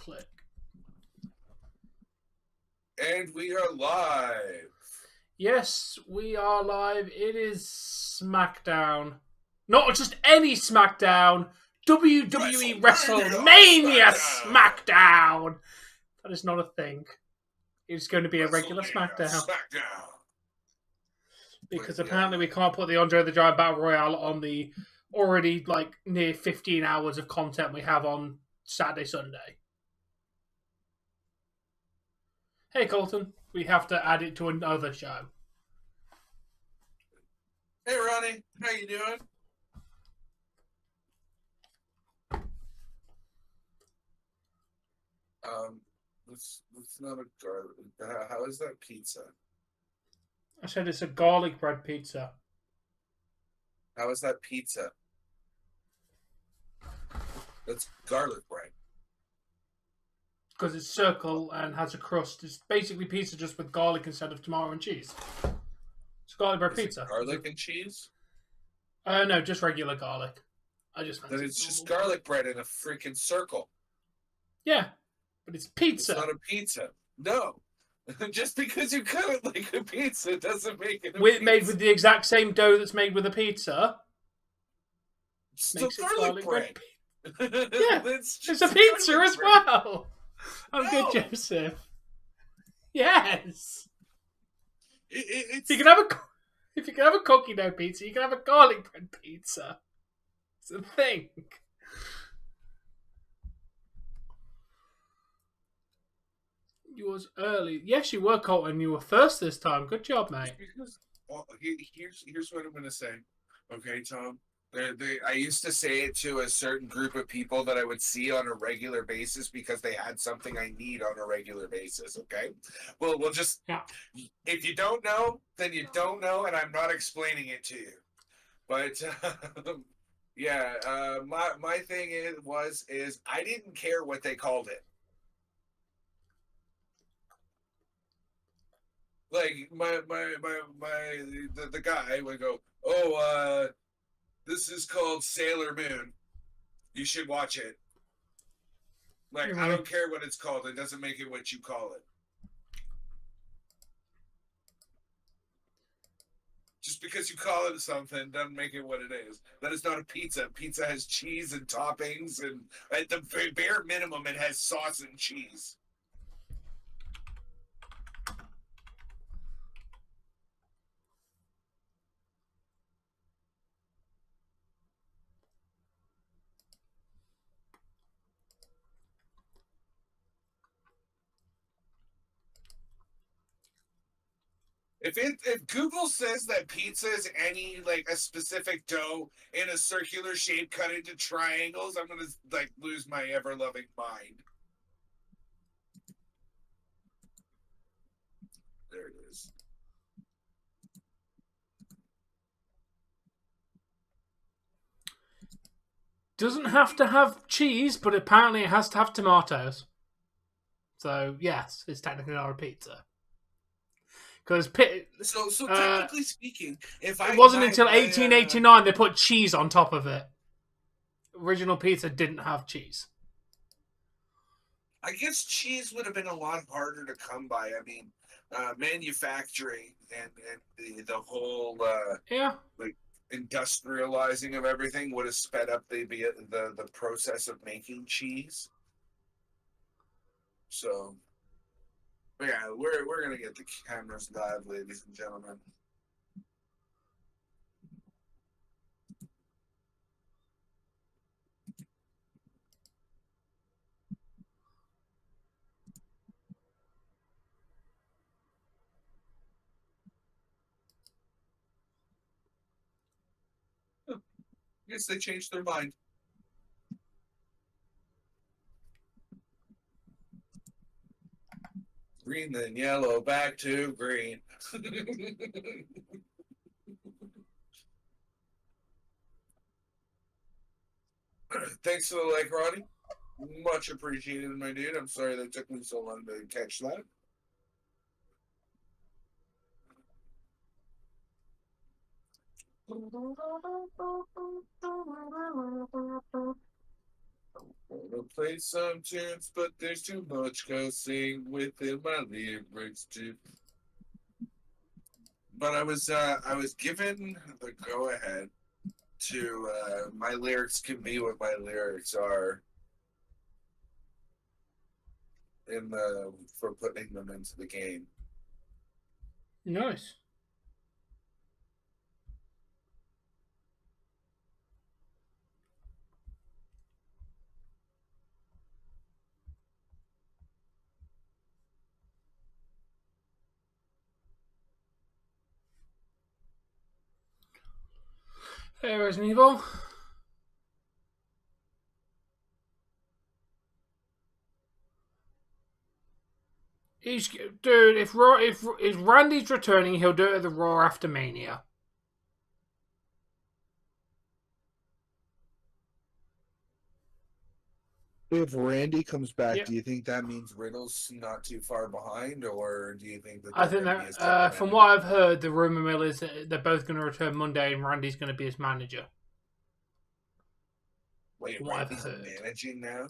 Click. And we are live. Yes, we are live. It is SmackDown. Not just any SmackDown. WWE WrestleMania SmackDown. That is not a thing. It's going to be a regular SmackDown. Because apparently we can't put the Andre the Giant Battle Royale on the already near 15 hours of content we have on Saturday, Sunday. Hey Colton, we have to add it to another show. Hey Ronnie, how you doing? It's not a garlic. How is that pizza? I said it's a garlic bread pizza. How is that pizza? That's garlic bread. Because it's circle and has a crust. It's basically pizza just with garlic instead of tomato and cheese. It's garlic bread pizza. Garlic and cheese? No, just regular garlic. Then it's just garlic bread in a freaking circle. Yeah, but it's pizza. It's not a pizza. No. Just because you cut it like a pizza doesn't make it a pizza. Made with the exact same dough that's made with a pizza. Still garlic bread. Yeah, it's a pizza as well. I'm good, Joseph. Yes. If you can have a cookie dough pizza, you can have a garlic bread pizza. It's a thing. You was early. Yes, you were, Colton. You were first this time. Good job, mate. Here's what I'm going to say. Okay, Tom? I used to say it to a certain group of people that I would see on a regular basis because they had something I need on a regular basis, okay? Well, we'll just... Yeah. If you don't know, then you don't know, and I'm not explaining it to you. But, yeah, my thing is I didn't care what they called it. Like, the guy would go, this is called Sailor Moon. You should watch it. Like, I don't care what it's called. It doesn't make it what you call it. Just because you call it something doesn't make it what it is. That is not a pizza. Pizza has cheese and toppings, and at the bare minimum, it has sauce and cheese. If Google says that pizza is any a specific dough in a circular shape cut into triangles, I'm gonna lose my ever loving mind. There it is. Doesn't have to have cheese, but apparently it has to have tomatoes. So yes, it's technically not a pizza. Because so technically speaking, it wasn't until 1889 they put cheese on top of it. Original pizza didn't have cheese. I guess cheese would have been a lot harder to come by. I mean, manufacturing and the whole industrializing of everything would have sped up the process of making cheese. So. Yeah, we're gonna get the cameras live, ladies and gentlemen. I guess they changed their mind. Green then yellow, back to green. Thanks for the like, Ronnie. Much appreciated, my dude. I'm sorry that it took me so long to catch that. Wanna play some tunes, but there's too much cussing within my lyrics too. But I was given the go ahead to my lyrics can be what my lyrics are in the for putting them into the game. Nice. Hey, Resident Evil. Dude. If Randy's returning, he'll do it at the Raw after Mania. If Randy comes back, Yep. do you think that means Riddle's not too far behind, or do you think that? I think that from what I've heard, the rumor mill is that they're both going to return Monday, and Randy's going to be his manager. Wait, Randy's managing now?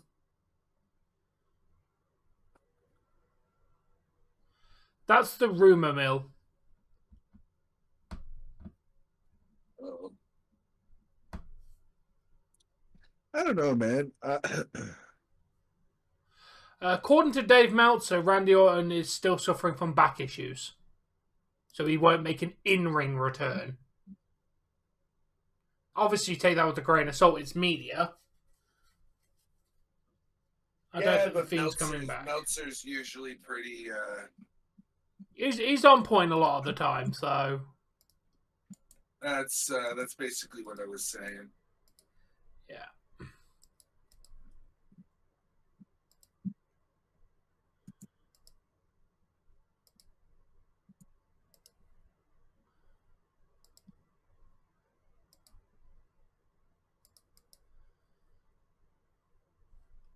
That's the rumor mill. Oh. I don't know, man. According to Dave Meltzer, Randy Orton is still suffering from back issues, so he won't make an in-ring return. Obviously, take that with a grain of salt. It's media. I don't think the Fiend's coming back. Meltzer's usually pretty. He's on point a lot of the time, so That's basically what I was saying. yeah.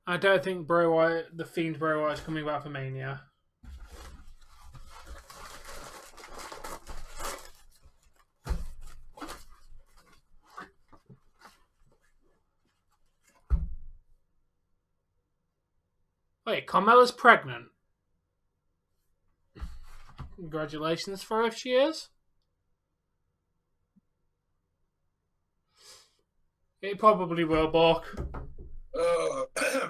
I don't think the Fiend Bray Wyatt is coming back for Mania. Wait, Carmella's pregnant. Congratulations for her if she is. It probably will, Bork.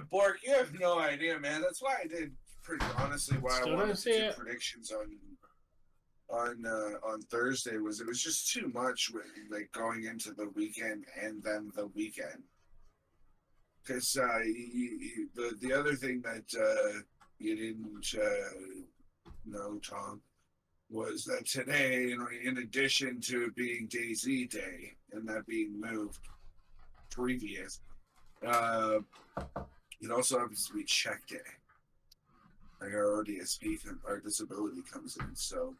Bork, you have no idea, man. That's why I did pretty honestly why Still I wanted don't to see do it. predictions on Thursday was it was just too much with like going into the weekend and then the weekend. Because the other thing that you didn't know, Tom, was that today, in addition to it being Daisy Day and that being moved previous, it also happens to be Check Day. Like our RDSP, our disability comes in, so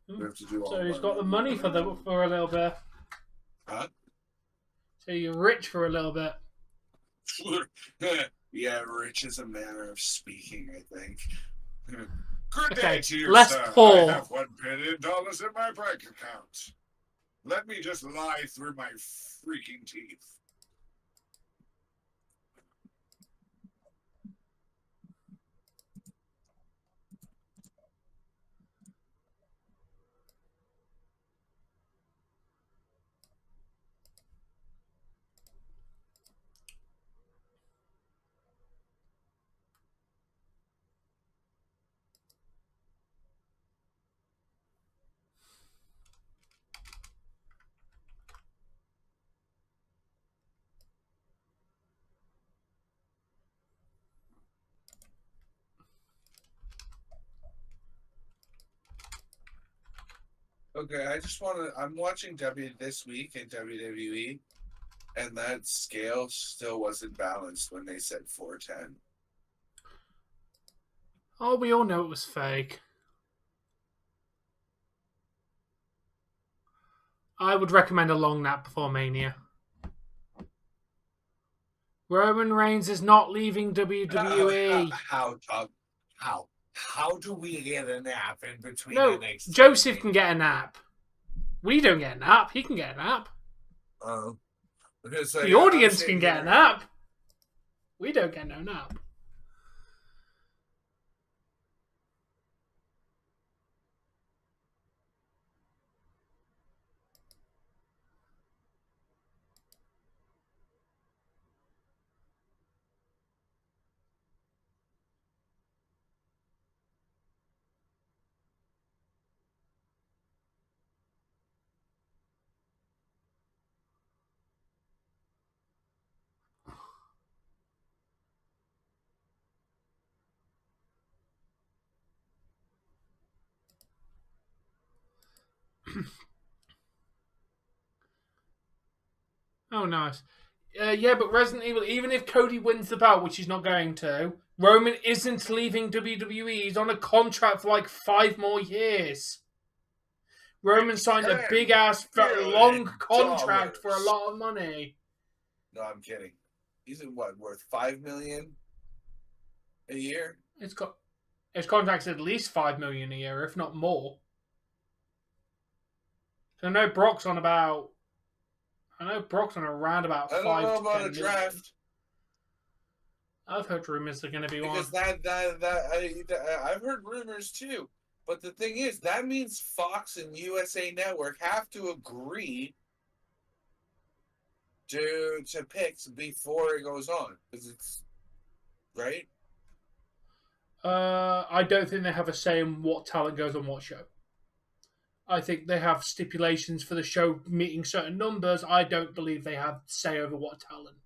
we have to do all. So he's got the money for a little bit. Huh? So you're rich for a little bit. Yeah, rich is a manner of speaking, I think. Good day Okay, to you, less sir. poor. I have $1 billion in my bank account. Let me just lie through my freaking teeth. Okay, I'm watching this week in WWE, and that scale still wasn't balanced when they said 410. Oh, we all know it was fake. I would recommend a long nap before Mania. Roman Reigns is not leaving WWE. How do we get a nap in between? No, NXT Joseph can get a nap. We don't get a nap. He can get a nap. Oh, The audience can get a nap. We don't get no nap. Oh, nice. Yeah, but Resident Evil, even if Cody wins the belt, which he's not going to, Roman isn't leaving WWE. He's on a contract for like 5 more years. Roman signed a big ass, long contract for a lot of money. No, I'm kidding. He's in what, worth $5 million a year? His contract's at least $5 million a year, if not more. So I know Brock's on around about 5 I don't know to about 10 a draft. million. I've heard rumors they're going to be because on. I've heard rumors too. But the thing is, that means Fox and USA Network have to agree to picks before it goes on, because it's right. I don't think they have a say in what talent goes on what show. I think they have stipulations for the show meeting certain numbers. I don't believe they have say over what talent.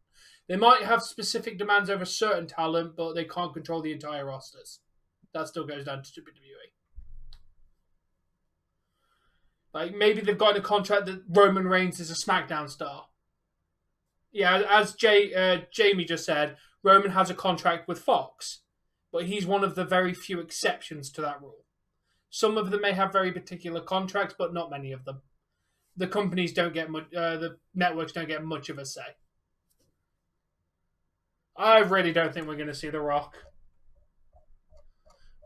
They might have specific demands over certain talent, but they can't control the entire rosters. That still goes down to WWE. Like, maybe they've got a contract that Roman Reigns is a SmackDown star. Yeah, as Jamie just said, Roman has a contract with Fox, but he's one of the very few exceptions to that rule. Some of them may have very particular contracts, but not many of them. The companies don't get much. The networks don't get much of a say. I really don't think we're going to see The Rock.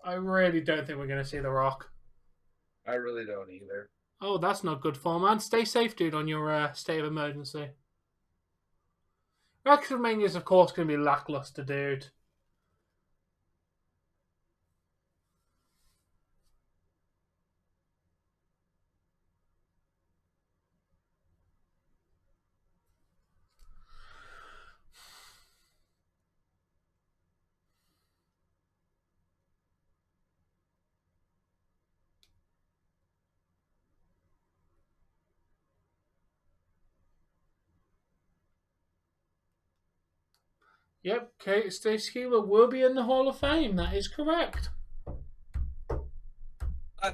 I really don't think we're going to see The Rock. I really don't either. Oh, that's not good for man. Stay safe, dude, on your state of emergency. WrestleMania is, of course, going to be lackluster, dude. Yep, Kate Stacekeeler will be in the Hall of Fame. That is correct. I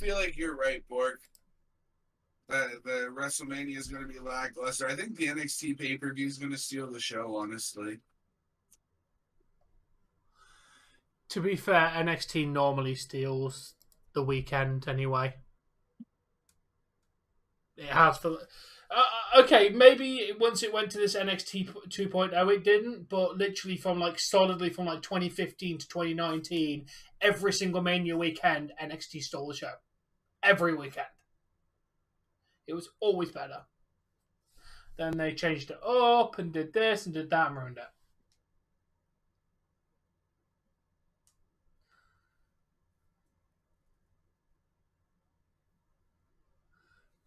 feel like you're right, Borg. The WrestleMania is going to be lackluster. I think the NXT pay-per-view is going to steal the show, honestly. To be fair, NXT normally steals the weekend anyway. It has for... okay, maybe once it went to this NXT 2.0 it didn't, but literally solidly from 2015 to 2019, every single Mania weekend, NXT stole the show. Every weekend. It was always better. Then they changed it up and did this and did that and ruined it.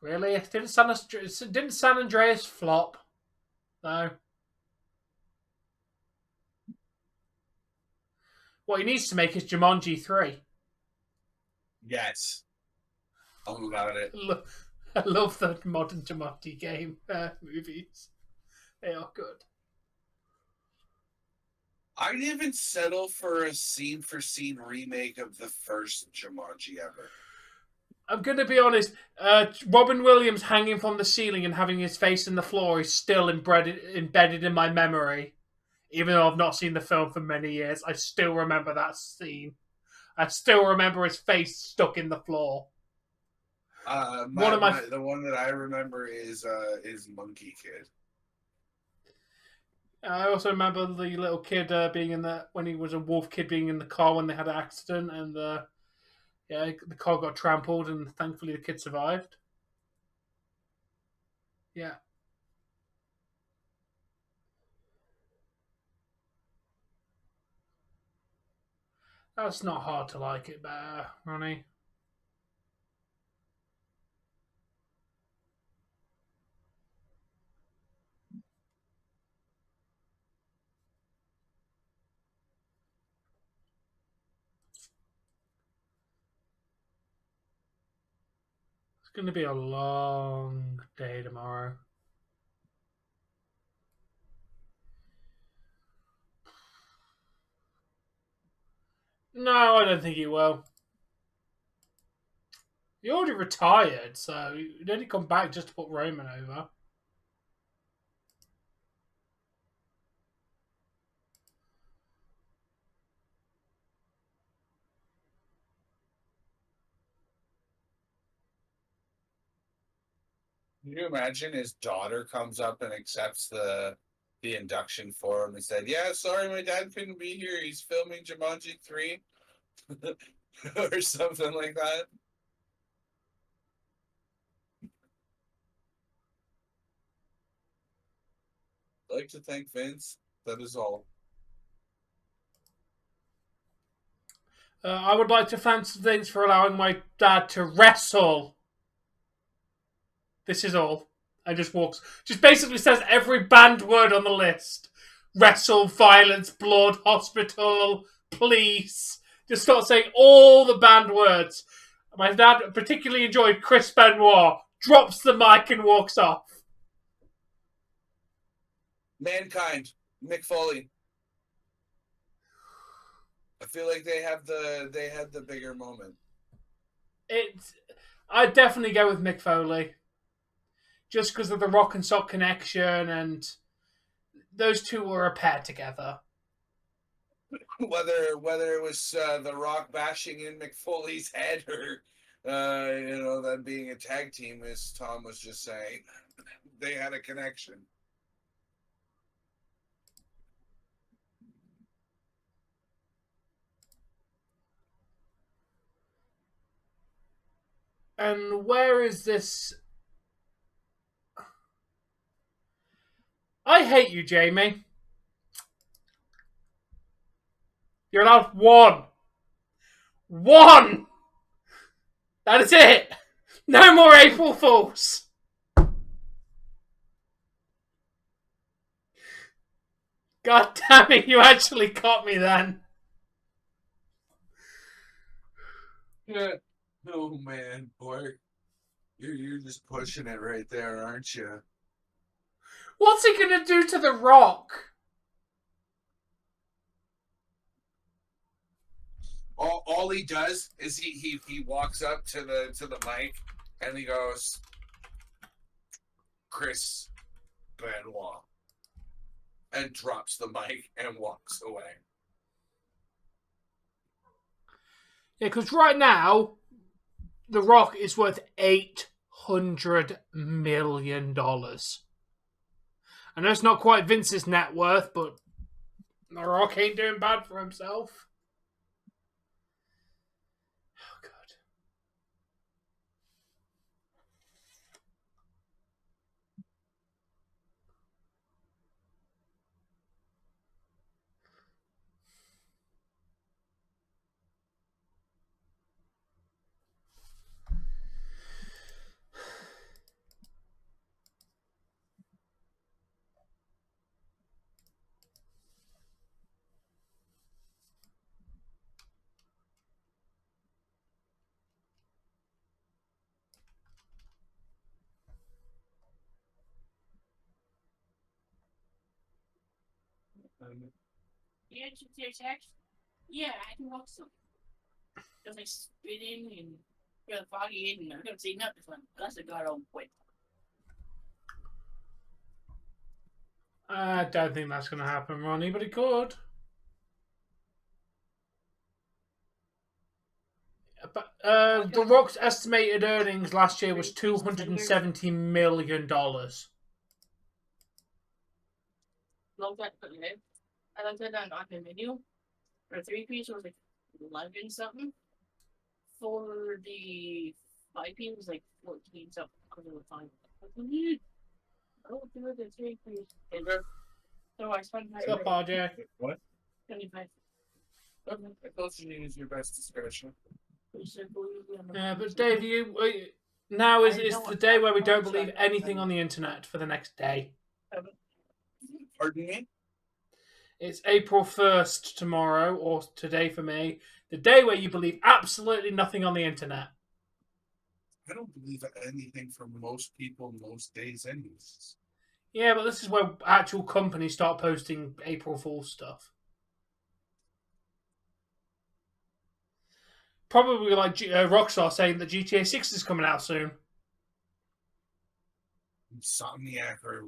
Really? Didn't San Andreas flop? No. What he needs to make is Jumanji 3. Yes. I'm about it. I love the modern Jumanji game movies. They are good. I'd even settle for a scene-for-scene remake of the first Jumanji ever. I'm going to be honest. Robin Williams hanging from the ceiling and having his face in the floor is still embedded in my memory. Even though I've not seen the film for many years, I still remember that scene. I still remember his face stuck in the floor. The one that I remember is Monkey Kid. I also remember the little kid when he was a wolf kid, being in the car when they had an accident, and the car got trampled, and thankfully the kid survived. Yeah. That's not hard to like it better, Ronnie. It's going to be a long day tomorrow. No, I don't think he will. He already retired, so he'd only come back just to put Roman over. Can you imagine his daughter comes up and accepts the induction for him and said, "Yeah, sorry, my dad couldn't be here. He's filming Jumanji 3," or something like that. I'd like to thank Vince. That is all. I would like to thank Vince for allowing my dad to wrestle. This is all. And just walks. Just basically says every banned word on the list. Wrestle, violence, blood, hospital, police. Just start saying all the banned words. My dad particularly enjoyed Chris Benoit. Drops the mic and walks off. Mankind, Mick Foley. I feel like they had the bigger moment. I'd definitely go with Mick Foley. Just because of the Rock and Sock connection, and those two were a pair together. Whether it was the Rock bashing in Mick Foley's head, or them being a tag team, as Tom was just saying, they had a connection. And where is this? I hate you, Jamie. You're allowed one. One! That is it! No more April Fools! God damn it, you actually caught me then. Yeah. Oh man, boy. You're just pushing it right there, aren't you? What's he gonna do to The Rock? All he does is he walks up to the mic and he goes, "Chris Benoit," and drops the mic and walks away. Yeah, because right now, The Rock is worth $800 million. I know it's not quite Vince's net worth, but The Rock ain't doing bad for himself. Oh, God. Yeah, just your text. Yeah, I can walk some. Just like spitting and feel foggy and I don't see nothing fun. Unless I got on quick. I don't think that's going to happen, Ronnie, but it could. The Rock's estimated earnings last year was $270 million. Looked at it. I looked at that on the video. For 3-piece was like 11 something. For the 5-piece was like 14 something. Because of the time. I don't do the 3-piece. Okay. So I spent What's up, RJ? What? 25. Okay, I thought you use your best discretion. But Dave, now is the day where we don't believe anything on the internet for the next day. Pardon me? It's April 1st tomorrow, or today for me. The day where you believe absolutely nothing on the internet. I don't believe anything from most people most days anyways. Yeah, but this is where actual companies start posting April Fool's stuff. Probably like Rockstar saying that GTA 6 is coming out soon. Insomniac are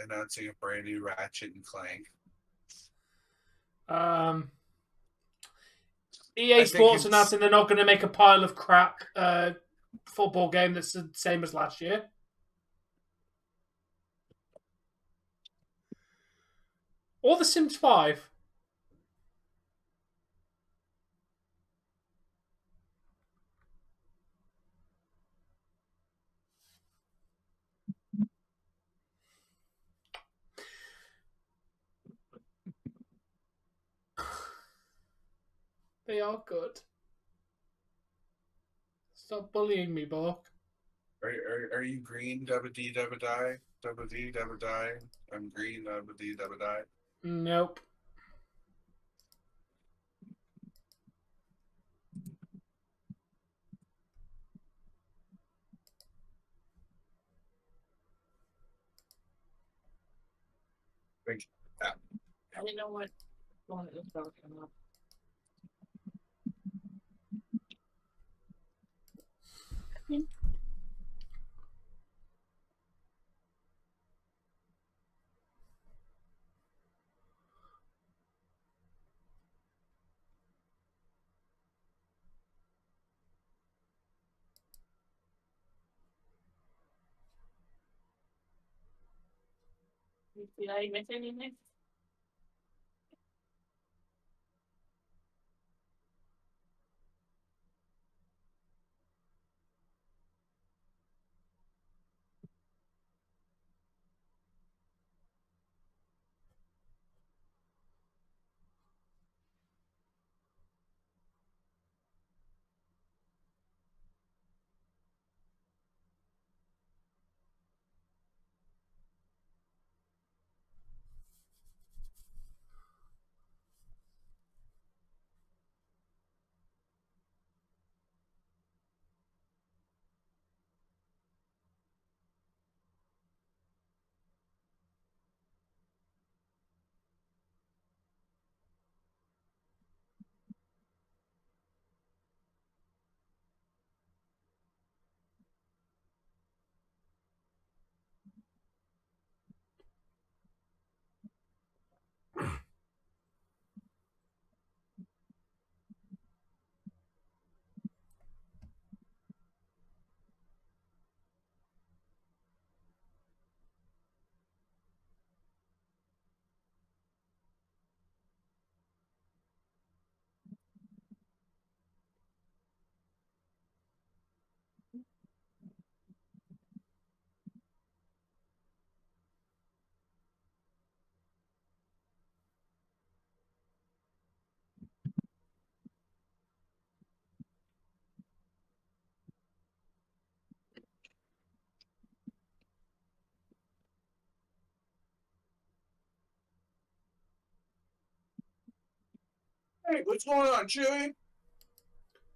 announcing a brand new Ratchet and Clank. EA Sports announcing they're not going to make a pile of crap football game that's the same as last year. Or The Sims 5. They are good. Stop bullying me, Bork. Are you green? Double D, double die. Double D, double die. I'm green. Double D, double die. Nope. Thank you. I didn't know what one it was about. Did I miss anything? Hey, what's going on, Chewy?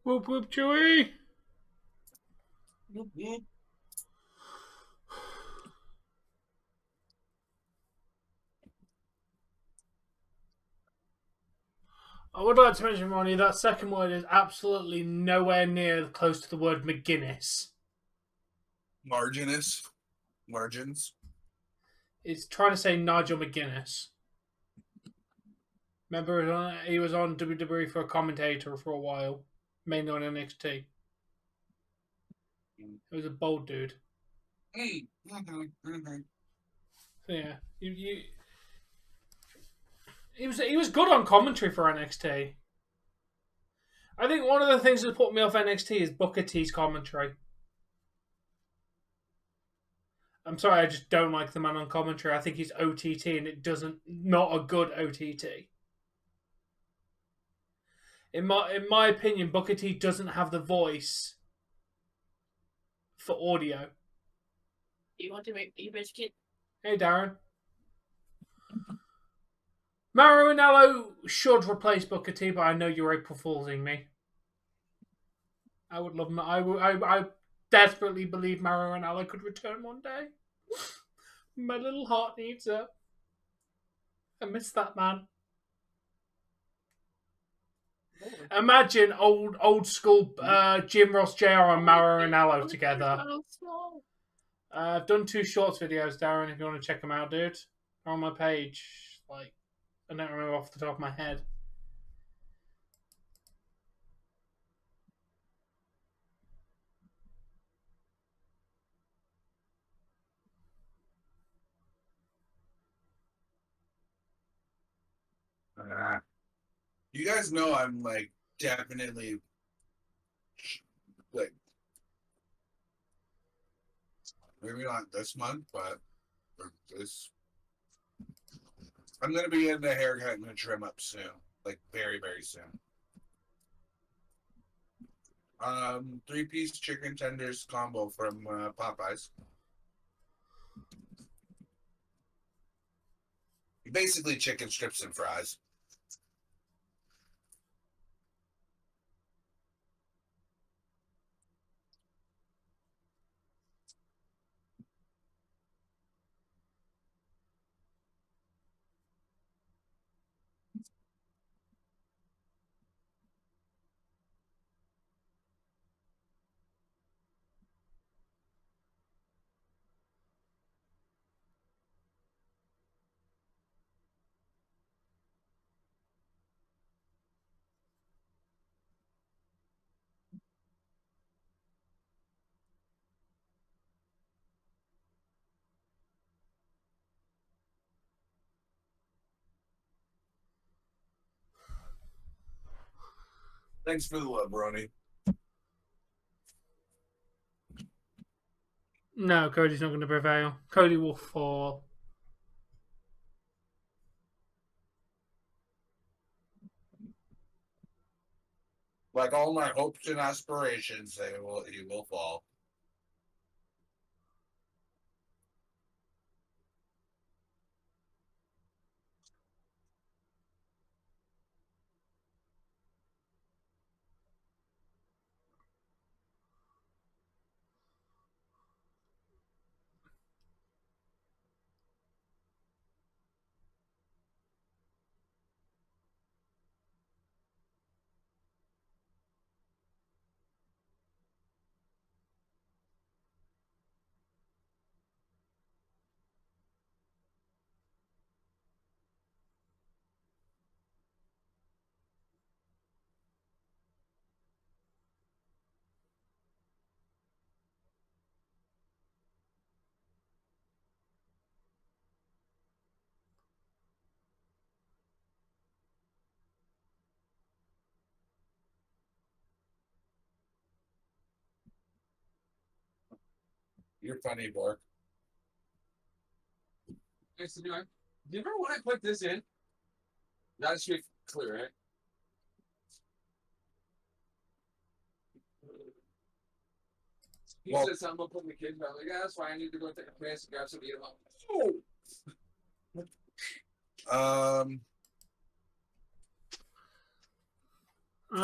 Whoop whoop, Chewie. Mm-hmm. I would like to mention, Ronnie, that second word is absolutely nowhere near close to the word McGuinness. Margins. It's trying to say Nigel McGuinness. Remember, he was on WWE for a commentator for a while, mainly on NXT. He was a bold dude. Mm-hmm. So yeah, he was good on commentary for NXT. I think one of the things that put me off NXT is Booker T's commentary. I'm sorry, I just don't like the man on commentary. I think he's OTT and not a good OTT. In my opinion, Booker T doesn't have the voice for audio. You want to make you biscuit? Hey, Darren. Maranello should replace Booker T, but I know you're April Foolsing me. I would love. I desperately believe Maranello could return one day. My little heart needs it. I miss that man. Imagine old school Jim Ross Jr. and Maranello together. I've done 2 shorts videos, Darren. If you want to check them out, dude, they're on my page. Like, I don't remember off the top of my head. You guys know I'm like definitely like maybe not this month, but this I'm gonna be getting a haircut and a trim up soon, like very very soon. 3-piece chicken tenders combo from Popeyes. Basically chicken strips and fries. Thanks for the love, Ronnie. No, Cody's not going to prevail. Cody will fall. Like all my hopes and aspirations, he will fall. You're funny, Bork. Okay, so do you ever want to put this in? That should be clear, right? He said something about putting the kids down. Like, yeah, that's why I need to go take a piss and grab some eat them up.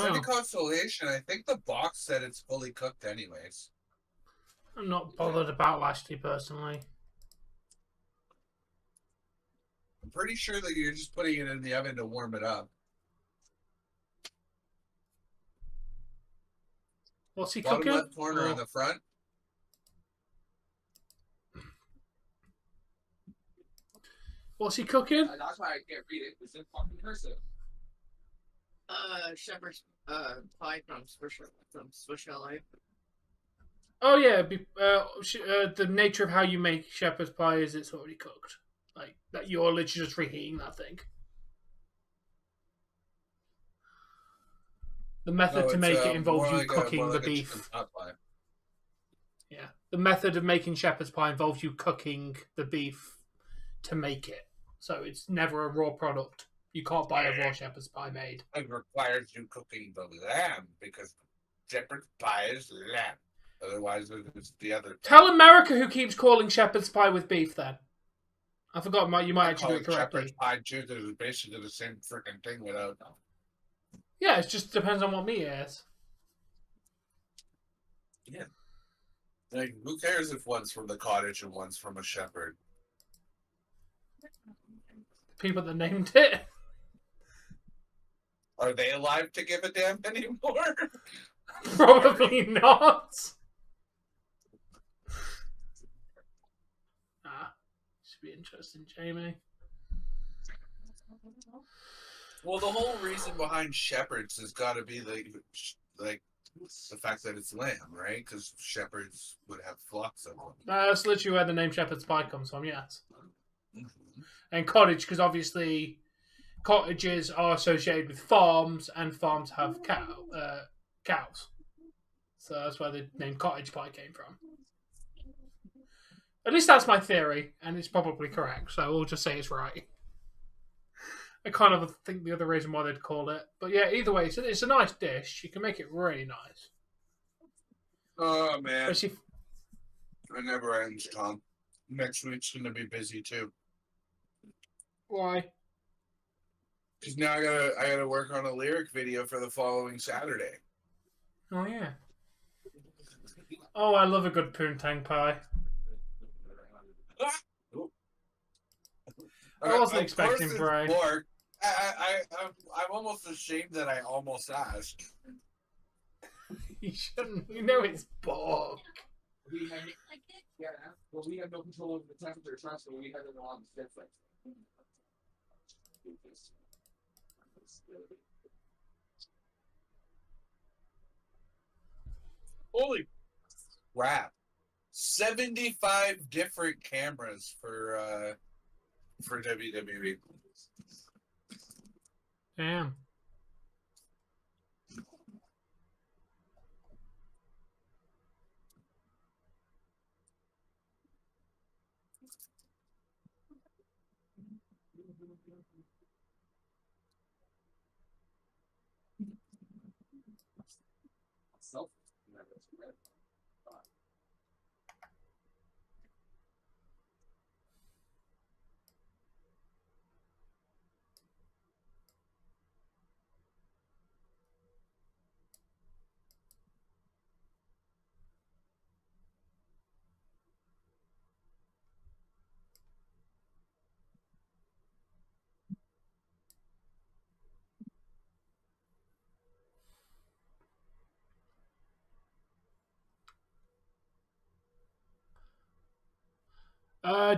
Any consolation, I think the box said it's fully cooked anyways. I'm not bothered about Lashley personally. I'm pretty sure that you're just putting it in the oven to warm it up. What's he Bottom cooking? left corner in the front. What's he cooking? That's why I can't read it. It's in fucking cursive. Shepherd's pie from Swiss LA. Oh yeah, the nature of how you make shepherd's pie is it's already cooked. Like that, you're literally just reheating that thing. The method to make it involves you cooking the beef. Yeah, the method of making shepherd's pie involves you cooking the beef to make it. So it's never a raw product. You can't buy a raw shepherd's pie made. It requires you cooking the lamb because shepherd's pie is lamb. Otherwise, it's the other. Tell America who keeps calling shepherd's pie with beef then. I forgot, you might actually do it correctly. Shepherd's pie too. Is basically the same freaking thing without. Yeah, it just depends on what meat it is. Yeah. Like, who cares if one's from the cottage and one's from a shepherd? People that named it. Are they alive to give a damn anymore? Probably not. Should be interesting, Jamie. Well, the whole reason behind shepherds has got to be like the fact that it's lamb, right? Because shepherds would have flocks of them. That's literally where the name shepherd's pie comes from, yes. Mm-hmm. And cottage, because obviously cottages are associated with farms, and farms have cows. So that's where the name cottage pie came from. At least that's my theory, and it's probably correct, so we'll just say it's right. I kind of think the other reason why they'd call it. But yeah, either way, it's a nice dish. You can make it really nice. Oh, man. Especially It never ends, Tom. Next week's going to be busy, too. why? Because now I gotta work on a lyric video for the following Saturday. Oh, yeah. Oh, I love a good poontang pie. I wasn't expecting Bray. I'm almost ashamed that I almost asked. You shouldn't. You know it's pork. We had, yeah, well, we had no control over the temperature transfer. We had it on different. Holy crap. 75 different cameras for WWE. Damn. Self.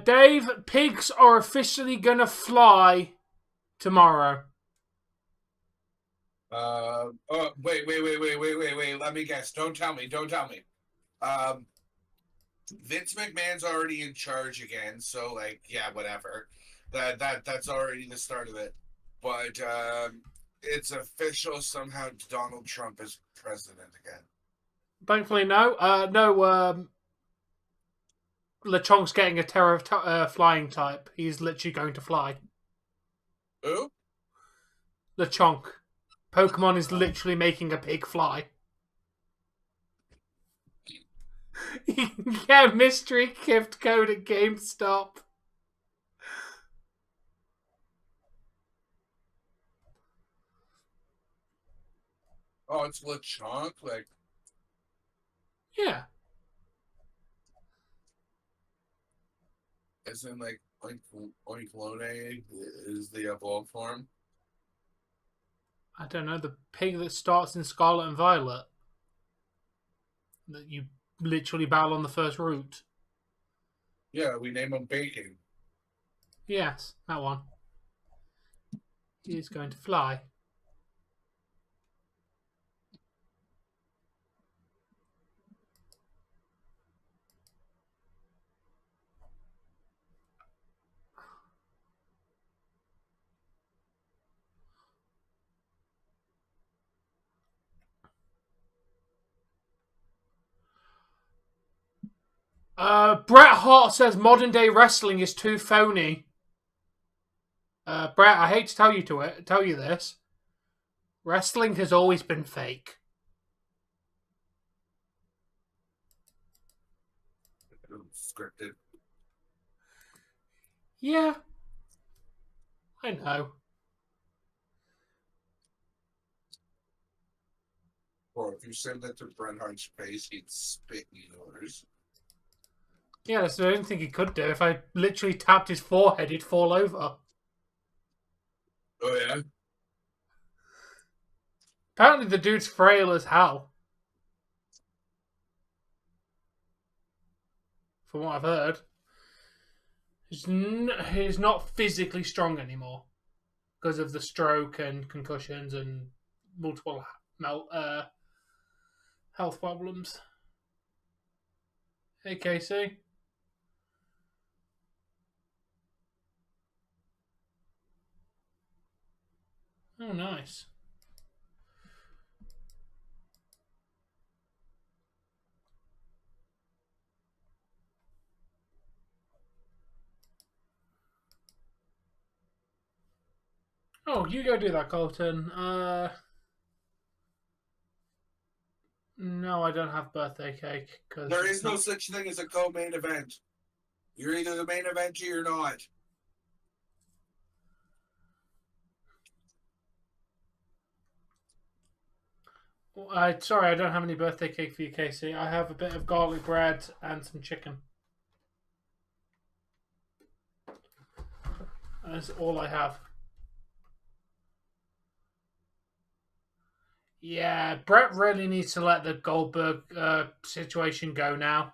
Dave, pigs are officially gonna fly tomorrow. Oh, wait. Let me guess. Don't tell me. Vince McMahon's already in charge again, so like, yeah, whatever. That's already the start of it. But it's official. Somehow Donald Trump is president again. Thankfully, no. LeChonk's getting a flying type. He's literally going to fly. Who? LeChonk. Pokemon is literally making a pig fly. You can get a mystery gift code at GameStop. Oh, it's LeChonk? Like, Yeah. isn't like Oinklone is the evolved form? I don't know, the pig that starts in Scarlet and Violet. That you literally battle on the first route. Yeah, we name him Bacon. Yes, that one. He is going to fly. Bret Hart says modern day wrestling is too phony. Brett, I hate to tell you this. Wrestling has always been fake. Scripted. Yeah, I know. Or if you send that to Bret Hart's face, he'd spit in yours. Yeah, that's the only thing he could do. If I literally tapped his forehead, he'd fall over. Oh, yeah? Apparently the dude's frail as hell. From what I've heard. He's not physically strong anymore. Because of the stroke and concussions and multiple health problems. Hey, Casey. Oh, nice. Oh, you go do that, Colton. No, I don't have birthday cake. Cause There is no such thing as a co-main event. You're either the main event or you're not. Sorry, I don't have any birthday cake for you, Casey. I have a bit of garlic bread and some chicken. That's all I have. Yeah, Brett really needs to let the Goldberg situation go now.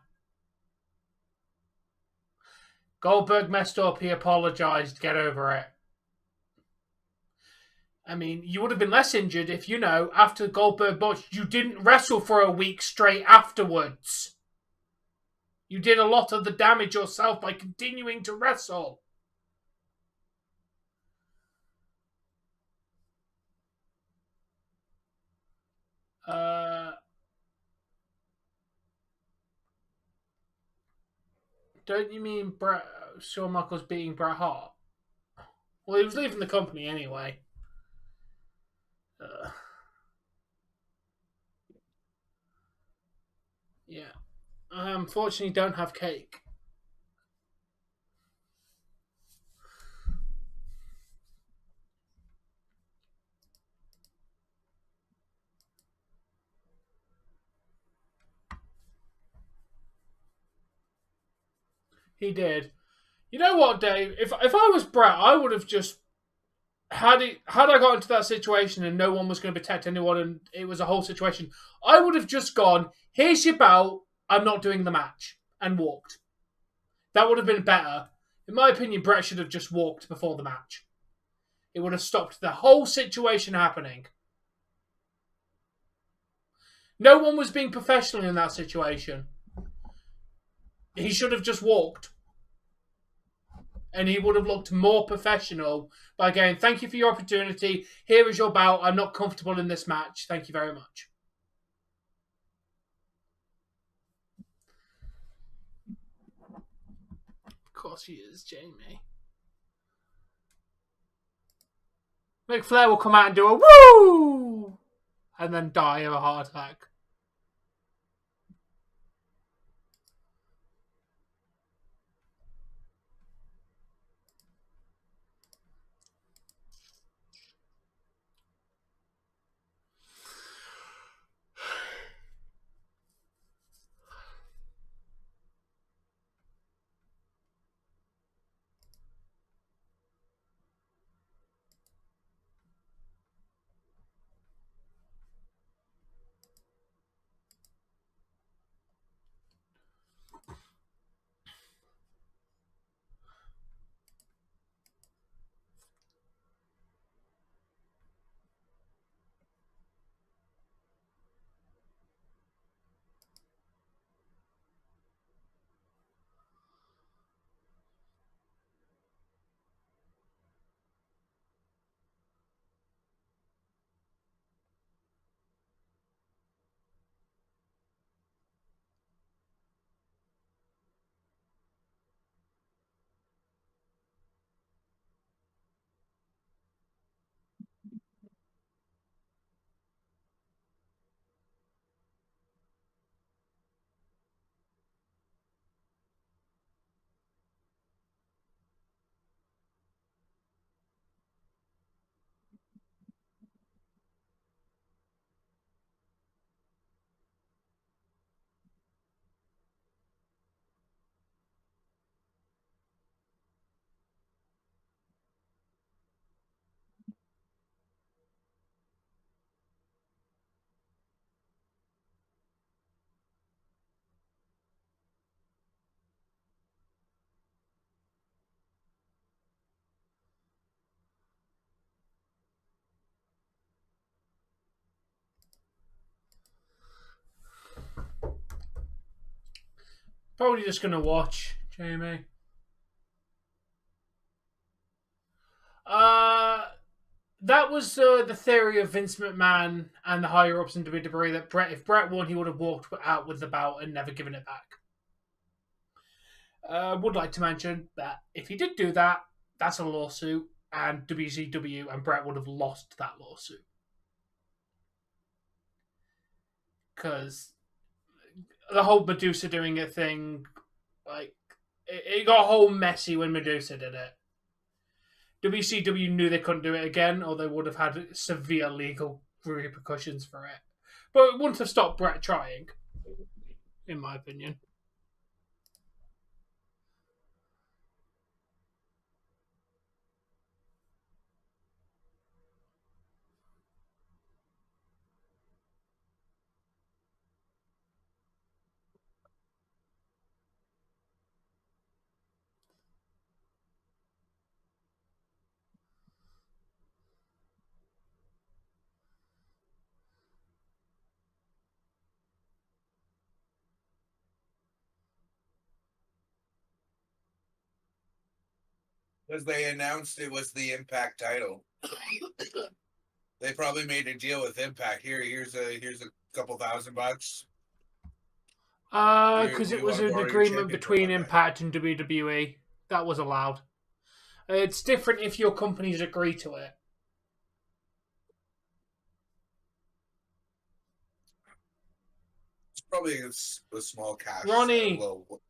Goldberg messed up. He apologized. Get over it. I mean, you would have been less injured if, after Goldberg botched, you didn't wrestle for a week straight afterwards. You did a lot of the damage yourself by continuing to wrestle. Don't you mean Shawn Michaels beating Bret Hart? Well, he was leaving the company anyway. Yeah. I unfortunately don't have cake. He did. You know what, Dave? If I was Brett, I would have just had I got into that situation and no one was going to protect anyone and it was a whole situation, I would have just gone, here's your belt, I'm not doing the match, and walked. That would have been better. In my opinion, Brett should have just walked before the match. It would have stopped the whole situation happening. No one was being professional in that situation. He should have just walked. And he would have looked more professional by going, thank you for your opportunity. Here is your bout. I'm not comfortable in this match. Thank you very much. Of course she is, Jamie. Ric Flair will come out and do a woo! And then die of a heart attack. Probably just gonna watch, Jamie. That was the theory of Vince McMahon and the higher ups in WWE that if Brett won, he would have walked out with the belt and never given it back. Would like to mention that if he did do that, that's a lawsuit, and WCW and Brett would have lost that lawsuit. Because the whole Medusa doing it thing, like, it got whole messy when Medusa did it. WCW knew they couldn't do it again, or they would have had severe legal repercussions for it. But it wouldn't have stopped Brett trying, in my opinion. Because they announced it was the Impact title. They probably made a deal with Impact. Here's a couple $1,000. Because it was wanna an borrow your agreement championship between on that. Impact and WWE. That was allowed. It's different if your companies agree to it. It's probably a small cash. Ronnie,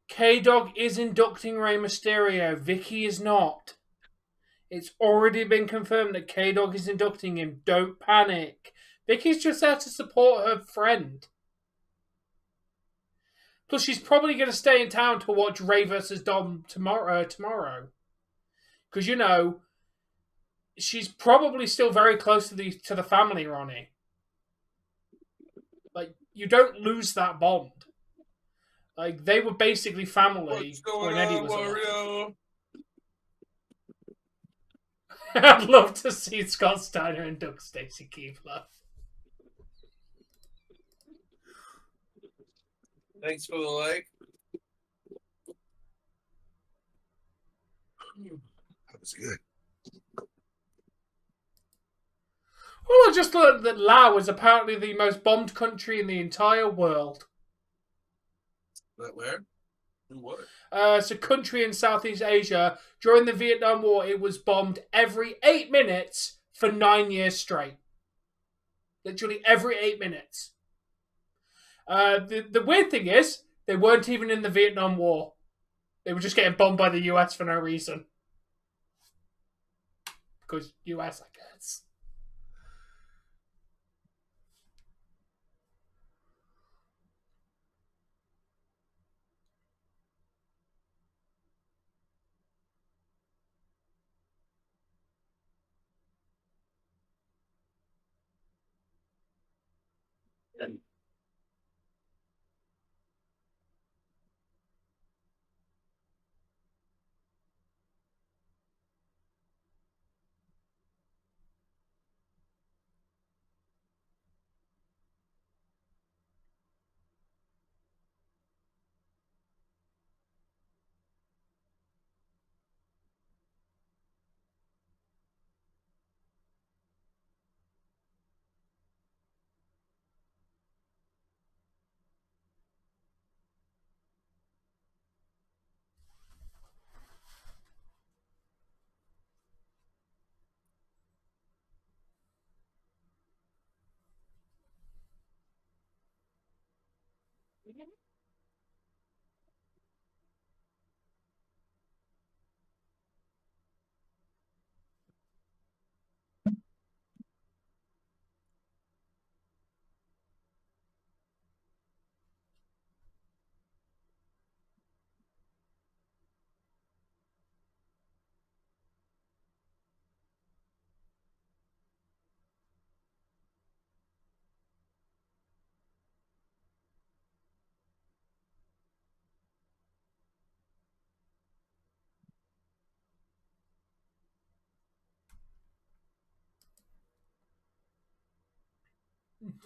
K-Dog is inducting Rey Mysterio. Vicky is not. It's already been confirmed that K-Dog is inducting him. Don't panic. Vicky's just there to support her friend. Plus, she's probably going to stay in town to watch Rey versus Dom tomorrow. Because, you know, she's probably still very close to the family, Ronnie. Like, you don't lose that bond. Like, they were basically family when Eddie was alive. I'd love to see Scott Steiner and Doug Stacy Keebler. Thanks for the like. That was good. Well, I just learned that Laos is apparently the most bombed country in the entire world. But where? Who was? It's a country in Southeast Asia. During the Vietnam War, it was bombed every 8 minutes for 9 years straight. Literally every 8 minutes. The weird thing is, they weren't even in the Vietnam War. They were just getting bombed by the US for no reason. Because US, I guess.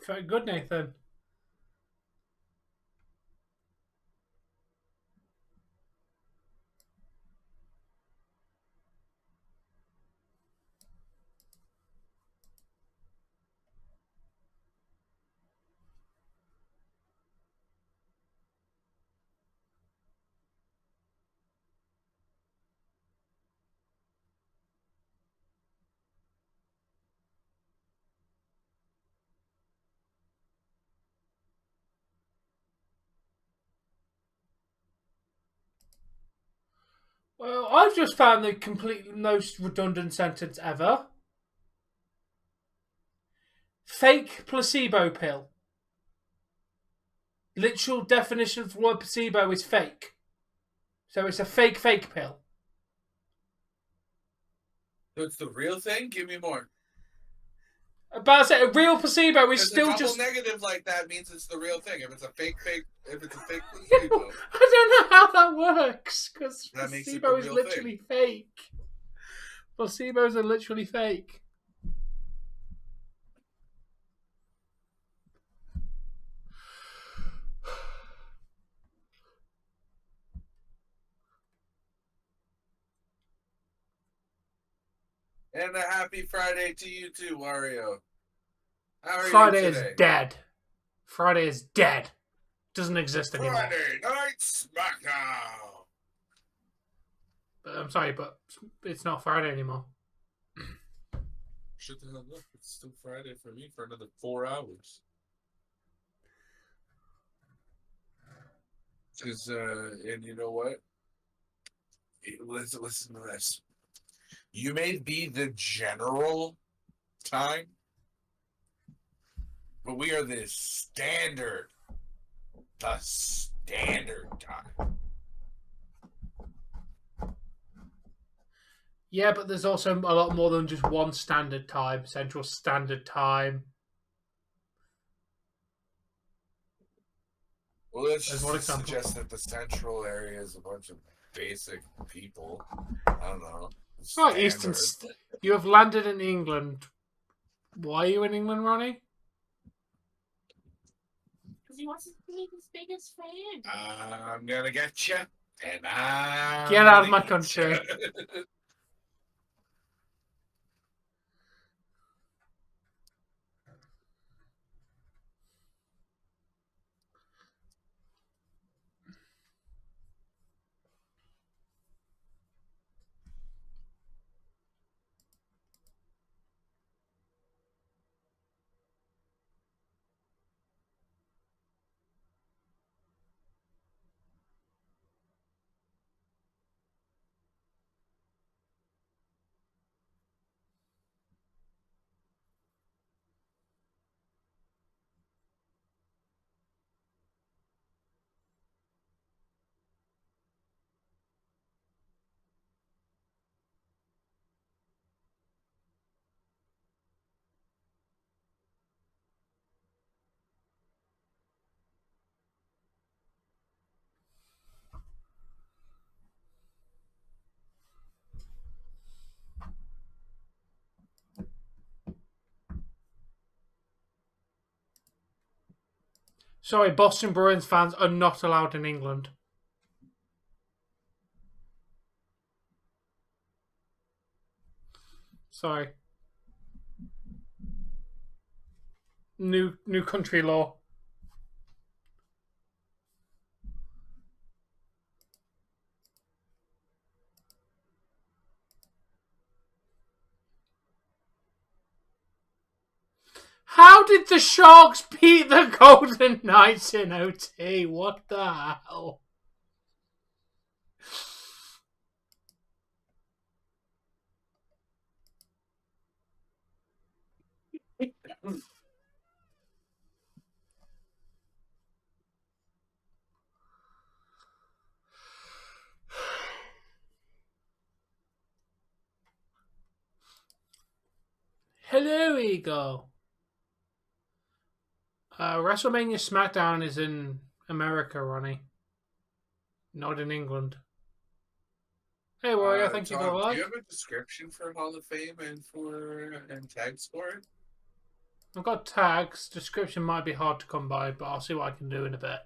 Very good, Nathan. Well, I've just found the completely most redundant sentence ever. Fake placebo pill. Literal definition of the word placebo is fake. So it's a fake pill. So it's the real thing? Give me more. But I said a real placebo is Because still a couple just. negative like that means it's the real thing. If it's a fake, if it's a fake I placebo, don't know how that works because that makes it placebo the is real literally fake. Placebos are literally fake. And a happy Friday to you too, Wario. How are Friday you is today? dead. Friday is dead. Doesn't exist anymore. Friday Night SmackDown. But I'm sorry, but it's not Friday anymore. Shut the hell up. It's still Friday for me for another 4 hours. Because, and you know what? Listen to this. You may be the general time, but we are the standard time. Yeah, but there's also a lot more than just one standard time. Central Standard Time. Well, let's As one just example. suggest that the central area is a bunch of basic people. I don't know. Right, Eastern. You have landed in England. Why are you in England, Ronnie? Because he wants to be his biggest fan. I'm gonna get you, and I'm Get out of my gonna country. get ya. Sorry, Boston Bruins fans are not allowed in England. Sorry. New country law. How did the Sharks beat the Golden Knights in OT? What the hell? Hello, Eagle. WrestleMania SmackDown is in America, Ronnie. Not in England. Hey, Warrior, thank you for the Tom, like. do you have a description for Hall of Fame and tag sport? I've got tags. Description might be hard to come by, but I'll see what I can do in a bit.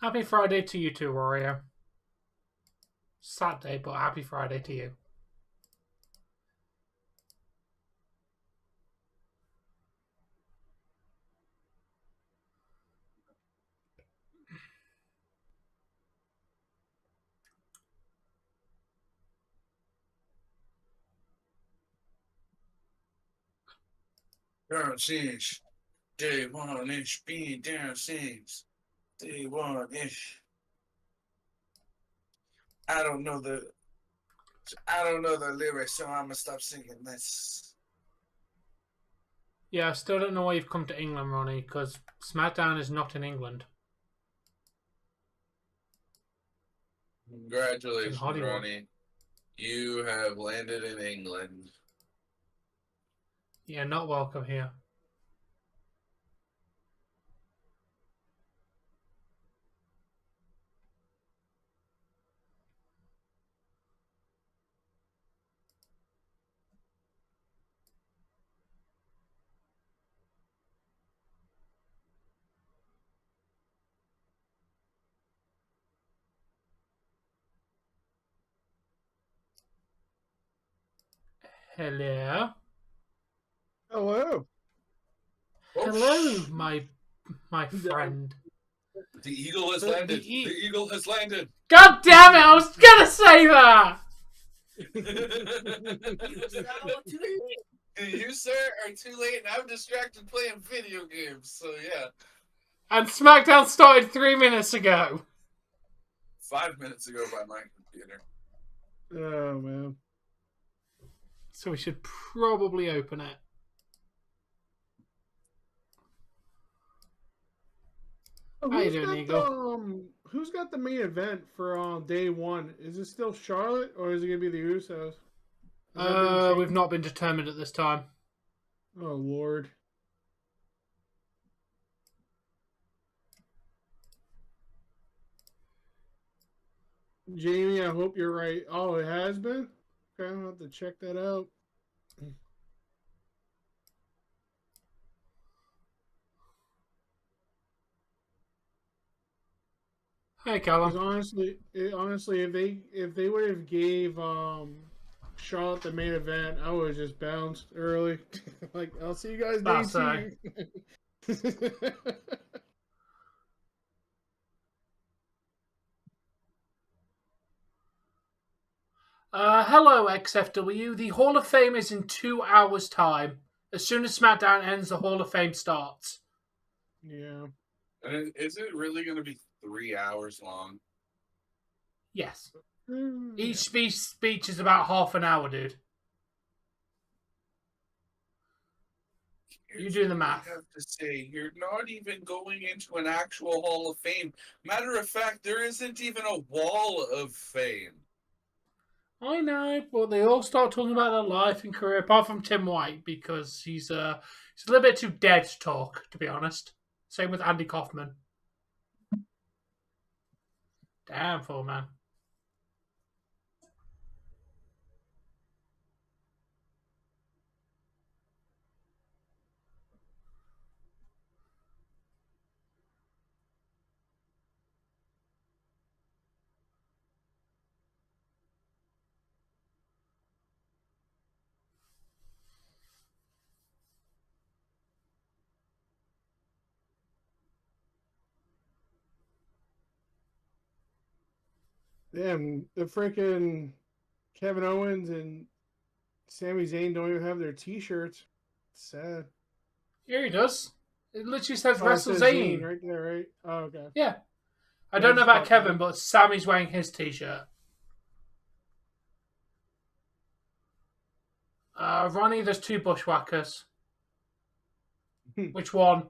Happy Friday to you too, Warrior. Saturday, but happy Friday to you. Down scenes. Day one ish. Being down scenes. Day one ish. I don't know the lyrics, so I'm gonna stop singing this. Yeah, I still don't know why you've come to England, Ronnie, because SmackDown is not in England. Congratulations, Hollywood. Ronnie. You have landed in England. Yeah, not welcome here. Hello. Hello. Hello, my friend. The eagle has The landed. The eagle has landed. God damn it! I was gonna say that. You, sir, are too late, and I'm distracted playing video games. So yeah. And SmackDown started 3 minutes ago. 5 minutes ago by my computer. Oh man. So we should probably open it. How you doing, Eagle? Who's got the main event for day one? Is it still Charlotte or is it gonna be the Usos? We've not been determined at this time. Oh Lord. Jamie, I hope you're right. Oh, it has been? Okay, I'll have to check that out. Hey, Callum. Because honestly, if they would have gave Charlotte the main event, I would have just bounced early. Like, I'll see you guys day 2. Hello, XFW. The Hall of Fame is in 2 hours' time. As soon as SmackDown ends, the Hall of Fame starts. Yeah. And is it really going to be 3 hours long? Yes. Each speech is about half an hour, dude. You do the math. I have to say, you're not even going into an actual Hall of Fame. Matter of fact, there isn't even a Wall of Fame. I know, but they all start talking about their life and career, apart from Tim White, because he's a little bit too dead to talk, to be honest. Same with Andy Kaufman. Damn, fool, man. Damn, the freaking Kevin Owens and Sami Zayn don't even have their T-shirts. It's sad. Yeah, he does. It literally says Oh, it Wrestle says Zayn. Zayn right there, right? Oh, okay. Yeah. I Yeah, don't know just about thought Kevin, that. but Sammy's wearing his t-shirt. Ronnie, there's 2 bushwhackers. Which one?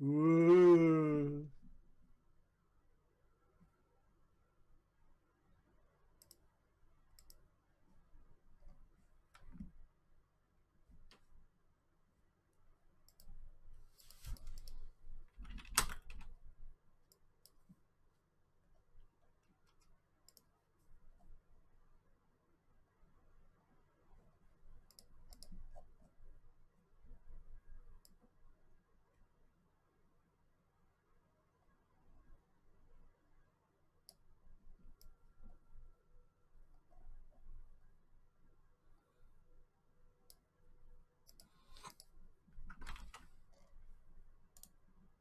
Ooh.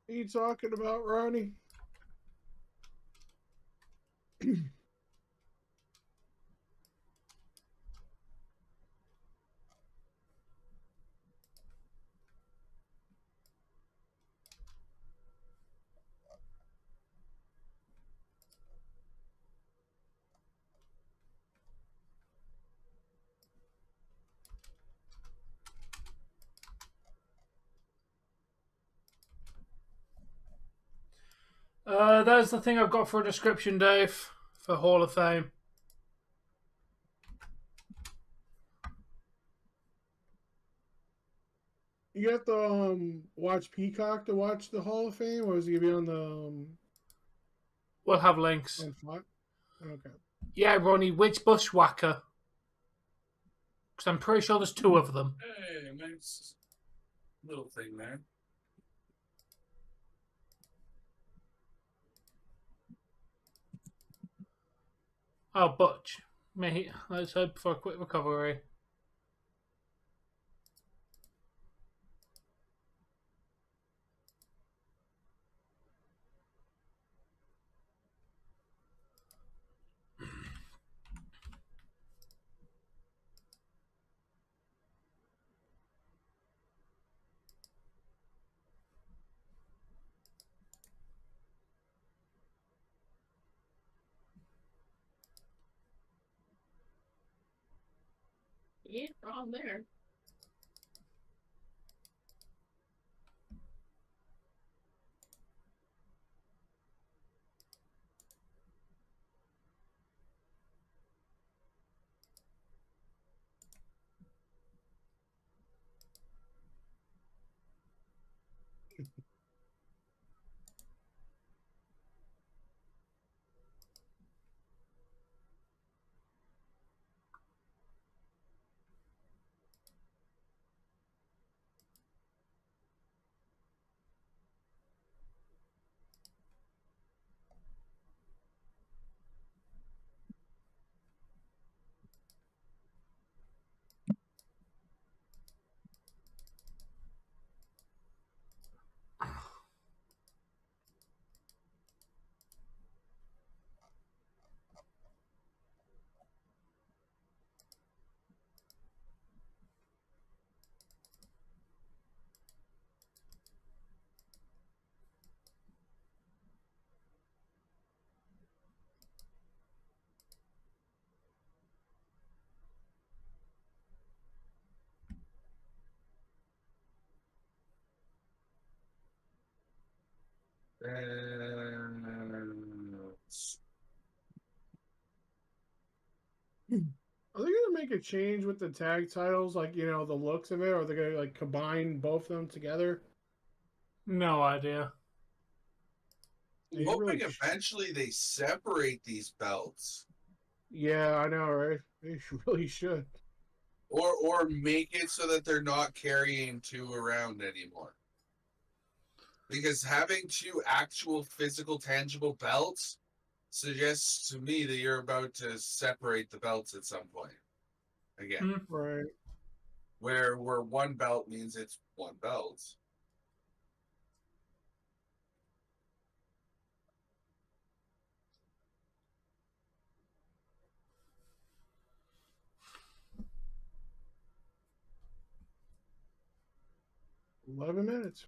are you talking about, Ronnie? There's the thing I've got for a description, Dave, for Hall of Fame. You have to watch Peacock to watch the Hall of Fame, or is it gonna be on the? We'll have links. Okay. Yeah, Ronnie, which bushwhacker? Because I'm pretty sure there's two of them. Hey, nice little thing there. Oh, Butch. Mate, let's hope for a quick recovery. Yeah, wrong there. Are they gonna make a change with the tag titles, like the looks of it, or are they gonna like combine both of them together? No idea. I'm hoping eventually they separate these belts. Yeah, I know, right? They really should. Or make it so that they're not carrying two around anymore. Because having two actual physical tangible belts suggests to me that you're about to separate the belts at some point. Again. Right. Where one belt means it's one belt. $11 minutes.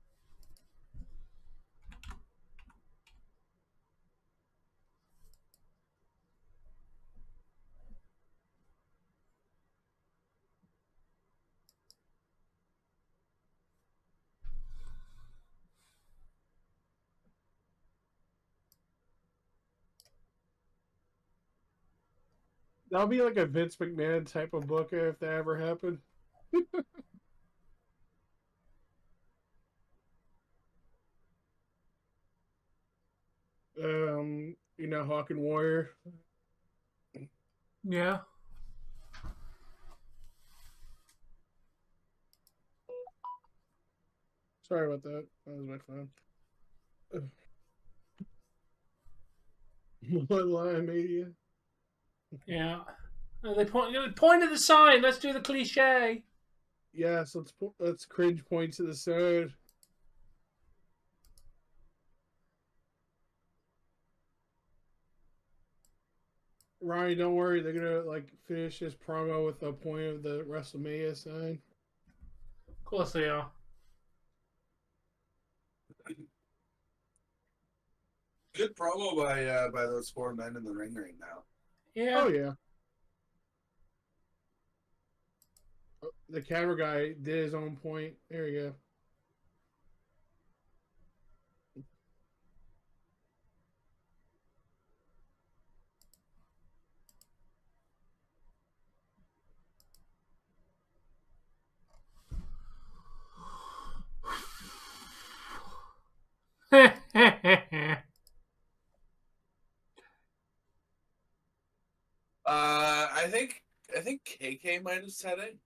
That'll be like a Vince McMahon type of book if that ever happened. Hawk and Warrior. Yeah. Sorry about that. That was my phone. One line media. Yeah. They point at the sign. Let's do the cliche. Yes, let's cringe point to the side. Ronnie, don't worry. They're gonna like finish this promo with a point of the WrestleMania sign. Of course they are. Good promo by those 4 men in the ring right now. Yeah. Oh yeah. The camera guy did his own point. There you go. I think KK might have said it.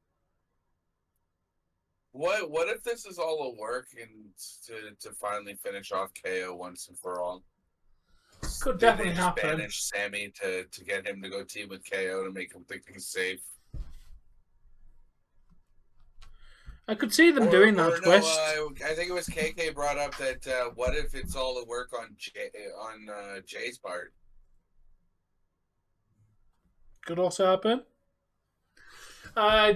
What if this is all a work and to finally finish off KO once and for all? Could Did definitely they just happen. banish Sammy to get him to go team with KO to make him think he's safe? I could see them doing that no, twist. I think it was KK brought up that what if it's all a work on Jay's part? Could also happen.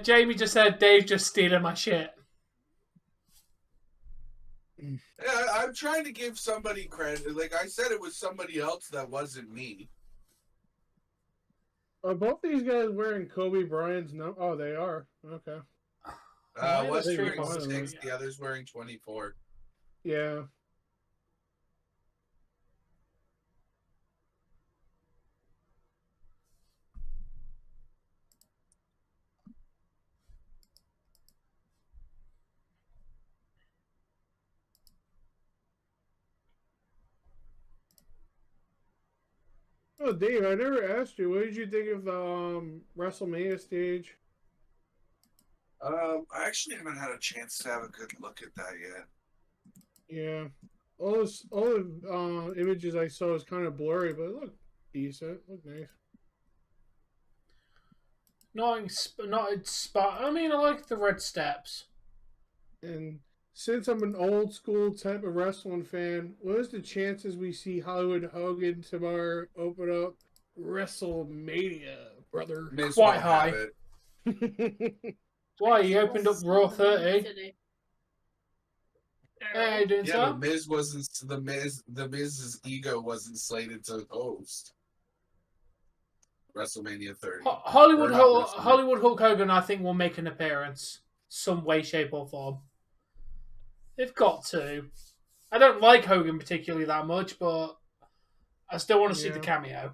Jamie just said Dave just stealing my shit. Yeah, I'm trying to give somebody credit. Like I said, it was somebody else that wasn't me. Are both these guys wearing Kobe Bryant's number? Oh, they are. Okay. One's that's wearing fine. 6, the other's wearing 24. Yeah. Oh, Dave, I never asked you. What did you think of the WrestleMania stage? I actually haven't had a chance to have a good look at that yet. Yeah. All the images I saw was kind of blurry, but it looked decent. Looked nice. Not in spot. I mean, I like the red steps. And since I'm an old school type of wrestling fan, what is the chances we see Hollywood Hogan tomorrow open up WrestleMania, brother? Miz Quite won't have high. it. Why, he opened up Raw 30. Hey, doing Yeah, so? Miz wasn't the Miz's ego wasn't slated to host WrestleMania 30. Hollywood Or not WrestleMania. Hollywood Hulk Hogan, I think, will make an appearance, some way, shape, or form. They've got to. I don't like Hogan particularly that much, but I still want to see the cameo.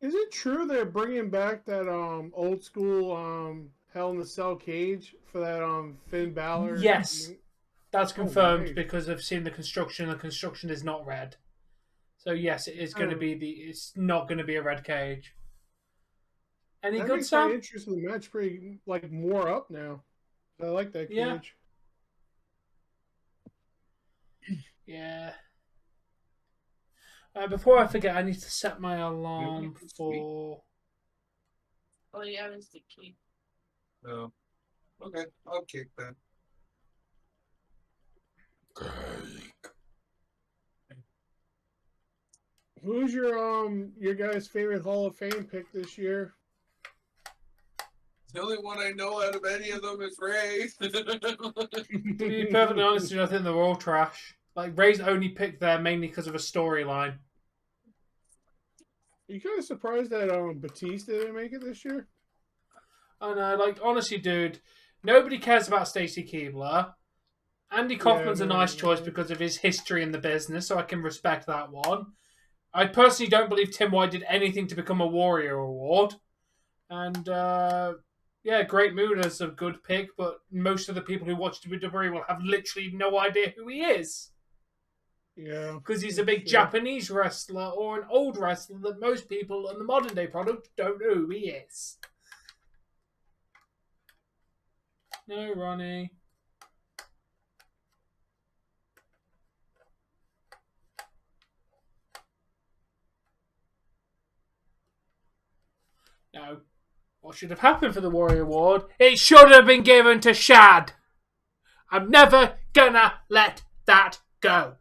Is it true they're bringing back that old school Hell in a Cell cage for that Finn Balor? Yes, that's confirmed nice. because I've seen the construction. The construction is not red, so yes, it is going to be It's not going to be a red cage. Any That good, makes my Sam? interest in the match pretty more up now. I like that cage. Yeah. Before I forget, I need to set my alarm for. Oh yeah, it's the key. Oh. Okay, I'll kick that. Who's your guys' favorite Hall of Fame pick this year? The only one I know out of any of them is Ray. To be perfectly honest, I think they're all trash. Like Ray's only picked there mainly because of a storyline. You kind of surprised that Batista didn't make it this year? I know, like honestly, dude, nobody cares about Stacy Keibler. Andy Kaufman's a nice choice because of his history in the business, so I can respect that one. I personally don't believe Tim White did anything to become a Warrior Award. And, yeah, Great Muda's a good pick, but most of the people who watch WWE will have literally no idea who he is. Yeah. Because he's a big Japanese wrestler or an old wrestler that most people in the modern day product don't know who he is. No, Ronnie. No. What should have happened for the Warrior Award? It should have been given to Shad. I'm never gonna let that go.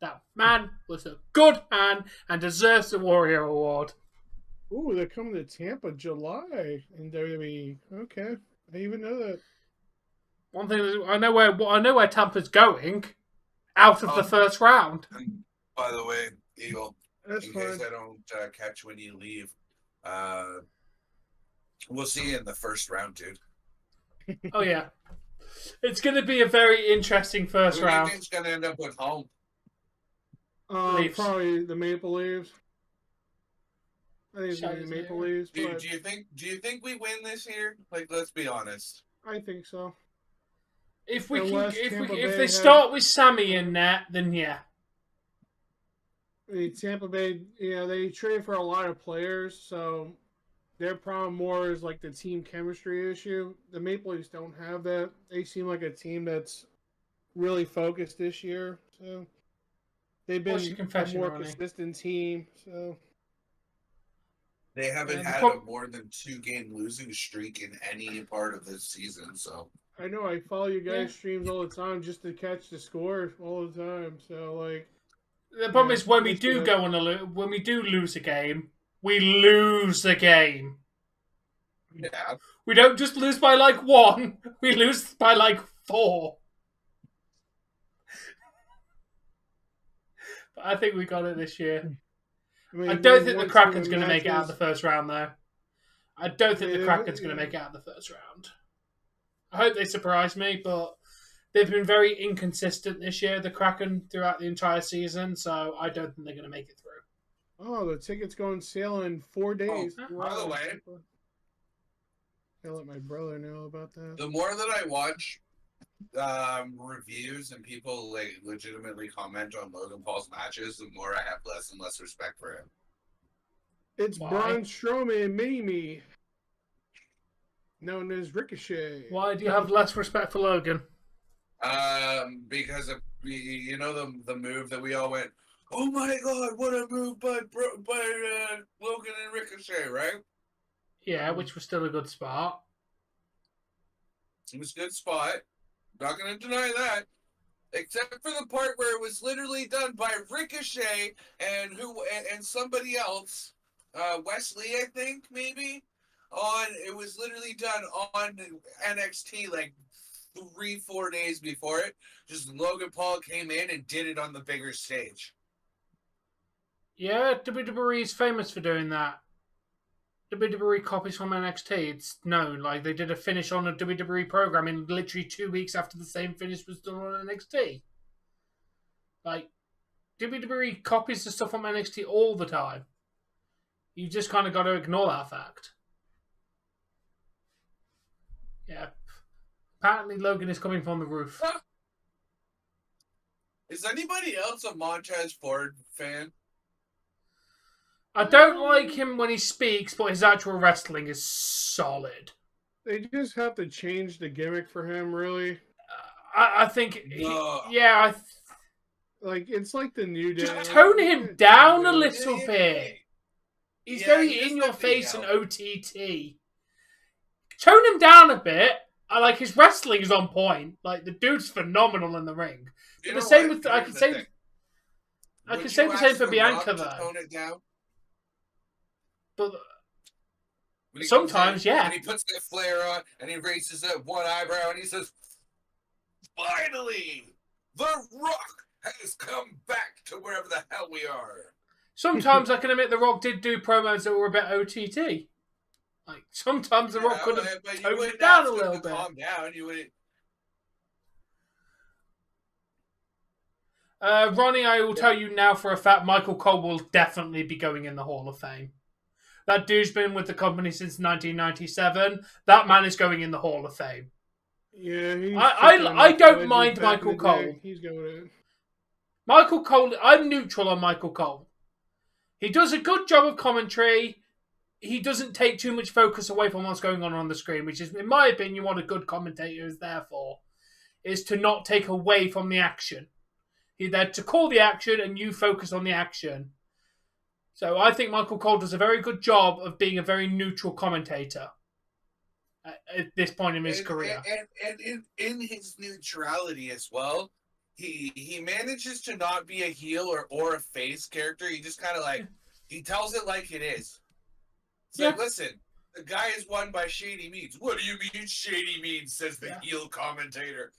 That man was a good man and deserves the Warrior Award. Ooh, they're coming to Tampa July in WWE. Okay, I didn't even know that. One thing is, I know where Tampa's going. Out of the first round. And by the way, Eagle, That's in fine. case I don't catch when you leave, we'll see you in the first round, dude. Oh yeah, it's going to be a very interesting first Who do you round. think's going to end up with home? Leafs. Probably the Maple Leafs. I think it's gonna be Shades the Maple there. Leafs, Do but you think we win this year? Like, let's be honest. I think so. If we Unless can, Tampa if Bay they has- start with Sammy in there, then yeah. The Tampa Bay, they trade for a lot of players, so their problem more is like the team chemistry issue. The Maple Leafs don't have that. They seem like a team that's really focused this year, so they've What's your been a confession, more Ronnie? consistent team. So They haven't Yeah, the had pro- a more than 2-game losing streak in any part of this season, so. I know I follow you guys' Yeah. streams all the time just to catch the score all the time. So like, The problem Yeah, is when we it's do good. go on when we do lose a game, we lose the game. Yeah. We don't just lose by like 1; we lose by like 4. But I think we got it this year. mean, I don't we think the won Kraken's some going to make it out of the matches. first round, though. I don't think the Yeah, Kraken's going to yeah. make it out of the first round. I hope they surprise me, but they've been very inconsistent this year, the Kraken, throughout the entire season, so I don't think they're going to make it through. Oh, the tickets go on sale in 4 days. Oh, by the way, I'll let my brother know about that. the more that I watch reviews and people like legitimately comment on Logan Paul's matches, the more I have less and less respect for him. It's Why? Braun Strowman Mini-Me, known as Ricochet. Why do you have less respect for Logan? Because of you know the move that we all went, oh my god, what a move by Logan and Ricochet, right? Yeah, which was still a good spot. It was a good spot. Not gonna deny that. Except for the part where it was literally done by Ricochet and somebody else, Wesley, I think maybe. It was literally done on NXT like 3-4 days before it. Just Logan Paul came in and did it on the bigger stage. Yeah, WWE's famous for doing that. WWE copies from NXT. It's known. Like, they did a finish on a WWE program in literally 2 weeks after the same finish was done on NXT. Like, WWE copies the stuff from NXT all the time. You just kind of got to ignore that fact. Yeah. Apparently Logan is coming from the roof. Is anybody else a Montez Ford fan? I don't like him when he speaks, but his actual wrestling is solid. They just have to change the gimmick for him, really. I think... No. Like, it's like the New Day. Just tone him down a little Yeah. bit. He's Yeah, very he in doesn't your have to face and yell. OTT. Tone him down a bit. I like his wrestling is on point. Like, the dude's phenomenal in the ring. You But the know same what? with I Here's could the say thing. I Would could say you the same ask for The Bianca Rock to though. tone it down? But When he Sometimes, comes in yeah. And he puts that flare on and he raises up one eyebrow and he says, "Finally, The Rock has come back to wherever the hell we are." sometimes I can admit The Rock did do promos that were a bit OTT. Like sometimes The Rock could have but you toned wouldn't it down ask a him little to bit. calm down. You wouldn't. Ronnie, I will tell you now for a fact, Michael Cole will definitely be going in the Hall of Fame. That dude's been with the company since 1997. That man is going in the Hall of Fame. Yeah, he's I don't mind back in Michael the Cole. day. He's going in. Michael Cole, I'm neutral on Michael Cole. He does a good job of commentary. He doesn't take too much focus away from what's going on the screen, which is, in my opinion, what a good commentator is there for, is to not take away from the action. He's there to call the action and you focus on the action. So I think Michael Cole does a very good job of being a very neutral commentator at this point in his career. And in his neutrality as well, he manages to not be a heel or a face character. He just kind of like, he tells it like it is. It's like, listen, the guy is won by shady means. What do you mean shady means, says the heel commentator.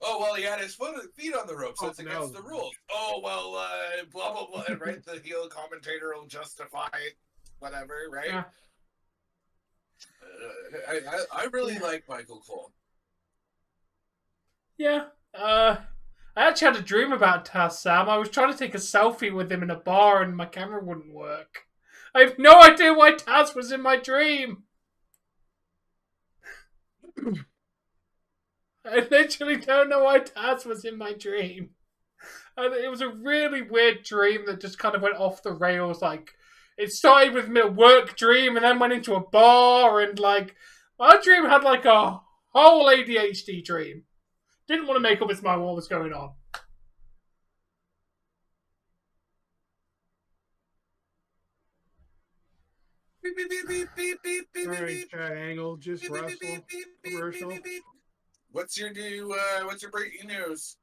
Oh, well, he had his feet on the rope, so it's against the rules. Oh, well, blah, blah, blah. Right? The heel commentator will justify it, whatever, right? Yeah. I really like Michael Cole. Yeah. I actually had a dream about Taz, Sam. I was trying to take a selfie with him in a bar and my camera wouldn't work. I have no idea why Taz was in my dream. I literally don't know why Taz was in my dream. And it was a really weird dream that just kind of went off the rails. Like, it started with a work dream and then went into a bar. And, like, my dream had, like, a whole ADHD dream. Didn't want to make up its mind what was going on. Alright, triangle, just wrestle. Commercial. What's your breaking news?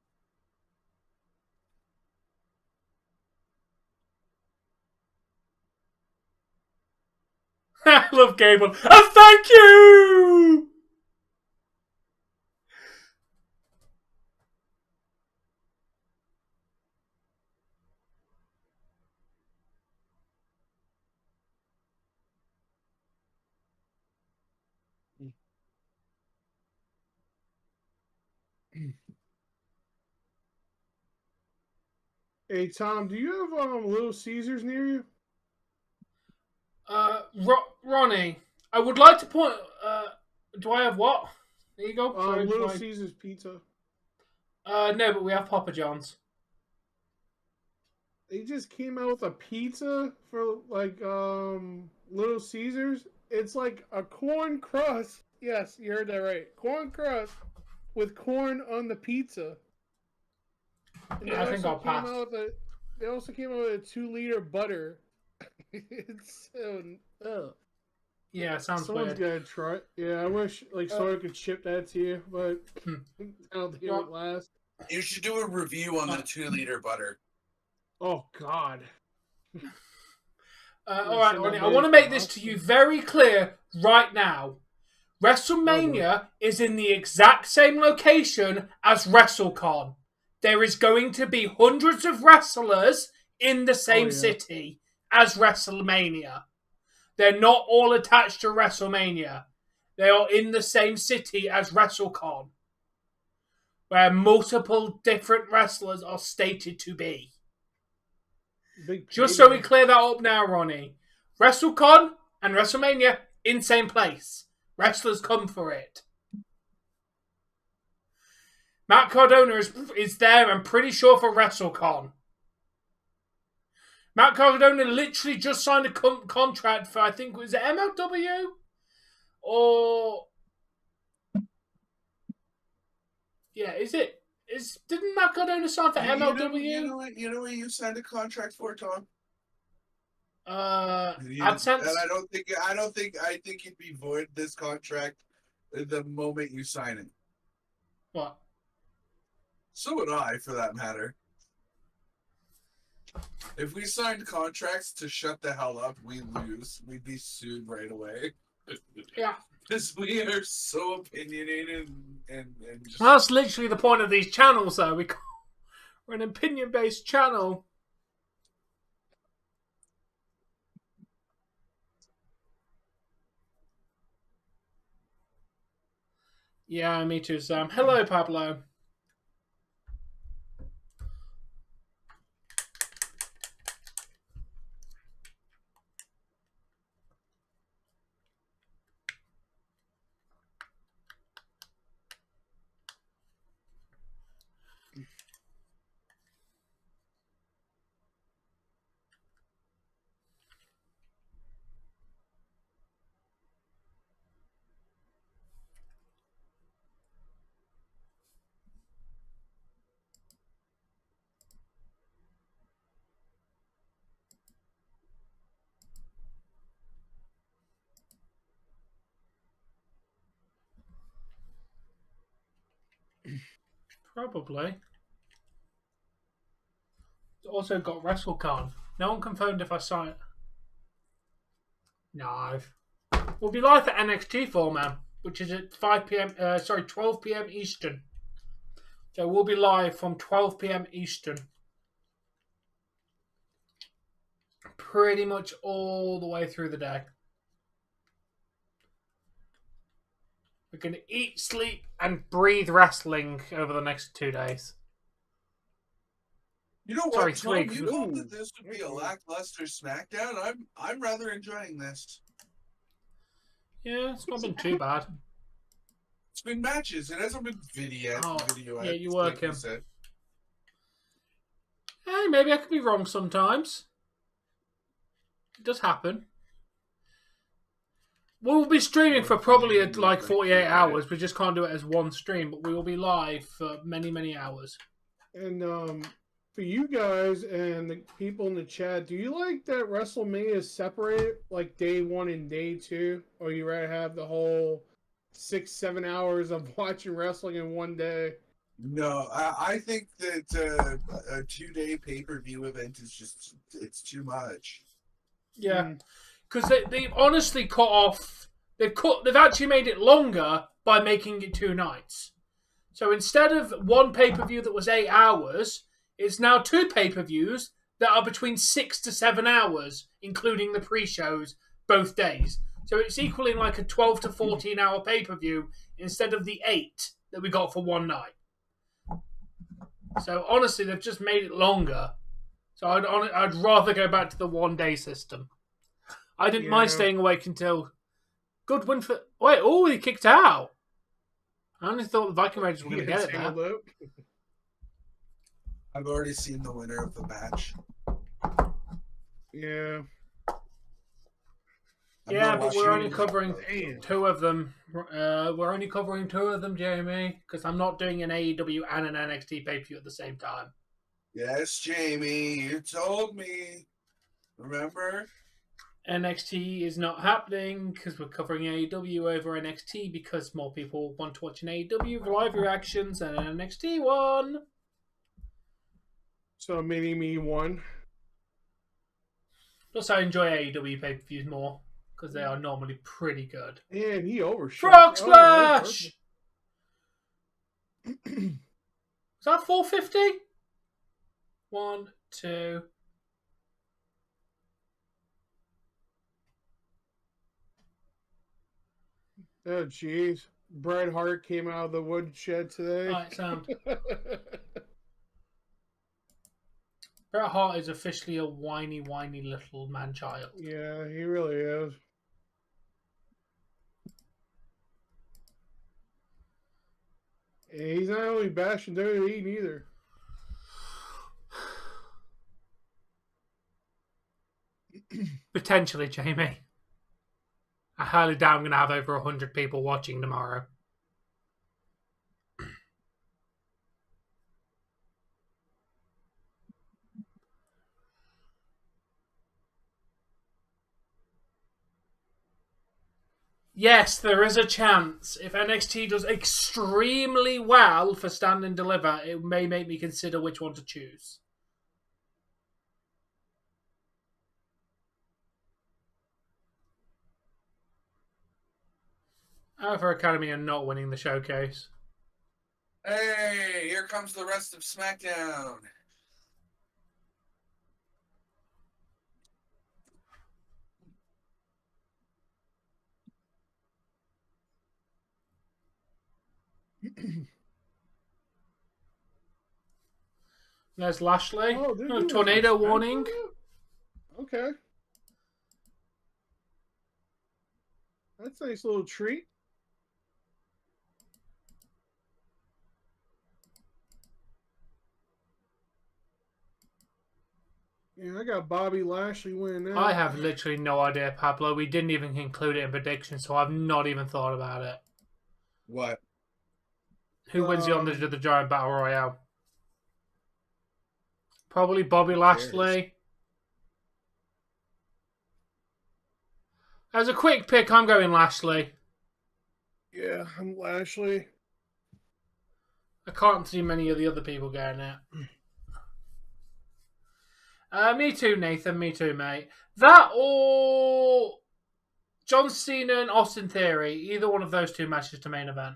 I love Gable. Oh, thank you! Hey Tom, do you have Little Caesars near you? Ronnie, I would like to point. Do I have what? There you go. Sorry, Little Caesars pizza. No, but we have Papa John's. They just came out with a pizza for like Little Caesars. It's like a corn crust. Yes, you heard that right. Corn crust with corn on the pizza. And Yeah, I think I'll pass. They also came out with a 2-liter butter. It's so. Yeah, it sounds Someone's weird. gotta try it. Yeah, I wish Sawyer could ship that to you, but I don't think it would last. You should do a review on the 2-liter butter. Oh God. All right, Ronnie, I want to make this to you very clear right now. WrestleMania is in the exact same location as WrestleCon. There is going to be hundreds of wrestlers in the same city as WrestleMania. They're not all attached to WrestleMania. They are in the same city as WrestleCon, where multiple different wrestlers are stated to be. Just so we clear that up now, Ronnie. WrestleCon and WrestleMania in same place. Wrestlers come for it. Matt Cardona is there, I'm pretty sure, for WrestleCon. Matt Cardona literally just signed a contract for, I think, was it MLW? Or... Yeah, is it? Didn't Matt Cardona sign for MLW? You know what you signed a contract for, Tom? AdSense? And I think you'd be void this contract the moment you sign it. What? So would I, for that matter. If we signed contracts to shut the hell up, we lose. We'd be sued right away. Yeah. Because we are so opinionated and just... Well, that's literally the point of these channels, though. We're an opinion-based channel. Yeah, me too, Sam. Hello, Pablo. Probably. It's also got WrestleCon. No one confirmed if I saw it. No. We'll be live at NXT 4-man, which is at 5 p.m. 12 p.m. Eastern. So we'll be live from 12 p.m. Eastern. Pretty much all the way through the day. We're going to eat, sleep, and breathe wrestling over the next 2 days. You know what, Sorry, Tom? 3. You hope that this would be a lackluster SmackDown. I'm rather enjoying this. Yeah, it's not been too bad. It's been matches. It hasn't been video. Yeah, you work him. Said. Hey, maybe I could be wrong sometimes. It does happen. We'll be streaming for probably like 48 hours. We just can't do it as one stream, but we will be live for many, many hours. And for you guys and the people in the chat, do you like that WrestleMania is separated, like day 1 and day 2? Or you rather have the whole 6-7 hours of watching wrestling in one day? No, I think that a 2-day pay-per-view event is just, it's too much. Yeah, because they've honestly cut off. They've actually made it longer by making it 2 nights. So instead of one pay-per-view that was 8 hours, it's now 2 pay-per-views that are between 6 to 7 hours, including the pre-shows, both days. So it's equaling like a 12 to 14 hour pay-per-view instead of the 8 that we got for one night. So honestly, they've just made it longer. So I'd rather go back to the 1 day system. I didn't mind staying awake until... Good win for... Wait, he kicked out. I only thought the Viking Raiders were going to get it there. I've already seen the winner of the match. Yeah. Yeah, but we're only covering 2 of them. We're only covering 2 of them, Jamie, because I'm not doing an AEW and an NXT pay-per-view at the same time. Yes, Jamie, you told me. Remember? NXT is not happening because we're covering AEW over NXT because more people want to watch an AEW live reactions than an NXT one. So mini me one. Plus, I enjoy AEW pay-per-views more because they are normally pretty good. And he overshot. Frog Splash! Is that 450? 1, 2. Oh, jeez. Bret Hart came out of the woodshed today. Right, sound. Bret Hart is officially a whiny little man-child. Yeah, he really is. And he's not only bashing WWE neither. Potentially, Jamie. I highly doubt I'm going to have over 100 people watching tomorrow. Yes, there is a chance. If NXT does extremely well for Stand and Deliver, it may make me consider which one to choose. Alpha Academy are not winning the showcase. Hey, here comes the rest of SmackDown. There's Lashley. Oh, tornado warning. Okay. That's a nice little treat. Yeah, I got Bobby Lashley winning that. I have literally no idea, Pablo. We didn't even include it in predictions, so I've not even thought about it. What? Who wins the Andre the Giant Battle Royale? Probably Bobby Lashley. As a quick pick, I'm going Lashley. Yeah, I'm Lashley. I can't see many of the other people getting it. Me too, Nathan. Me too, mate. That or John Cena and Austin Theory. Either one of those two matches to main event.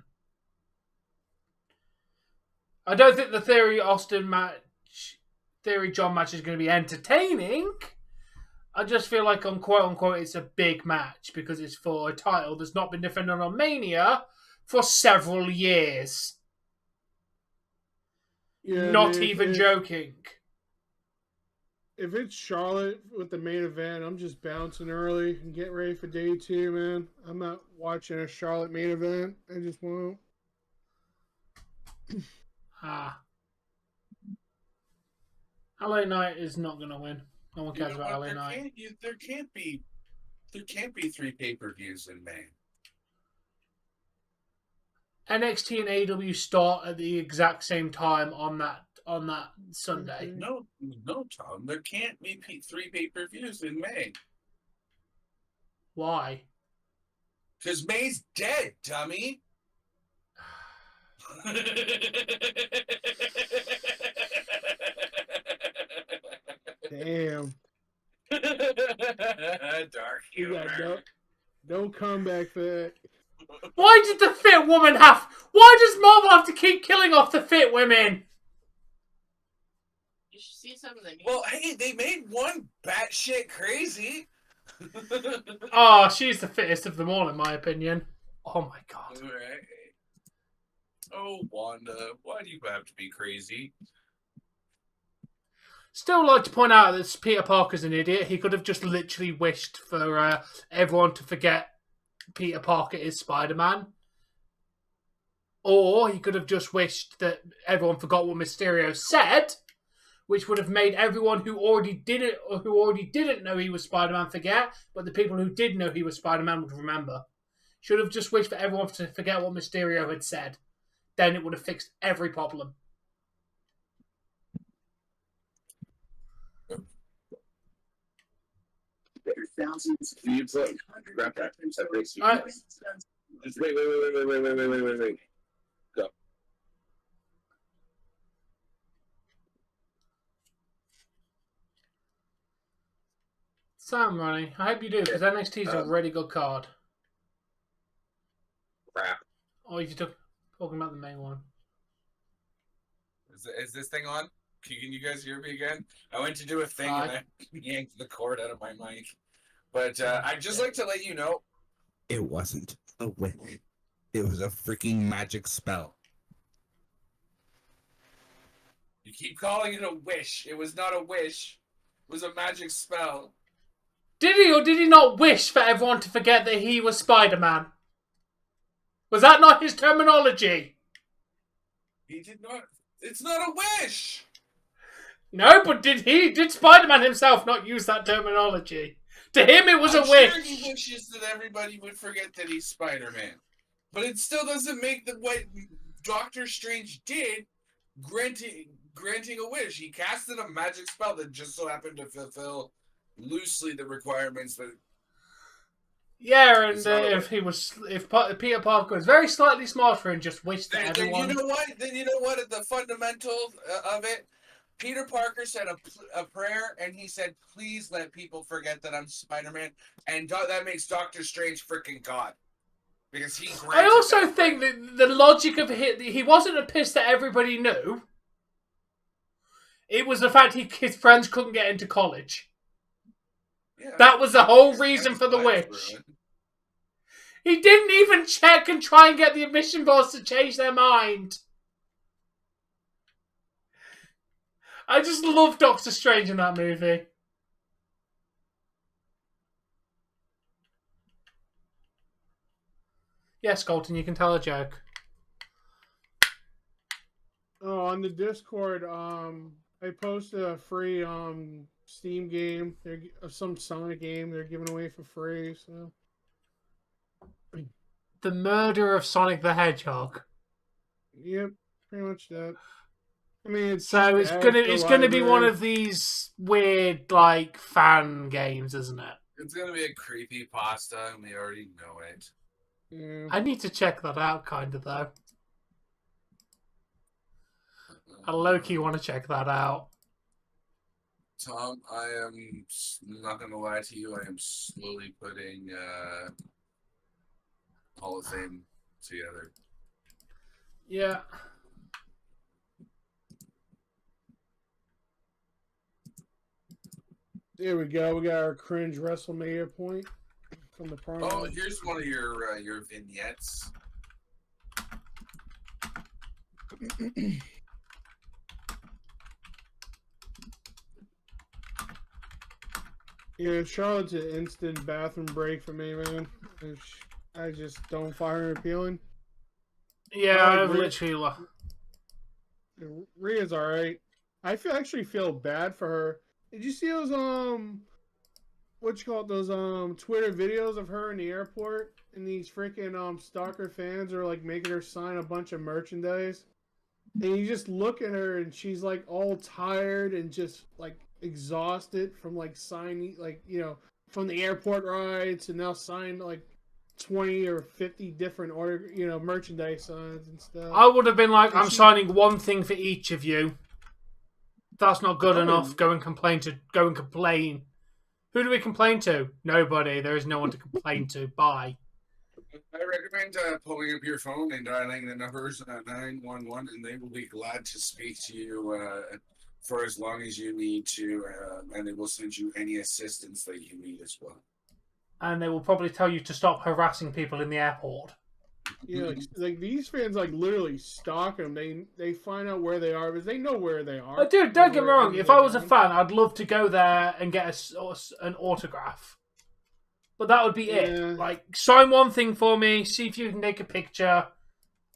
I don't think the Theory Austin match, Theory John match is going to be entertaining. I just feel like on quote unquote it's a big match because it's for a title that's not been defended on Mania for several years. Yeah, Not even joking. If it's Charlotte with the main event, I'm just bouncing early and getting ready for day 2, man. I'm not watching a Charlotte main event. I just won't. LA Knight is not going to win. No one cares about LA Knight. There can't be 3 pay-per-views in May. NXT and AEW start at the exact same time on that Sunday. No, Tom. There can't be 3 pay-per-views in May. Why? Because May's dead, dummy. Damn. Dark humor. No comeback for that. Why did the fit woman have... Why does Marvel have to keep killing off the fit women? You should see some of them. Well, hey, they made one batshit crazy. Oh, she's the fittest of them all, in my opinion. Oh my god. Right. Oh, Wanda, why do you have to be crazy? Still like to point out that Peter Parker's an idiot. He could have just literally wished for everyone to forget Peter Parker is Spider-Man. Or he could have just wished that everyone forgot what Mysterio said, which would have made everyone who already didn't know he was Spider-Man forget, but the people who did know he was Spider-Man would remember. Should have just wished for everyone to forget what Mysterio had said. Then it would have fixed every problem. Thousands. You play. Grab that. Separate. Just wait. Go. Sam, Ronnie, I hope you do, because NXT is a really good card. Crap. Oh, you're talking about the main one. Is this thing on? Can you guys hear me again? I went to do a thing and I yanked the cord out of my mic. But I'd just like to let you know. It wasn't a wish. It was a freaking magic spell. You keep calling it a wish. It was not a wish. It was a magic spell. Did he or did he not wish for everyone to forget that he was Spider-Man? Was that not his terminology? He did not. It's not a wish. No, but did Spider-Man himself not use that terminology? To him, it was a wish. Sure he wishes that everybody would forget that he's Spider-Man. But it still doesn't make what Doctor Strange did granting a wish. He casted a magic spell that just so happened to fulfill loosely the requirements that. Yeah, and if Peter Parker was very slightly smarter and just wished that everyone. Then you know what? At the fundamental of it, Peter Parker said a prayer, and he said, "Please let people forget that I'm Spider-Man," and that makes Doctor Strange freaking God, because he. I also think that the logic of he wasn't pissed that everybody knew. It was the fact his friends couldn't get into college. Yeah, that was the whole reason for the wish. He didn't even check and try and get the admission boards to change their mind. I just love Doctor Strange in that movie. Yes, Colton, you can tell a joke. Oh, on the Discord, I posted a free Steam game. Some Sonic game they're giving away for free. So, The Murder of Sonic the Hedgehog. Yep, pretty much that. I mean, it's gonna be one of these weird like fan games, isn't it? It's gonna be a creepy pasta, and we already know it. Yeah. I need to check that out, kind of though. I low-key want to check that out. Tom, I am not going to lie to you. I am slowly putting Hall of Fame together. Yeah. There we go. We got our cringe WrestleMania point from the promo. Oh, here's one of your vignettes. Yeah, Charlotte's an instant bathroom break for me, man. I just don't find her appealing. Yeah, I've literally... Rhea's alright. I actually feel bad for her. Did you see those what you call it, those Twitter videos of her in the airport, and these freaking stalker fans are like making her sign a bunch of merchandise, and you just look at her and she's like all tired and just like exhausted from like signing, like, you know, from the airport rides, and now signed like 20 or 50 different merchandise signs and stuff. I would have been like, I'm signing one thing for each of you. That's not good enough. Go and complain. Who do we complain to? Nobody. There is no one to complain to. Bye. I recommend pulling up your phone and dialing the numbers 911, and they will be glad to speak to you for as long as you need to, and they will send you any assistance that you need as well. And they will probably tell you to stop harassing people in the airport. Yeah, like these fans like literally stalk them. They find out where they are because they know where they are. Dude, don't get me wrong. If I was a fan, I'd love to go there and get an autograph. But that would be it. Like, sign one thing for me, see if you can take a picture,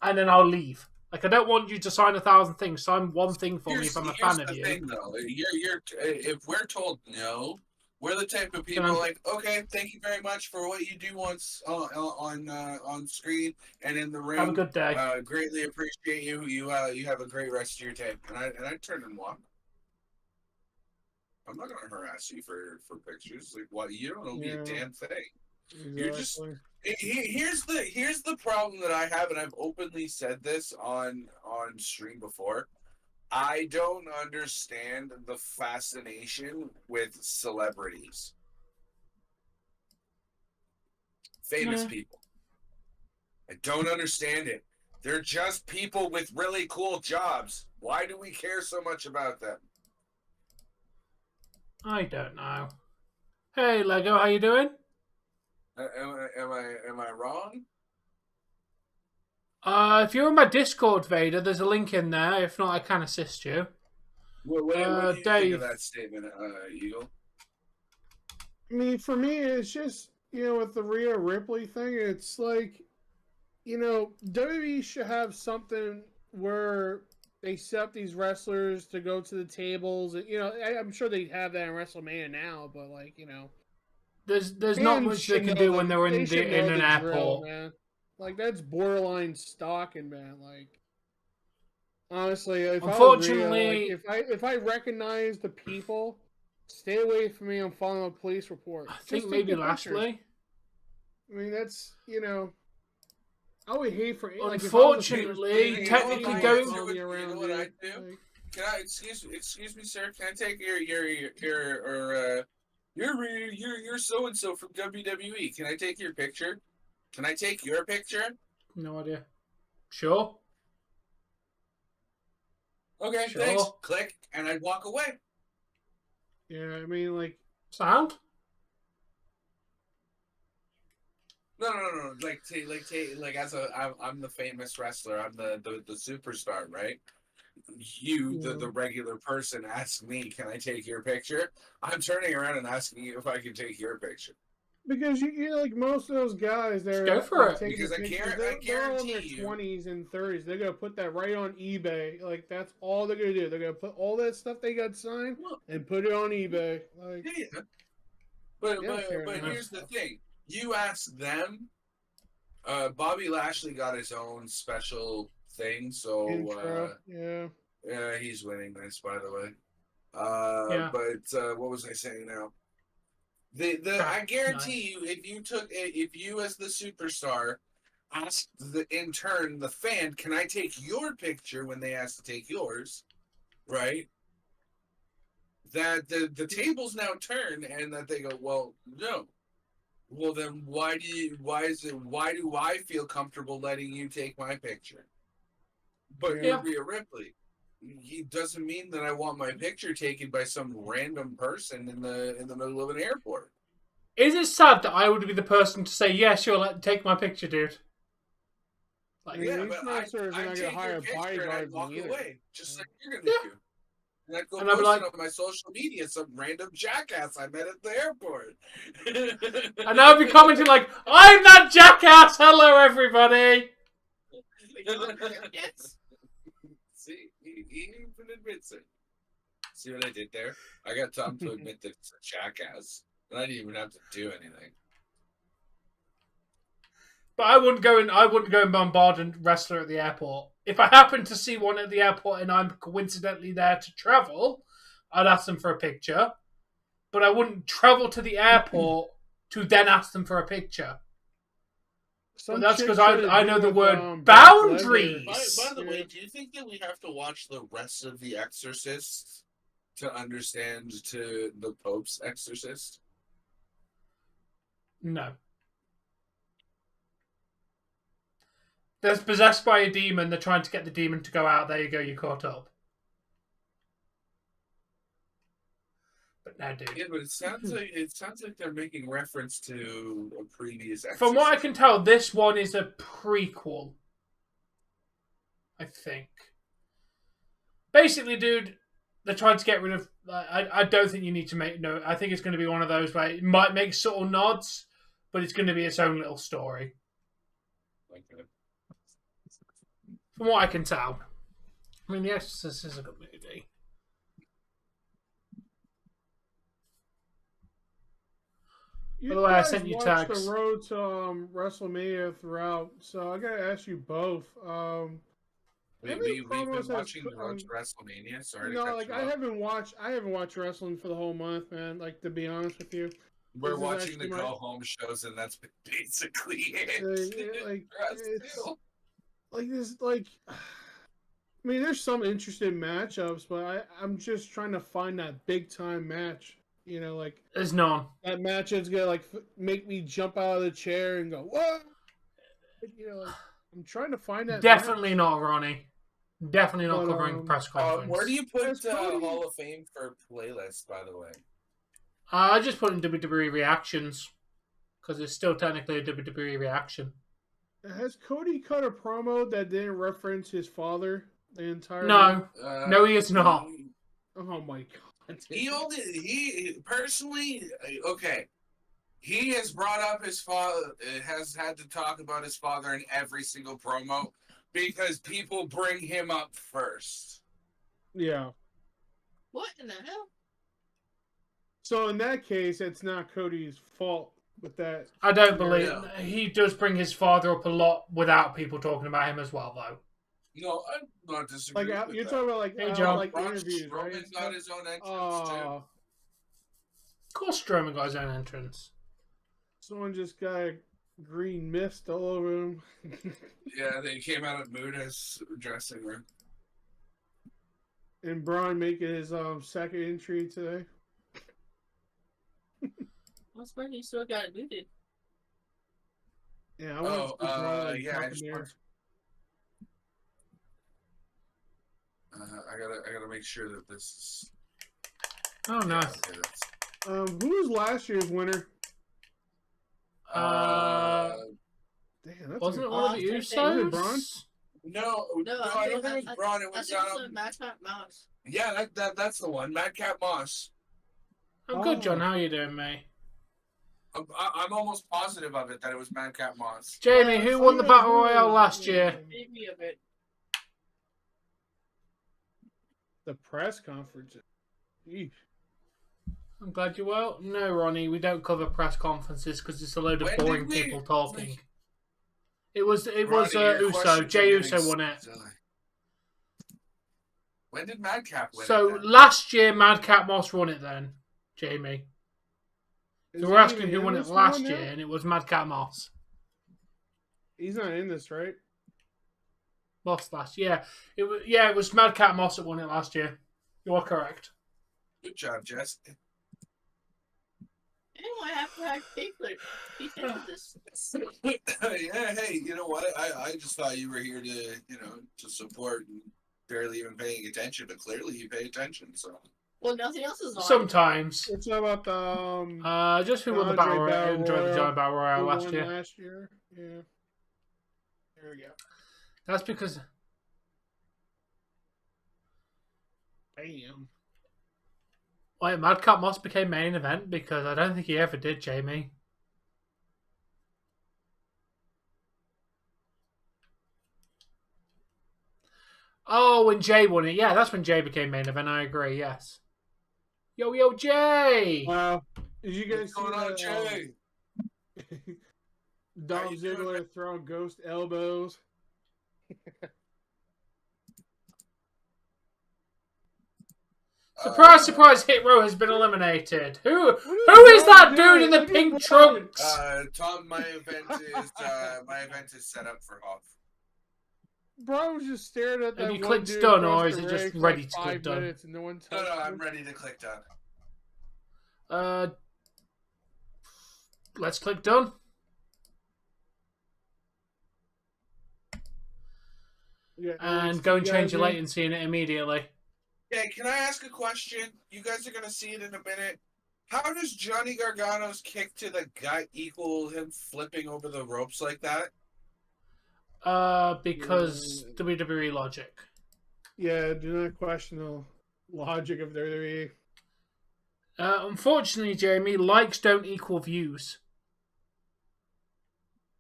and then I'll leave. Like, I don't want you to sign 1,000 things. Sign one thing for me if I'm a fan of you. Thing, though. If we're told no, we're the type of people like, okay, thank you very much for what you do once on screen and in the ring. Have a good day. Greatly appreciate you. You have a great rest of your day. And I turn and walk. I'm not gonna harass you for pictures. Like, what? You don't owe me a damn thing. Exactly. You're just here's the problem that I have, and I've openly said this on stream before. I don't understand the fascination with celebrities. Famous people. I don't understand it. They're just people with really cool jobs. Why do we care so much about them? I don't know. Hey, Lego, how you doing? Am I wrong? If you're in my Discord, Vader, there's a link in there. If not, I can assist you. What do you think of that statement, Eagle? I mean, for me, it's just, with the Rhea Ripley thing, it's like, WWE should have something where they set up these wrestlers to go to the tables. I'm sure they have that in WrestleMania now, but there's not much they can do when they're in an airport. Man. Like, that's borderline stalking, man. Like, honestly, unfortunately, if I recognize the people, stay away from me. I'm following a police report. I think maybe lastly. I mean, that's I would hate for. Unfortunately, technically going. You know what I do? Can I excuse me, sir? Can I take you're so and so from WWE? Can I take your picture? Can I take your picture? No idea. Sure. Okay, sure. Thanks. Click, and I'd walk away. Yeah, I mean, like... Sound? No. Like as I'm the famous wrestler. I'm the superstar, right? You, the regular person, ask me, can I take your picture? I'm turning around and asking you if I can take your picture. Because like most of those guys, they're go for it. Because I guarantee they're in their 20s and 30s. They're gonna put that right on eBay. Like, that's all they're gonna do. They're gonna put all that stuff they got signed and put it on eBay. Like, yeah. But here's the thing. You ask them. Bobby Lashley got his own special thing, so yeah, he's winning this, by the way. But what was I saying now? I guarantee you, if you as the superstar asked in turn the fan, can I take your picture when they asked to take yours? right? That the tables now turn and that they go, well, no. Well, then why do I feel comfortable letting you take my picture? But Yeah. Rhea Ripley, it doesn't mean that I want my picture taken by some random person in the middle of an airport. Is it sad that I would be the person to say, yes, you'll take my picture, dude? Like, Yeah, these but wrestlers are I not take gonna hire your a picture and I bodyguard walk either. away, just like you're gonna Yeah. do. And I'd go And I'd be post like- it on my social media, some random jackass I met at the airport. and I'll be commenting like, I'm that jackass! Hello, everybody! Yes. See, he even admits it. See what I did there? I got Tom to admit that it's a jackass. And I didn't even have to do anything. But I wouldn't go and bombard a wrestler at the airport. If I happen to see one at the airport and I'm coincidentally there to travel, I'd ask them for a picture. But I wouldn't travel to the airport to then ask them for a picture. Well, that's because I know the word boundaries. By the way, do you think that we have to watch the rest of The Exorcist to understand to the Pope's Exorcist? No. They're possessed by a demon. They're trying to get the demon to go out. There you go. You caught up. But no, dude. Yeah, but it sounds like they're making reference to a previous Exorcist. From what I can tell, this one is a prequel. I think. Basically, dude, they're trying to get rid of. I don't think you need to make no. I think it's going to be one of those where it might make subtle nods, but it's going to be its own little story. Okay. From what I can tell. I mean, The Exorcist is a good movie. You By the way, I guys sent you watched tags. the road to WrestleMania throughout, so I gotta ask you both. We've many been promos has watching the road to WrestleMania. Sorry to No, cut like you I off. haven't watched wrestling for the whole month, man. Like, to be honest with you, We're this is watching the actually go my- home shows, and that's basically it. like That's it's still- like this, like. I mean, there's some interesting matchups, but I'm just trying to find that big time match. You know, like There's none. that match that's gonna like make me jump out of the chair and go, "Whoa!" You know, like, I'm trying to find that. Definitely match. not, Ronnie. Definitely not But, covering press conference. where do you put That's Cody. Hall of Fame for playlist, by the way? I just put in WWE reactions because it's still technically a WWE reaction. Has Cody cut a promo that didn't reference his father the entire? No, no, he is not. Oh my god. He personally, okay. He has brought up his father, has had to talk about his father in every single promo because people bring him up first. Yeah. What in the hell? So in that case, it's not Cody's fault with that. I don't believe No. he does bring his father up a lot without people talking about him as well, though. No, I'm not disagreeing Like with you're that. talking about like Hey, John. like Braun interviews, right? Strowman got his own entrance, Oh, Of course, Strowman got his own entrance. someone just got green mist all over him. too. Yeah, they came out of Muda's dressing room. And Braun making his second entry today. What's funny? You still got it muted. Yeah, I want to see Braun like, yeah, I talking just there. want I gotta make sure that this is. Oh, nice. Okay, that's, Who was last year's winner? Damn, that's Wasn't a- it one of the Was it Braun? Usos? no, No, I don't think it was Braun. It I was think it was Madcap Moss. yeah, that's the one. Madcap Moss. I'm good, John. Oh. How you doing, mate? I'm almost positive of it that it was Madcap Moss. Jamie, who won the Battle Royale last year? Maybe a bit. The press conference. Eesh. I'm glad you're well. No, Ronnie, we don't cover press conferences because it's a load of When boring did we- people talking. It was Ronnie, your Uso. questions Jey are Uso getting won it. silly. When did Madcap win So it? Then? last year, Madcap Moss won it. Then, Jamie. Is So he we're asking even who in won it this last one now? year, and it was Madcap Moss. He's not in this, right? Moss last year. It was Madcap Moss that won it last year. You are correct. Good job, Jess. Anyway, I have to have Baszler. He's into this. Yeah, hey, you know what? I just thought you were here to, to support and barely even paying attention, but clearly you pay attention, so. Well, nothing else is on. Sometimes. What's about the Just who won the Andre Battle Royale, Battle enjoyed the Royal, Giant Battle Royale who last won year? last year? Yeah. There we go. That's because... Damn. Wait, Madcap Moss became main event? Because I don't think he ever did, Jamie. Oh, when Jey won it. Yeah, that's when Jey became main event. I agree, yes. Yo, Jey! Wow. Did you guys What's see going on, that, Jay? Dolph Ziggler throwing ghost elbows? Surprise, surprise, Hit Row has been eliminated. Who is that dude in the pink trunks? Tom, my event is set up for off. Bro was just staring at that. Have you one clicked dude done, across or is the it just ring for ready like to click 5 done? minutes and no one No, touched I'm him? ready to click done. Let's click done. Yeah, And go and change your guys, latency in it immediately. Yeah, can I ask a question? You guys are gonna see it in a minute. How does Johnny Gargano's kick to the gut equal him flipping over the ropes like that? Because WWE logic. Yeah, do not question the logic of WWE. Unfortunately, Jamie, likes don't equal views.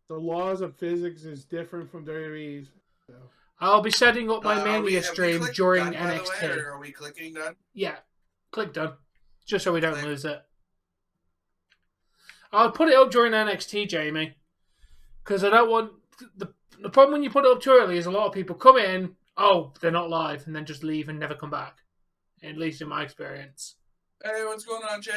The laws of physics is different from WWE's. So. I'll be setting up my Have Mania we stream clicked during done, by the way, NXT. or are we clicking done? Yeah, click done. Just so we don't Click. lose it. I'll put it up during NXT, Jamie. Because I don't want... The problem when you put it up too early is a lot of people come in, oh, they're not live, and then just leave and never come back. At least in my experience. Hey, what's going on, Jay?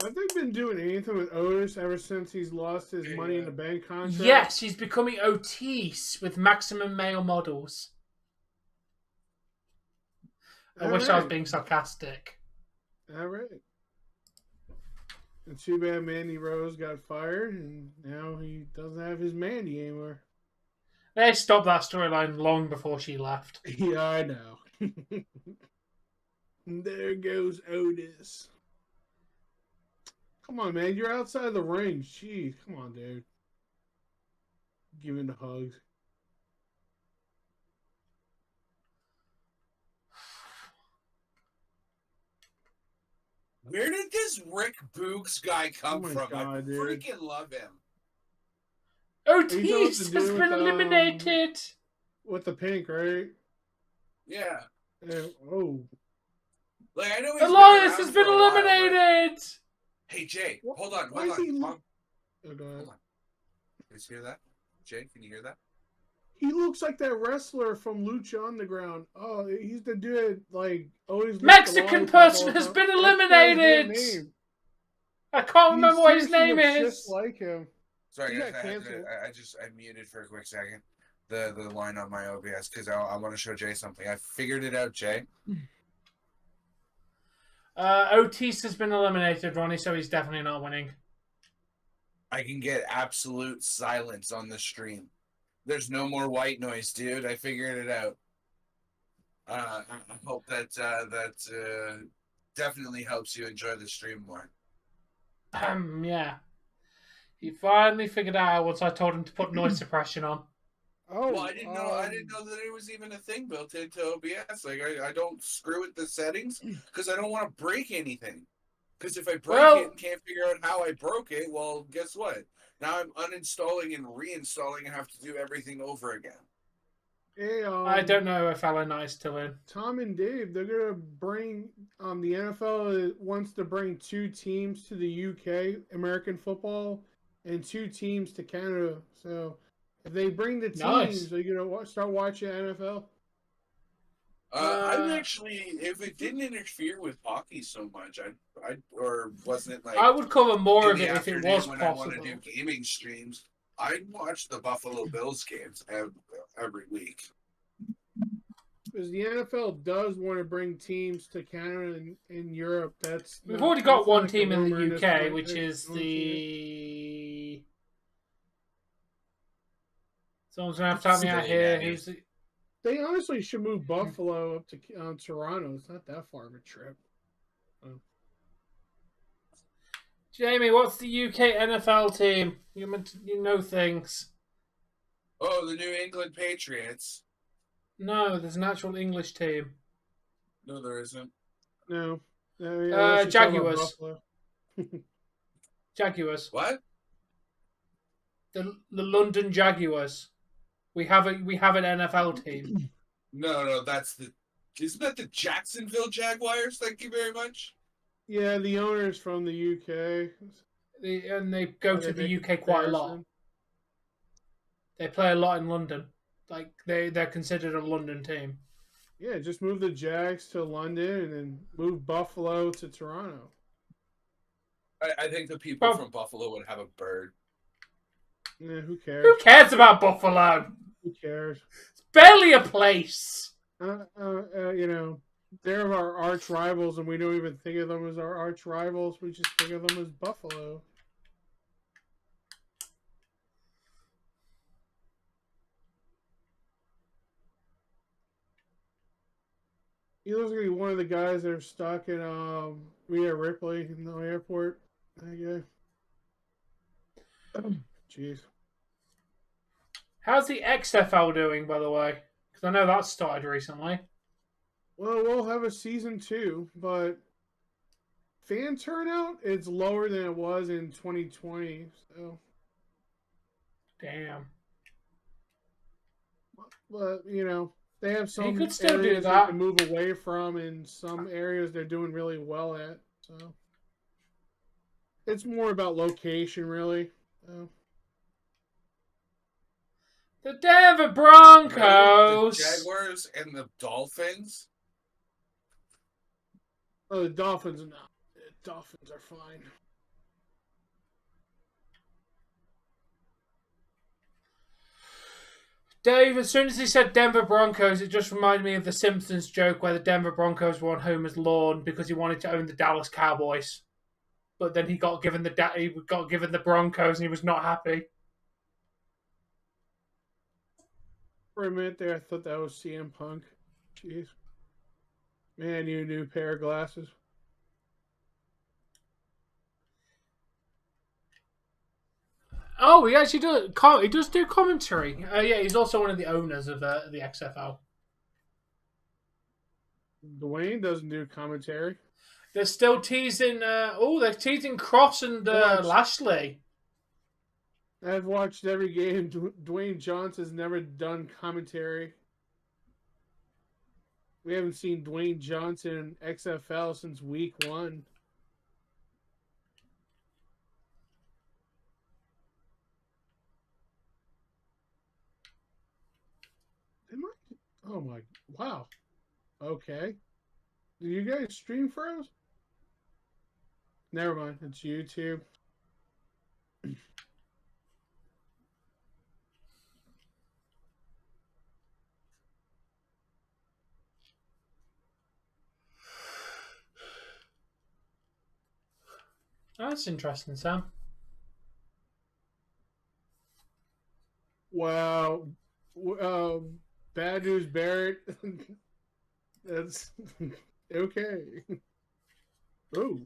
Have they been doing anything with Otis ever since he's lost his Money in the Bank contract? Yes, he's becoming Otis with maximum male models. I wish I was being sarcastic. All right. And too bad Mandy Rose got fired, and now he doesn't have his Mandy anymore. They stopped that storyline long before she left. Yeah, I know. There goes Otis. Come on, man. You're outside the ring. Jeez, come on, dude. Giving the hugs. Where did this Rick Boogs guy come Oh my from? I God, dude. freaking love him. Otis do has with, been eliminated. With the pink, right? Yeah. Oh. Like, I know he's Elias been has around been for a while, but- eliminated. Hey, Jay, What- hold on, why hold is on. he- Hold Oh, go ahead. on. You guys hear that? Jay, can you hear that? He looks like that wrestler from Lucha Underground. Oh, he's the dude, like, always... licked the Mexican lollipop all person the has time. been That's not his eliminated. damn name. I can't He remember what his seriously name looks is. Just like him. Sorry, He guys, got canceled. I muted for a quick second the line on my OBS because I want to show Jay something. I figured it out, Jay. Otis has been eliminated, Ronnie, so he's definitely not winning. I can get absolute silence on the stream. There's no more white noise, dude. I figured it out. I hope that definitely helps you enjoy the stream more. Yeah. He finally figured out once I told him to put noise suppression on. Oh, Well, I didn't know that it was even a thing built into OBS. Like, I don't screw with the settings because I don't want to break anything. Because if I break it and can't figure out how I broke it, well, guess what? Now I'm uninstalling and reinstalling and have to do everything over again. Hey, I don't know if Alan is still in. Tom and Dave, they're gonna bring the NFL wants to bring 2 teams to the UK American football and 2 teams to Canada. So if they bring the teams, Nice. are you gonna start watching NFL? I'm actually, if it didn't interfere with hockey so much, I or wasn't like I would cover more in of the it if it afternoon was when I want to possible. do gaming streams. I'd watch the Buffalo Bills games every week. Because the NFL does want to bring teams to Canada and Europe. We've already got that's one like team in rumor the this UK, point. which is One team. the. Someone's gonna have to help me out here. Who's the... They honestly should move Buffalo up to Toronto. It's not that far of a trip. Jamie, what's the UK NFL team? You know things. Oh, the New England Patriots. No, there's an actual English team. No, there isn't. No. Jaguars. Jaguars. What? The London Jaguars. We have an NFL team. No, isn't that the Jacksonville Jaguars? Thank you very much. Yeah, the owner's from the UK. And they go to the UK quite a lot. They play a lot in London. Like they're considered a London team. Yeah, just move the Jags to London and then move Buffalo to Toronto. I think the people from Buffalo would have a bird. Yeah, who cares? Who cares about Buffalo? Who cares? It's barely a place. You know, they're our arch rivals, and we don't even think of them as our arch rivals. We just think of them as Buffalo. He looks like one of the guys that are stuck in Rhea Ripley in the airport. That guy. Jeez. How's the XFL doing, by the way? Because I know that started recently. Well, we'll have a season 2, but fan turnout is lower than it was in 2020. So, damn. But you know, they have some could still do areas that. they can move away from, and some areas they're doing really well at. So, it's more about location, really. So. The Denver Broncos. The Jaguars and the Dolphins. Oh, the Dolphins are not. The Dolphins are fine. Dave, as soon as he said Denver Broncos, it just reminded me of the Simpsons joke where the Denver Broncos were on Homer's lawn because he wanted to own the Dallas Cowboys, but then he got given the Broncos and he was not happy. For a minute there, I thought that was CM Punk. Jeez. Man, you new pair of glasses. Oh, he actually does. He does do commentary. Yeah, he's also one of the owners of the XFL. Dwayne doesn't do commentary. They're still teasing. They're teasing Kross and Lashley. I've watched every game. Dwayne Johnson's never done commentary. We haven't seen Dwayne Johnson in XFL since week 1. Oh my, wow. Okay. Do you guys stream froze? Never mind, it's YouTube. That's interesting, Sam. Wow. Bad News Barrett. That's okay. Oh,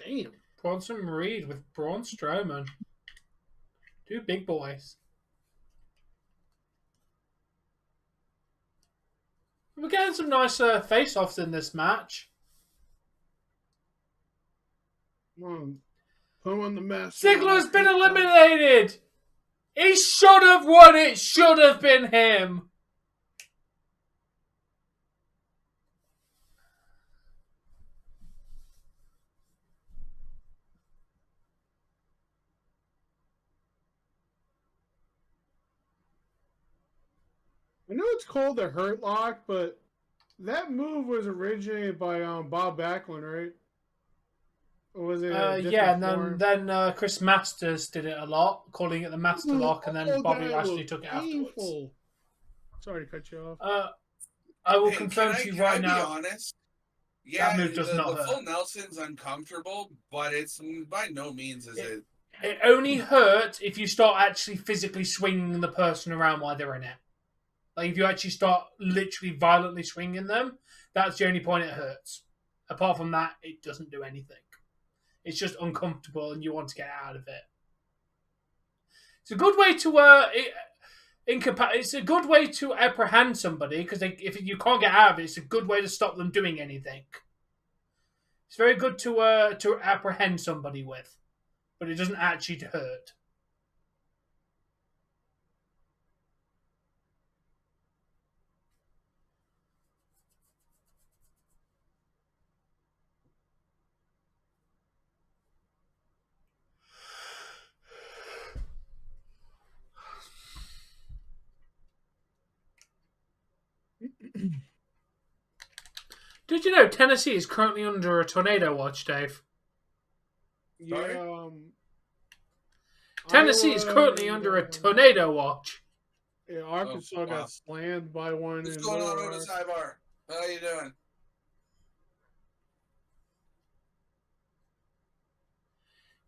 damn. Bronson Reed with Braun Strowman. Two big boys. We're getting some nice face-offs in this match. Come on. Come on the mask. Ziggler's been eliminated! He should have won. It should have been him. I know it's called the Hurt Lock, but that move was originated by Bob Backlund, right? Or was it? Yeah, and then Chris Masters did it a lot, calling it the Master Lock, and then Bobby Lashley took it afterwards. Painful. Sorry to cut you off. I will Hey, confirm to you right Be now. honest? Yeah, move does not the hurt. full Nelson's uncomfortable, but it's by no means is it. It only hurts if you start actually physically swinging the person around while they're in it. Like if you actually start literally violently swinging them, that's the only point it hurts. Apart from that, it doesn't do anything. It's just uncomfortable and you want to get out of it. It's a good way to it's a good way to apprehend somebody because if you can't get out of it, it's a good way to stop them doing anything. It's very good to apprehend somebody with, but it doesn't actually hurt. Did you know Tennessee is currently under a tornado watch, Dave? Yeah. Tennessee is currently under a tornado watch. Yeah, Arkansas wow. got slammed by one. What's in going on, Little Otis Rock. Ibar? How you doing?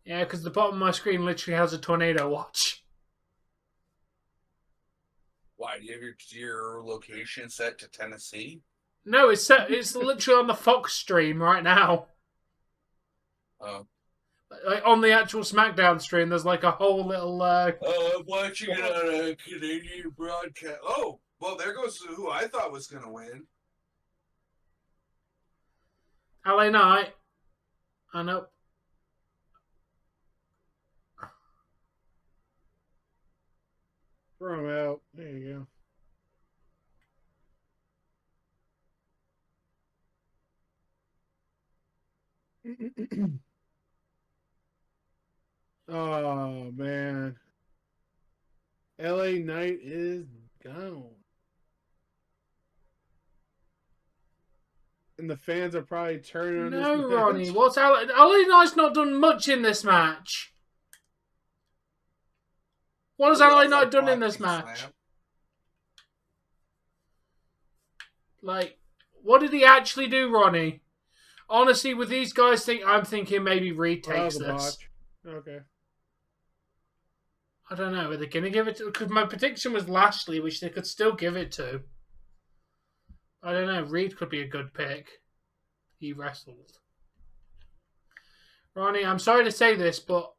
Yeah, because the bottom of my screen literally has a tornado watch. Why do you have your location set to Tennessee? No, it's set. It's literally on the Fox stream right now. Oh. Like on the actual SmackDown stream, there's like a whole little. Oh, I'm watching it on a Canadian broadcast. Oh, well, there goes who I thought was going to win. LA Knight. I know. Throw him out. There you go. Oh man, LA Knight is gone, and the fans are probably turning on No, this Ronnie. match. What's LA Knight's not done much in this match. What has LA Knight done in this match? Like, what did he actually do, Ronnie? Honestly, with these guys, I'm thinking maybe Reed Oh, that takes was a this. botch. Okay. I don't know. Are they going to give it to... Because my prediction was Lashley, which they could still give it to. I don't know. Reed could be a good pick. He wrestled. Ronnie, I'm sorry to say this, but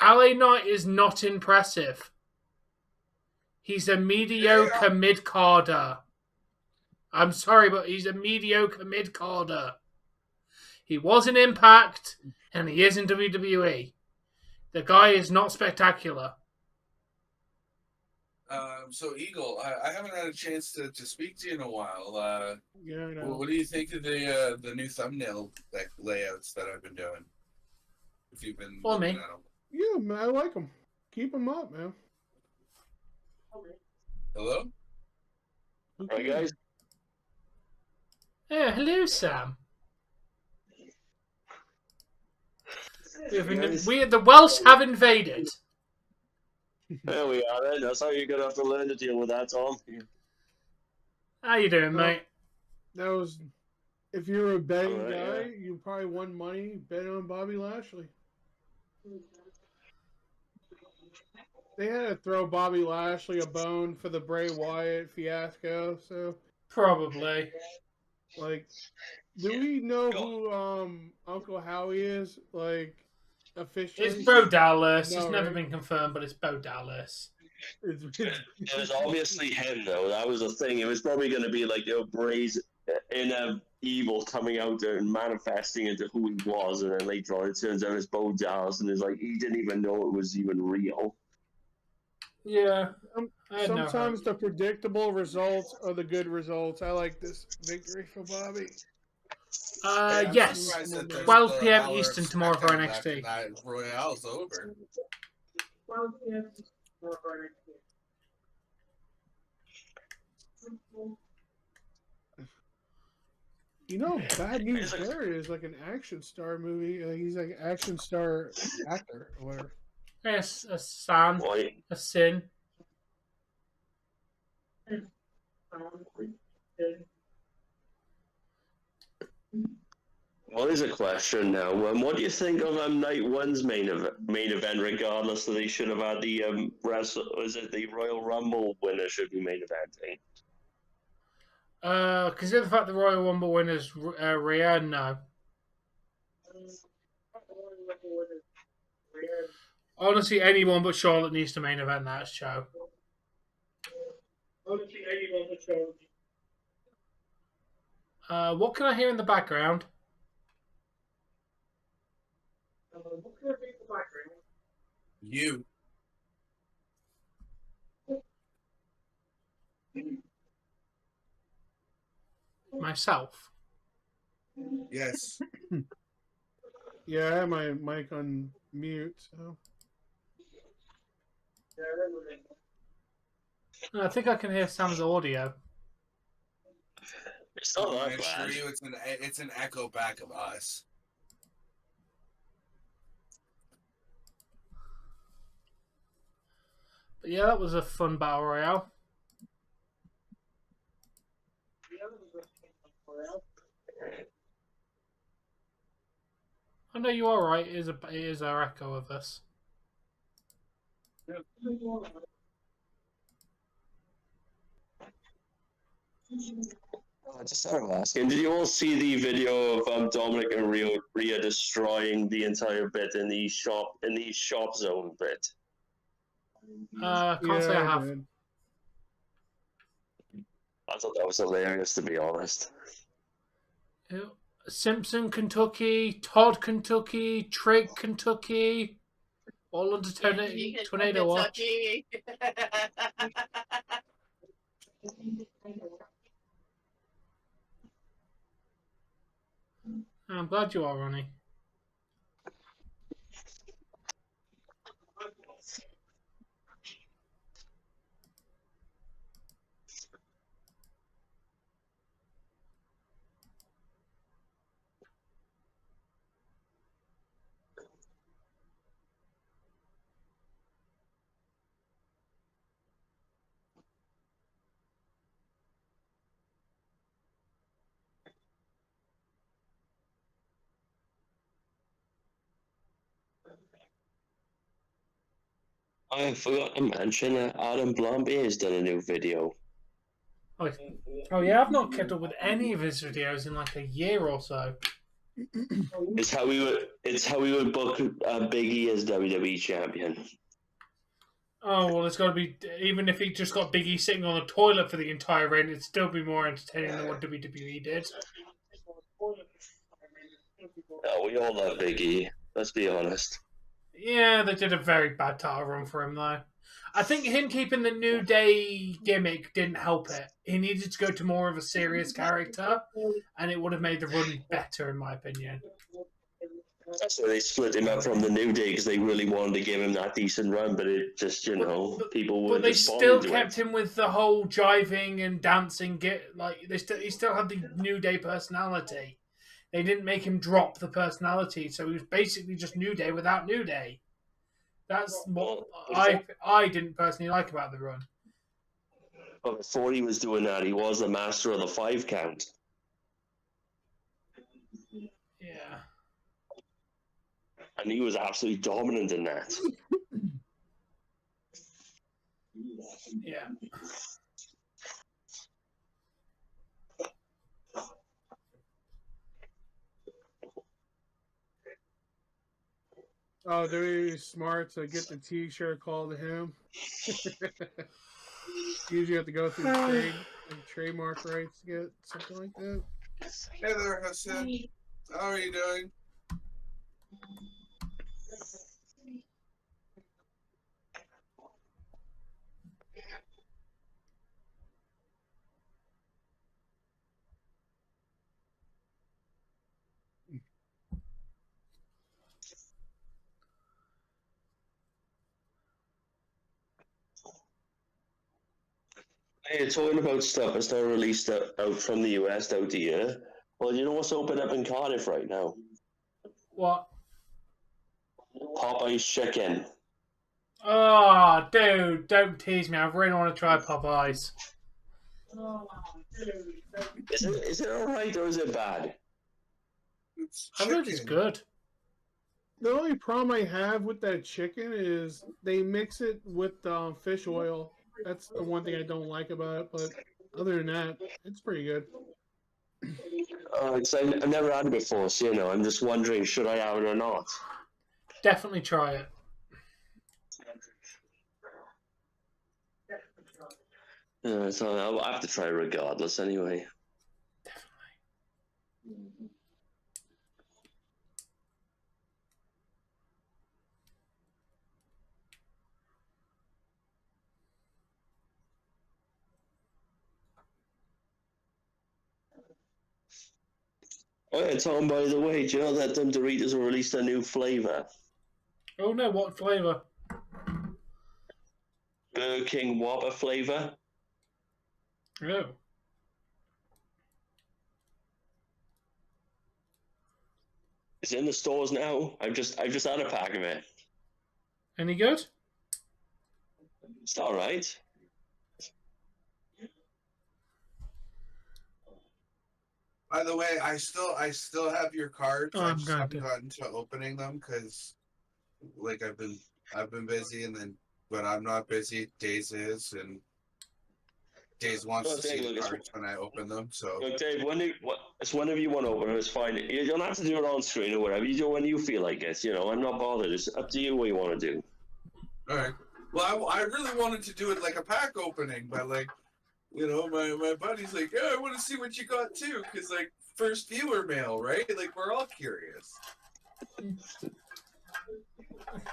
LA Knight is not impressive. He's a mediocre mid-carder. I'm sorry, but he's a mediocre mid-carder. He was in Impact, and he is in WWE. The guy is not spectacular. So, Eagle, I haven't had a chance to speak to you in a while. Yeah, I know. What do you think of the new thumbnail layouts that I've been doing? If you've been For me. looking at them. Yeah, man, I like them. Keep them up, man. Hello? Hi guys. Yeah, hello, Sam. The Welsh have invaded. There we are then. That's how you're gonna have to learn to deal with that, Tom. How you doing, mate? That was, if you're a betting Alright, guy, yeah. you probably won money betting on Bobby Lashley. They had to throw Bobby Lashley a bone for the Bray Wyatt fiasco, so Probably. like, do we know who Uncle Howie is? Like, officially? It's Bo Dallas. No, It's never right? been confirmed, but it's Bo Dallas. It was obviously him though. That was the thing. It was probably gonna be like Bray's inner evil coming out and manifesting into who he was, and then later on it turns out it's Bo Dallas, and it's like he didn't even know it was even real. Yeah. I had no Sometimes hope. the predictable results are the good results. I like this victory for Bobby. Hey, I'm Yes. surprised that there's 12 the p.m. hour of Eastern tomorrow for SmackDown after NXT. that Royale's over. You know, Bad News Barry is like an action star movie. He's like an action star actor or whatever. Yes, a sin. Why? A sin. Well, there's a question now. What do you think of night one's main event? Regardless, that they should have had the the Royal Rumble winner should be main eventing. Consider the fact the Royal Rumble winner's Rhea, no. Honestly, anyone but Charlotte needs to main event that show. Honestly, anyone but Charlotte. What can I hear in the background? What can I hear in the background? You. Myself. Yes. Yeah, I have my mic on mute, so. I think I can hear Sam's audio. It's not I that assure bad. you, it's an echo back of us. But yeah, that was a fun battle royale. I know you are right. It is our echo of us. I just started asking. Did you all see the video of Dominic and Rhea destroying the entire bit in the shop zone bit? Can't say I have. did. I thought that was hilarious, to be honest. Simpson, Kentucky, Todd, Kentucky, Trig, Kentucky, all under tornado watch. I'm glad you are, Ronnie. I forgot to mention that Adam Blomby has done a new video. Oh yeah, I've not kept up with any of his videos in like a year or so. It's how we would book Big E as WWE champion. Oh well, it's got to be. Even if he just got Big E sitting on a toilet for the entire reign, it'd still be more entertaining than what WWE did. Oh, we all love Big E. Let's be honest. Yeah, they did a very bad title run for him though. I think him keeping the New Day gimmick didn't help it. He needed to go to more of a serious character, and it would have made the run better, in my opinion. That's why they split him up from the New Day, because they really wanted to give him that decent run, but it just, people But weren't they still responding to kept it. him with the whole jiving and dancing. He still had the New Day personality. They didn't make him drop the personality, so he was basically just New Day without New Day. That's what I didn't personally like about the run. But before he was doing that, he was the master of the 5 count. Yeah. And he was absolutely dominant in that. Yeah. Oh, they're really smart to get the T-shirt called to him. Usually have to go through trademark rights to get something like that. Hey there, Hassan. How are you doing? Hey, talking about stuff that's not released out from the US out here. Well, you know what's open up in Cardiff right now? What? Popeye's Chicken. Oh, dude, don't tease me. I really want to try Popeyes. Is it alright or is it bad? It's I heard it's chicken. good. The only problem I have with that chicken is they mix it with fish oil. That's the one thing I don't like about it. But other than that, it's pretty good. I've never had it before, so I'm just wondering, should I have it or not? Definitely try it. So I'll have to try it regardless anyway. Oh yeah, Tom, by the way, do you know that them Doritos have released a new flavour? Oh no, what flavour? Burger King Whopper flavour. Oh. It's in the stores now. I've just had a pack of it. Any good? It's alright. By the way, I still have your cards. Oh, I I'm just glad haven't to. gotten to opening them because, like, I've been busy, and then when I'm not busy, Days is, and Days wants Well, to see Dave, the look, cards when I open them. So Look, Dave, whenever you want to open it, it's fine. You don't have to do it on screen or whatever. You do it when you feel like it. I'm not bothered. It's up to you what you want to do. all right. Well, I really wanted to do it like a pack opening, but like, my buddy's like, yeah, I want to see what you got too, because like first viewer mail, right? Like we're all curious.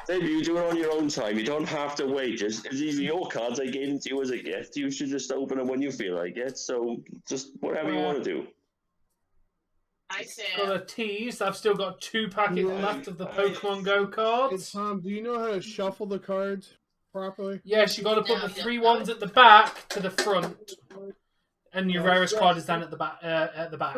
Dave, you do it on your own time. You don't have to wait. These are your cards. I gave them to you as a gift. You should just open them when you feel like it. So just whatever you want to do. I said. Got a tease. I've still got 2 packets Yeah. left of the Pokemon Go cards. Hey, Tom, do you know how to shuffle the cards properly? Yes, you got to put No, the you 3 don't. ones at the back to the front, and your Yeah. rarest card is down at the back. At the back.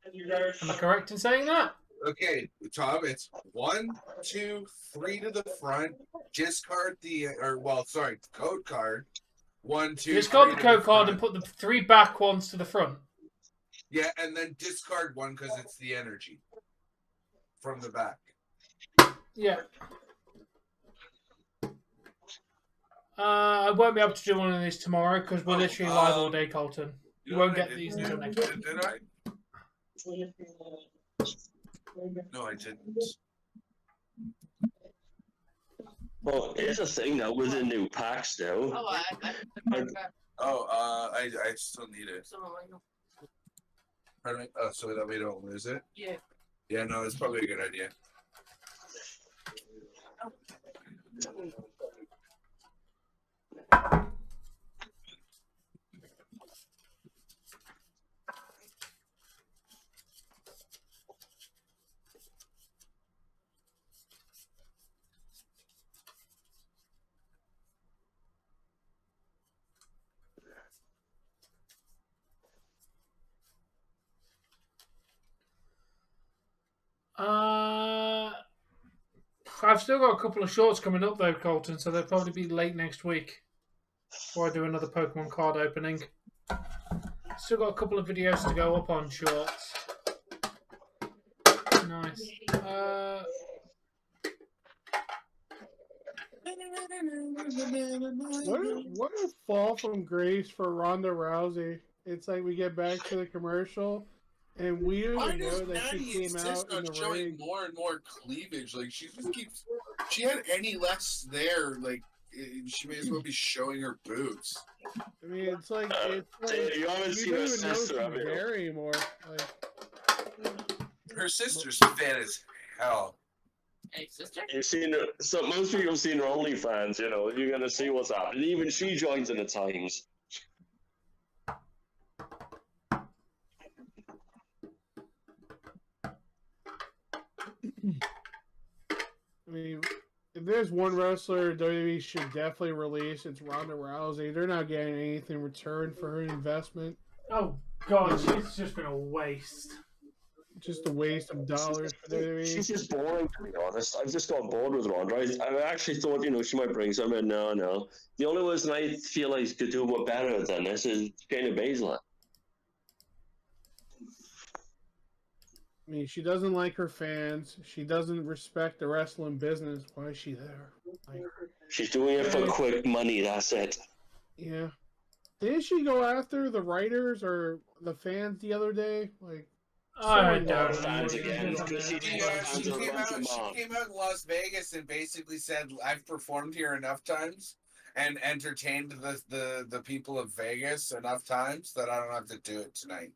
Am I correct in saying that? Okay, Tom, it's 1, 2, 3 to the front. Discard code card. 1, 2. Discard the 3 to code card and front. put the 3 back ones to the front. Yeah, and then discard 1 because it's the energy from the back. Yeah. I won't be able to do one of these tomorrow because we're literally live all day, Colton. You won't get these until next week. Did I? No, I didn't. Well, here's the thing now with the new packs though. Oh, I still need it. Pardon me? Oh, so that we don't lose it? Yeah. Yeah, no, it's probably a good idea. I've still got a couple of shorts coming up though, Colton, so they'll probably be late next week before I do another Pokemon card opening. Still got a couple of videos to go up on shorts. Nice. What a fall from grace for Ronda Rousey. It's like we get back to the commercial, and we don't Why even does know that she Natty came insist out in on the showing ring. more and more cleavage? Like she just keeps. She had any less there. Like she may as well be showing her boobs. I mean, it's like You haven't you seen don't her even know sister, she's have you? there anymore. Like, Her sister's fat as hell. Hey, sister? You've seen her. So most people have seen her OnlyFans. You're gonna see what's happening. Even she joins in at times. I mean, if there's one wrestler WWE should definitely release, it's Ronda Rousey. They're not getting anything in return for her investment. Oh god, she's just been a waste. just a waste of dollars for WWE. She's just boring, to be honest. I've just got bored with Ronda. I actually thought, she might bring something. No. The only person I feel like could do more better than this is Shayna Baszler. I mean, she doesn't like her fans. She doesn't respect the wrestling business. Why is she there? Like, she's doing it for quick money, that's it. yeah. Didn't she go after the writers or the fans the other day? Like, I someone- don't fans know. again. She came out in Las Vegas and basically said, "I've performed here enough times and entertained the people of Vegas enough times that I don't have to do it tonight."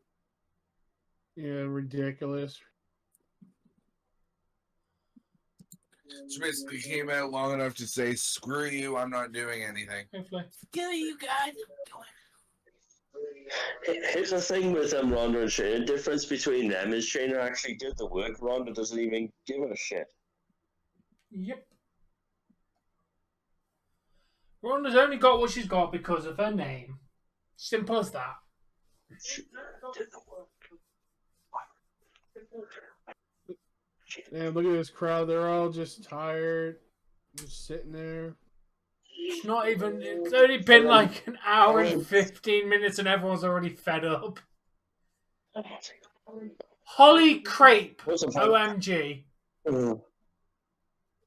Yeah, ridiculous. She basically came out long enough to say, "Screw you, I'm not doing anything." Hopefully. Kill you guys. Here's the thing with Ronda and Shayna. The difference between them is Shayna actually did the work. Ronda doesn't even give a shit. Yep. Ronda's only got what she's got because of her name. Simple as that. She did the work. Man, look at this crowd. They're all just tired. Just sitting there. It's not even. It's only been like an hour and 15 minutes, and everyone's already fed up. Holly Crepe. OMG.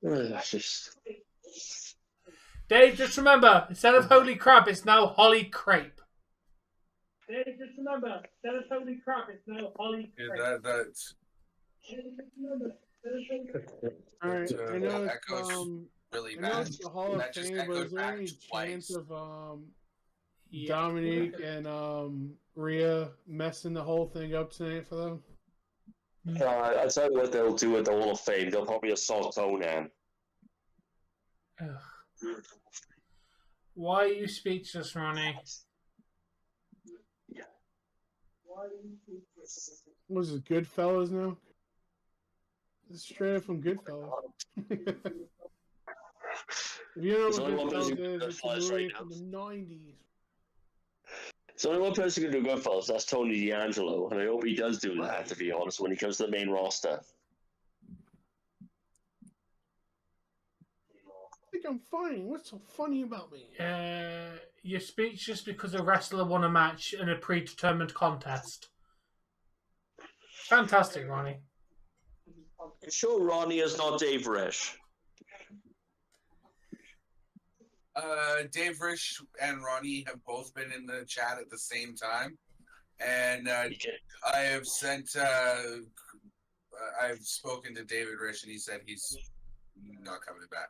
That's just. Dave, just remember, instead of holy crap, it's now Holly Crepe. Dave, just remember, instead of holy crap, it's now Holly Crepe. Yeah, that's All right, I know it's, echoes really I know bad. it's the Hall of That just Fame, but is echoed there back any twice. chance of Dominique and Rhea messing the whole thing up tonight for them? I'll tell you what they'll do at the Hall of Fame. They'll probably assault Conan. Why are you speechless, Ronnie? What is it, Goodfellas now? It's straight up from Goodfellas. If you don't There's know only what one person Goodfellas is, it's a Goodfellas movie right from the 90s. There's only one person who can do Goodfellas. That's Tony D'Angelo, and I hope he does do that. To be honest, when he comes to the main roster. I think I'm fine. What's so funny about me? Your speech just because a wrestler won a match in a predetermined contest. Fantastic, Ronnie. I'm sure Ronnie is not Dave Rish. Dave Rish and Ronnie have both been in the chat at the same time, and I have sent. I've spoken to David Rish, and he said he's not coming back.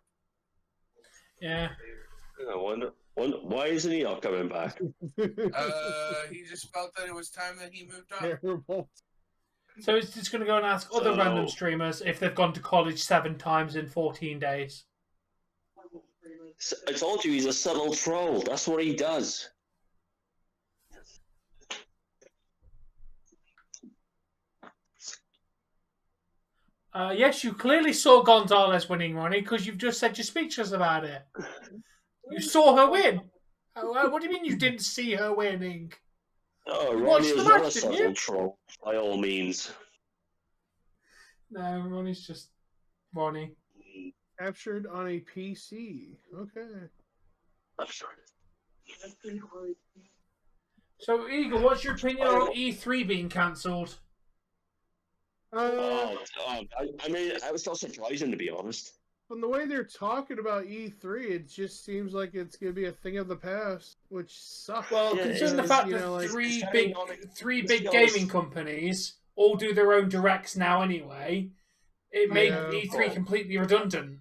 Yeah. I wonder why isn't he not coming back? He just felt that it was time that he moved on. Terrible. So he's just going to go and ask other random streamers if they've gone to college 7 times in 14 days. I told you he's a subtle troll. That's what he does. Yes, you clearly saw Gonzalez winning, Ronnie, because you've just said you're speechless about it. You saw her win. What do you mean you didn't see her winning? Oh, You Ronnie watched is the not match, a didn't you? subtle troll, by all means. No, Ronnie's just Ronnie. Captured on a PC. Okay. I'm sorry. So, Eagle, what's your opinion on E3 being cancelled? I mean, I was not surprising, to be honest. From the way they're talking about E3, it just seems like it's going to be a thing of the past, which sucks. Well, considering the fact that three big gaming companies all do their own directs now anyway, it made E3 completely redundant.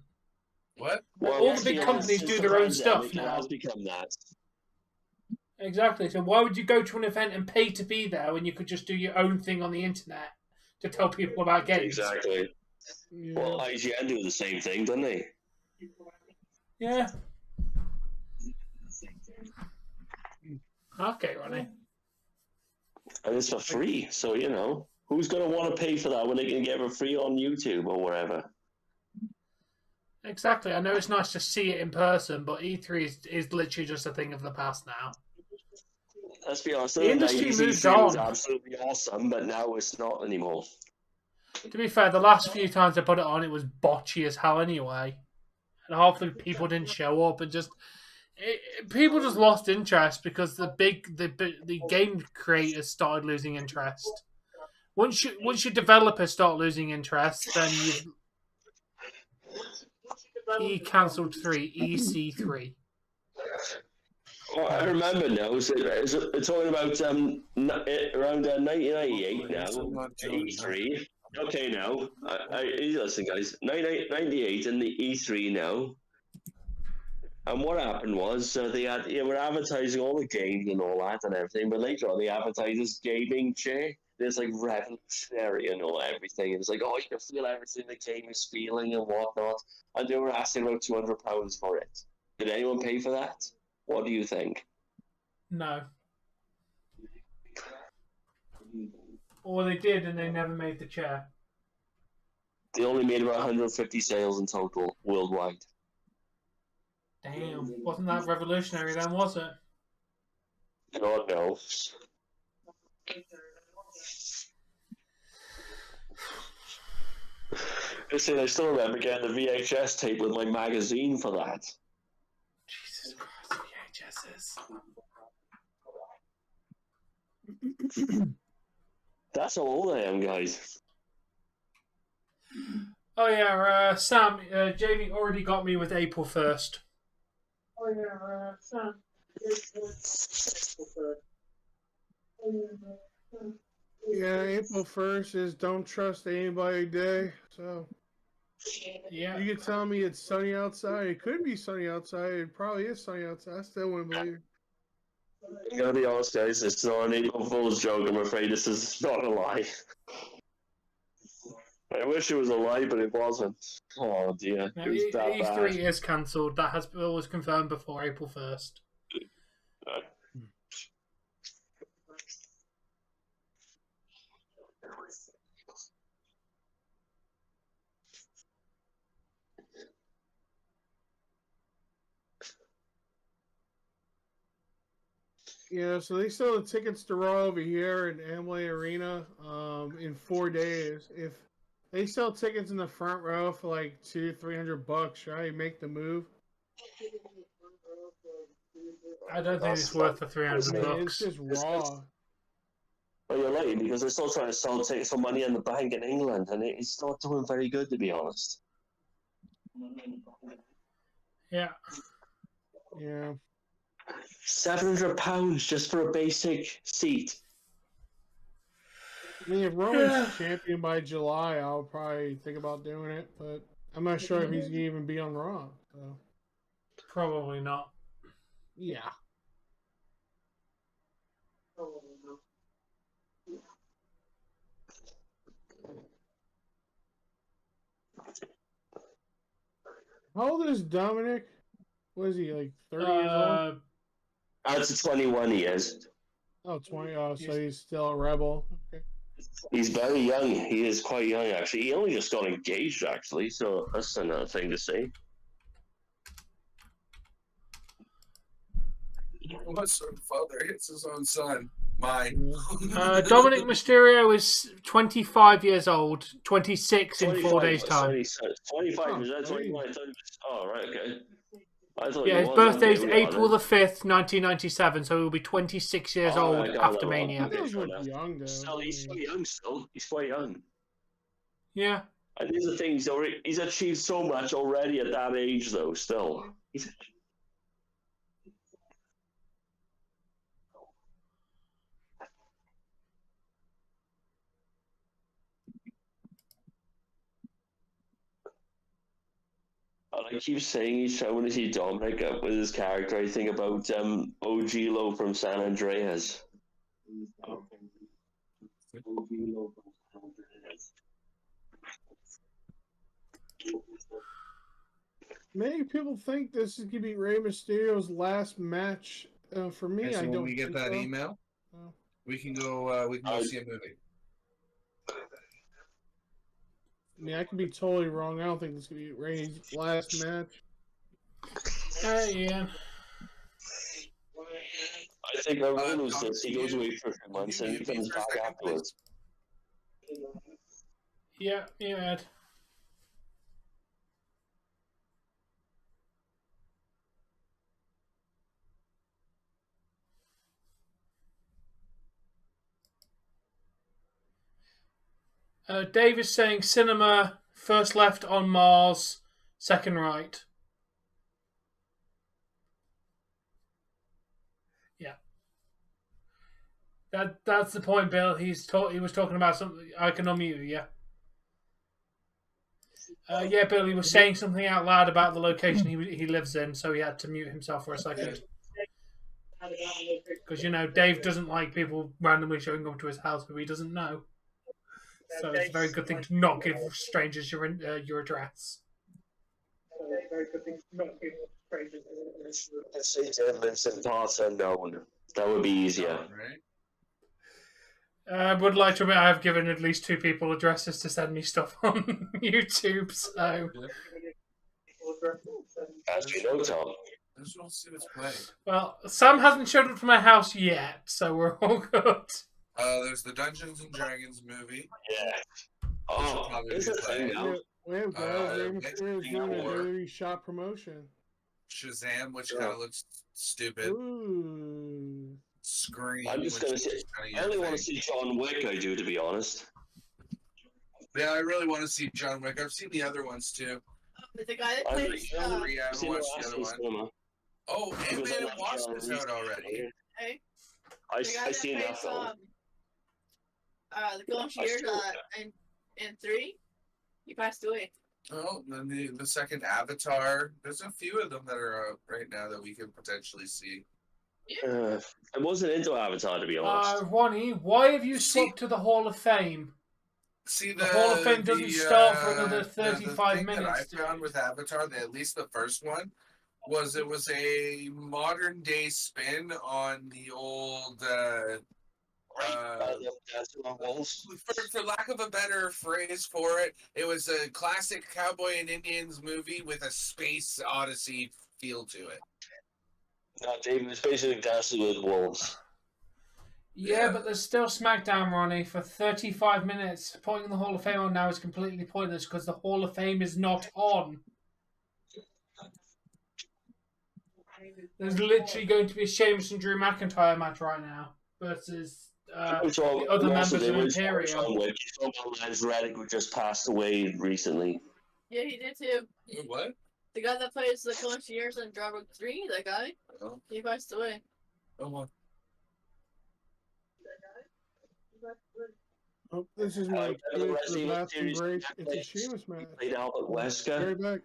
What? Well, all the big companies do their own stuff now. It has become that. Exactly. So why would you go to an event and pay to be there when you could just do your own thing on the internet to tell people about games? Exactly. Yeah. Well, IGN do the same thing, don't they? Yeah. Okay, Ronnie. And it's for free, so, who's going to want to pay for that when they can get it for free on YouTube or wherever? Exactly. I know it's nice to see it in person, but E3 is literally just a thing of the past now. Let's be honest, The industry E3 moved was on. absolutely awesome, but now it's not anymore. To be fair, the last few times I put it on, it was botchy as hell anyway. And hopefully people didn't show up and just... people just lost interest because the game creators started losing interest. Once your developers start losing interest, then you cancelled 3 EC3. Well, I remember now. So it's talking about around 1998 now. E3. Okay, now listen, guys. 1998 and the E3 now. And what happened was they had were advertising all the games and all that and everything, but later on they advertised this gaming chair. There's like revolutionary and all everything. It's like, oh, you can feel everything the game is feeling and whatnot. And they were asking about £200 for it. Did anyone pay for that? What do you think? No. Or they did and they never made the chair. They only made about 150 sales in total worldwide. Damn, wasn't that revolutionary then, was it? God knows. Listen, I still remember getting the VHS tape with my magazine for that. Jesus Christ, VHSs. That's how old I am, guys. Oh yeah, Sam, Jamie already got me with April 1st. Oh yeah, Sam. Yeah, April 1st is Don't Trust Anybody Day. So Yeah. you could tell me it's sunny outside. It could be sunny outside. It probably is sunny outside. I still wouldn't believe. I'm gonna be honest, guys. It's not an April Fool's joke. I'm afraid this is not a lie. I wish it was a lie, but it wasn't. Oh dear, No, it was that E3 bad. is cancelled. That was confirmed before April 1st. Yeah, so they sell the tickets to Raw over here in Amway Arena in 4 days. If they sell tickets in the front row for like $200-300, should I make the move? I don't think it's worth the I mean, $300. it's just Raw. Well, you're lucky because they're still trying to sell tickets for Money in the Bank in England, and it's not doing very good, to be honest. Yeah. Yeah. £700 just for a basic seat. I mean, if Roman's champion by July, I'll probably think about doing it, but I'm not sure if he's going to even be on Raw. So. Probably not. Yeah. How old is Dominic? What is he, like 30 years old? That's 21 he is. Oh, 20. Oh, so he's still a rebel. Okay. He's very young. He is quite young, actually. He only just got engaged, actually, so that's another thing to say. What sort of father hits his own son? Mine. Dominic Mysterio is 25 years old, 26 in 4 days' time. 25, is that 21? Oh, right, okay. I thought Yeah, his birthday's April the 5th, 1997, so he'll be 26 years old after Mania. He does look young, though. Still, he's still young, still. He's quite young. Yeah. And these are things, he's achieved so much already at that age, though, still. I keep saying each time when I see Dominic up with his character, I think about OG-Lo from San Andreas. Many people think this is going to be Rey Mysterio's last match. For me, So I don't when we get think that so. email, Oh. we can go see a movie. I mean, I could be totally wrong. I don't think this is going to be Rey's last match. Yeah. I think our rule is this. He goes away for a few months and he comes back afterwards. Yeah, Ed. Dave is saying cinema, first left on Mars, second right. Yeah. That's the point, Bill. He was talking about something. I can unmute you, yeah. Yeah, Bill, he was saying something out loud about the location he lives in, so he had to mute himself for a second. Because, Dave doesn't like people randomly showing up to his house who he doesn't know. So it's a very good thing to not give strangers your address. Let's say Deville lives in parts unknown. That would be easier. Right? I would like to admit I have given at least 2 people addresses to send me stuff on YouTube, so... As you know, Tom. I just want to see what's playing. Well, Sam hasn't showed up to my house yet, so we're all good. There's the Dungeons and Dragons movie. Yeah. Oh, Is it a thing now? We have guys doing a WWE shop promotion. Shazam, which kind of looks stupid. Ooh. Scream. I'm just going to say, I only want to see John Wick, I do, to be honest. Yeah, I really want to see John Wick. I've seen the other ones too. The guy that I plays. I haven't watched the other one. Oh, Ant-Man and Wasp is out already. Hey, I the guy seen that plays, film. the Concierge in 3, he passed away. Oh, then the second Avatar. There's a few of them that are out right now that we could potentially see. I wasn't into Avatar, to be honest. Ronnie, why have you swapped to the Hall of Fame? See, the Hall of Fame doesn't start for another 35 minutes. That I found with Avatar, at least the first one, was it was a modern day spin on the old. For lack of a better phrase for it, it was a classic cowboy and Indians movie with a space odyssey feel to it. No, David was basically Dancing with Wolves. Yeah, but there's still SmackDown, Ronnie, for 35 minutes. Putting the Hall of Fame on now is completely pointless because the Hall of Fame is not on. There's literally going to be a Sheamus and Drew McIntyre match right now versus the other members of Imperium. Lance Reddick, who just passed away recently. Yeah, he did too. What? The guy that plays the Concierge in Dragon 3, that guy, he passed away. Oh, what? Oh, this is my bathroom break. It's a Sheamus match. Played Albert Wesker. Right back.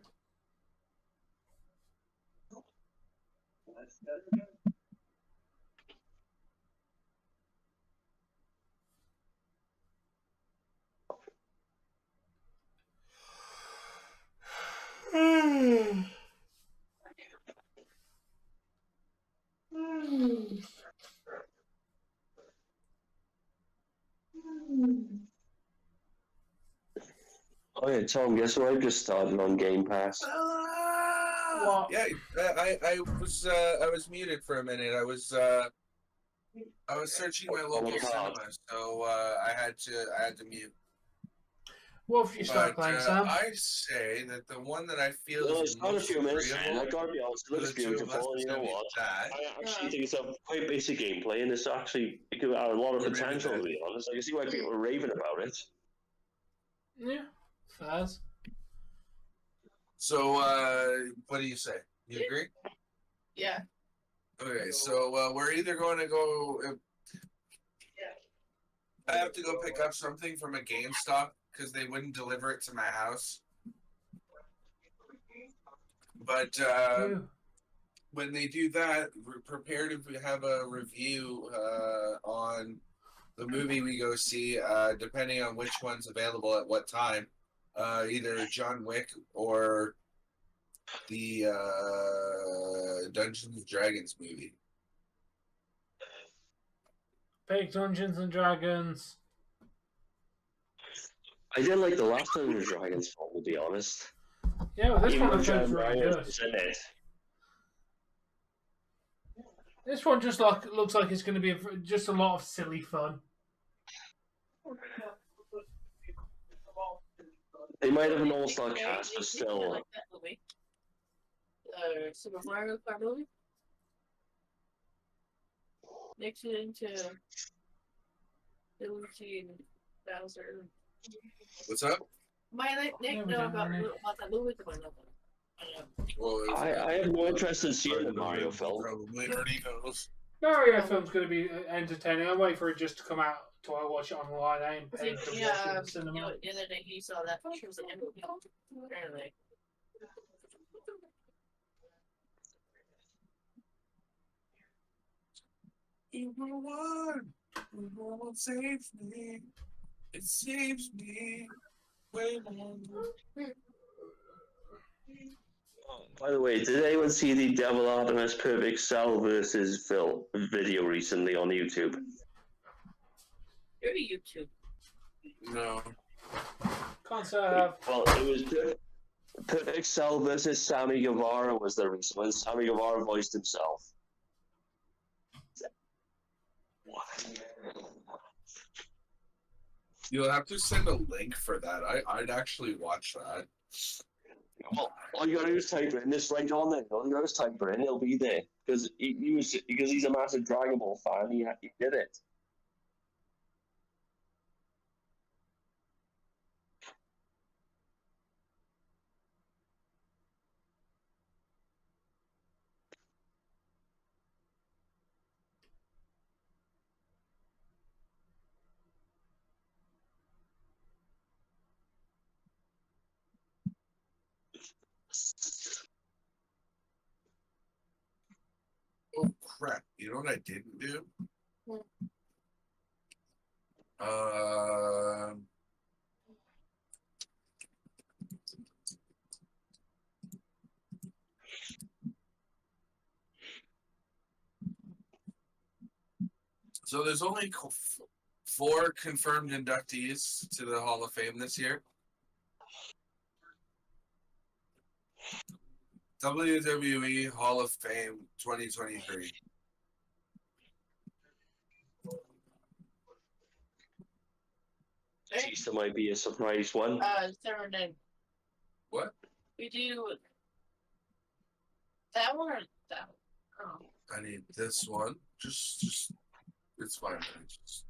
Oh yeah, Tom, guess what I just started on Game Pass? What? Yeah, I was muted for a minute. I was searching my local cinema, so I had to mute. What have you started playing, Sam? I say that the one that I feel Well, is it's not a most few minutes, agreeable man. I gotta be honest, it looks for the two of us beautiful, and is you know gonna be what? that. I actually think it's a quite basic gameplay, and it's actually it could have a lot of potential, to be honest. I can see why people are raving about it. Yeah, fairs. So, what do you say? You agree? Yeah. Okay, so we're either going to go. I have to go pick up something from a GameStop because they wouldn't deliver it to my house. But when they do that, we're prepared to have a review on the movie we go see, depending on which one's available at what time. Either John Wick or the Dungeons and Dragons movie. Big Dungeons and Dragons. I did like the last Dungeons and Dragons film, to be honest. Yeah, well, this Even one though feels John really Ryan good. was in it. This one just looks like it's going to be just a lot of silly fun. might have an all-star cast, but still. Like that movie. Super Mario Kart movie. Mix it into Luigi and Bowser. What's up? Nick we know don't about really. that movie. I know. Well, I have no interest in seeing the Mario film. Probably already knows. Mario film's going to be entertaining. I'm waiting for it just to come out to watch it online. I ain't paying to watch it in the cinema. The other day he saw that picture was the movie. Apparently. Number one saves me. It saves me. Way more. By the way, did anyone see the Devil Artemis Perfect Cell versus Phil video recently on YouTube? Go to YouTube. No. Can't say I have. Well, it was Perfect Cell versus Sammy Guevara was the reason when Sammy Guevara voiced himself. You'll have to send a link for that. I'd actually watch that. Well, all you gotta do is type it in. It's right on there. All you gotta do is type it in. It'll be there because he's a massive Dragon Ball fan. He did it. Oh crap! You know what I didn't do? So there's only 4 confirmed inductees to the Hall of Fame this year. WWE Hall of Fame 2023. Batista might be a surprise one. Sarah name. What? We do that one or that one? Oh. I need this one. Just it's fine. Just...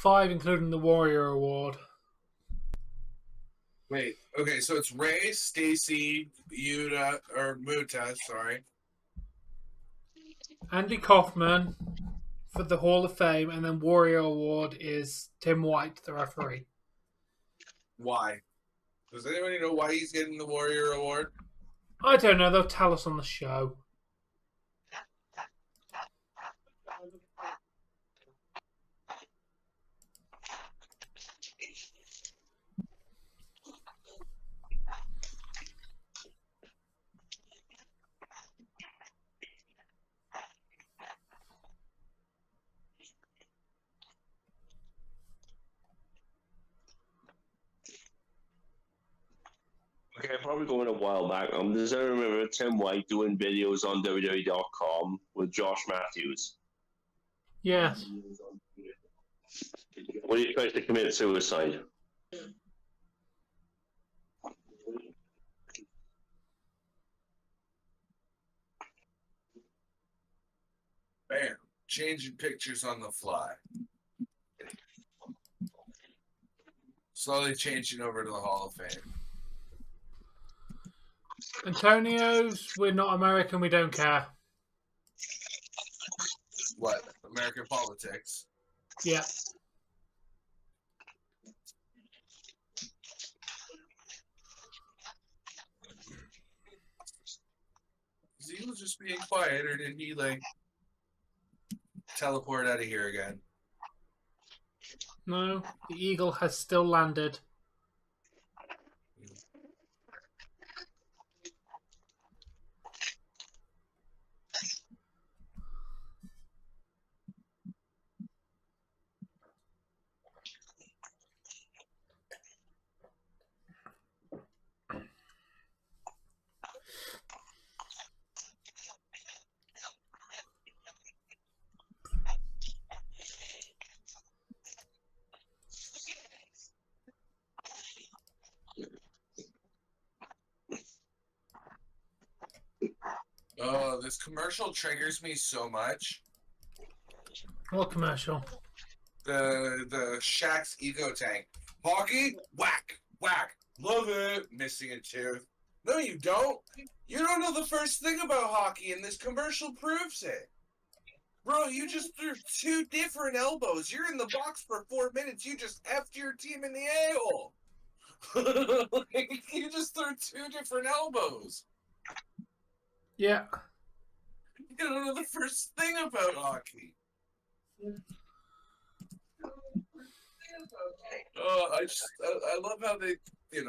Five, including the Warrior Award. Wait, okay, so it's Ray, Stacy, Muta, sorry. Andy Kaufman for the Hall of Fame, and then Warrior Award is Tim White, the referee. Why? Does anybody know why he's getting the Warrior Award? I don't know. They'll tell us on the show. Okay, probably going a while back. Does anyone remember Tim White doing videos on WWE.com with Josh Matthews? Yes. When he tries to commit suicide. Bam. Changing pictures on the fly. Slowly changing over to the Hall of Fame. Antonio's, we're not American, we don't care. What? American politics? Yeah. He was just being quiet, or did he, like, teleport out of here again? No, the Eagle has still landed. Oh, this commercial triggers me so much. What commercial? The Shaq's ego tank. Hockey, whack, whack. Love it. Missing a tooth. No, you don't. You don't know the first thing about hockey, and this commercial proves it. Bro, you just threw 2 different elbows. You're in the box for 4 minutes. You just effed your team in the a-hole. Like, you just threw 2 different elbows. Yeah. You don't know the first thing about hockey. I love how they, they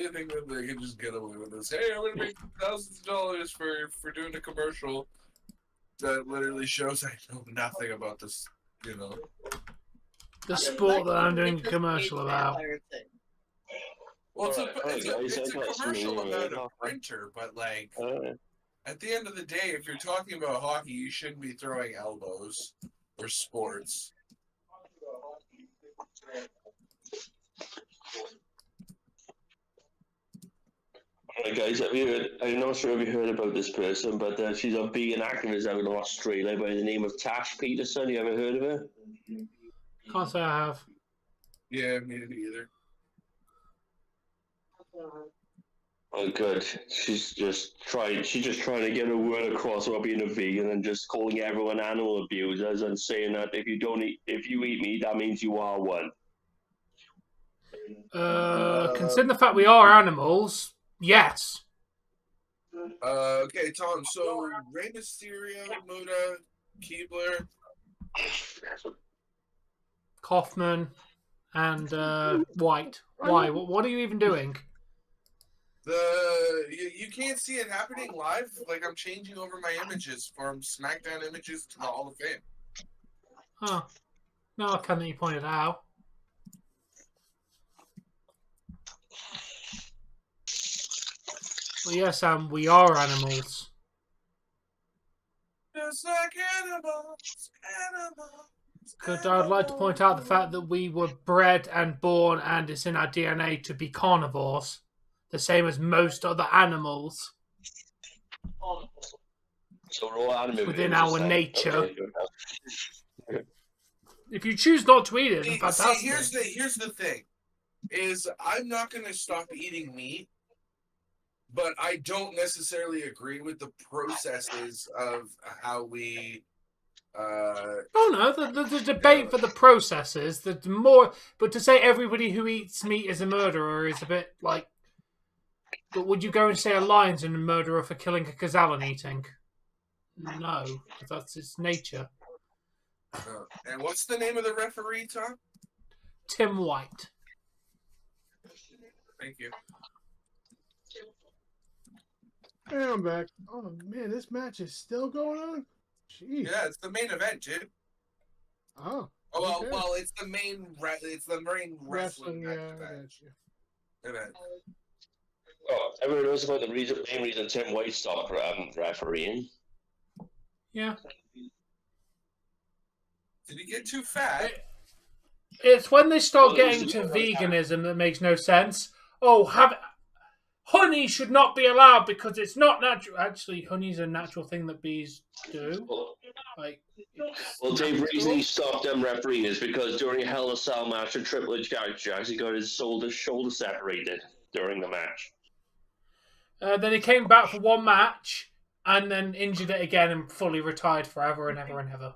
think that they can just get away with this. Hey, I'm gonna make thousands of dollars for doing a commercial that literally shows I know nothing about this, The sport that I'm doing a commercial about. Well, it's Alright, a commercial about a printer, but like, at the end of the day, if you're talking about hockey, you shouldn't be throwing elbows or sports. Alright, guys, have you heard, I'm not sure if you heard about this person, but she's a vegan activist out in Australia by the name of Tash Peterson. You ever heard of her? Can't say I have. Yeah, me neither. Oh, good. She's just trying to get her word across about being a vegan and just calling everyone animal abusers and saying that if you eat meat, that means you are one. Considering the fact we are animals, yes. Okay, Tom, so Rey Mysterio, Muda, Keebler. Kaufman and White. Why? What are you even doing? You can't see it happening live. Like, I'm changing over my images from SmackDown images to the Hall of Fame. Huh. No, I can't let you point it out. Well, yes, we are animals. Just like animals. But I'd like to point out the fact that we were bred and born, and it's in our DNA to be carnivores, the same as most other animals. So we're all animal Within abusers our then. nature. Okay. If you choose not to eat it, then fantastic. See, here's the thing, is I'm not going to stop eating meat, but I don't necessarily agree with the processes of how we. Oh no, the debate for the processes, but to say everybody who eats meat is a murderer is a bit like. But would you go and say a lion's a murderer for killing a gazelle and eating? No, because that's its nature. And what's the name of the referee, Tom? Tim White. Thank you. Hey, I'm back. Oh man, this match is still going on. Jeez. Yeah, it's the main event, dude. Oh. Oh okay. well, it's the main wrestling match Yeah, I event. got you. Event. Oh, everyone knows about the main reason Tim White stopped refereeing. Yeah. Did he get too fat? It's when they start getting to veganism that makes no sense. Oh, honey should not be allowed because it's not natural. Actually, honey's a natural thing that bees do. Well, Dave, reason he stopped them refereeing is because during a Hell in a Cell match, a Triple H actually got his shoulder separated during the match. Then he came back for one match and then injured it again and fully retired forever and ever and ever.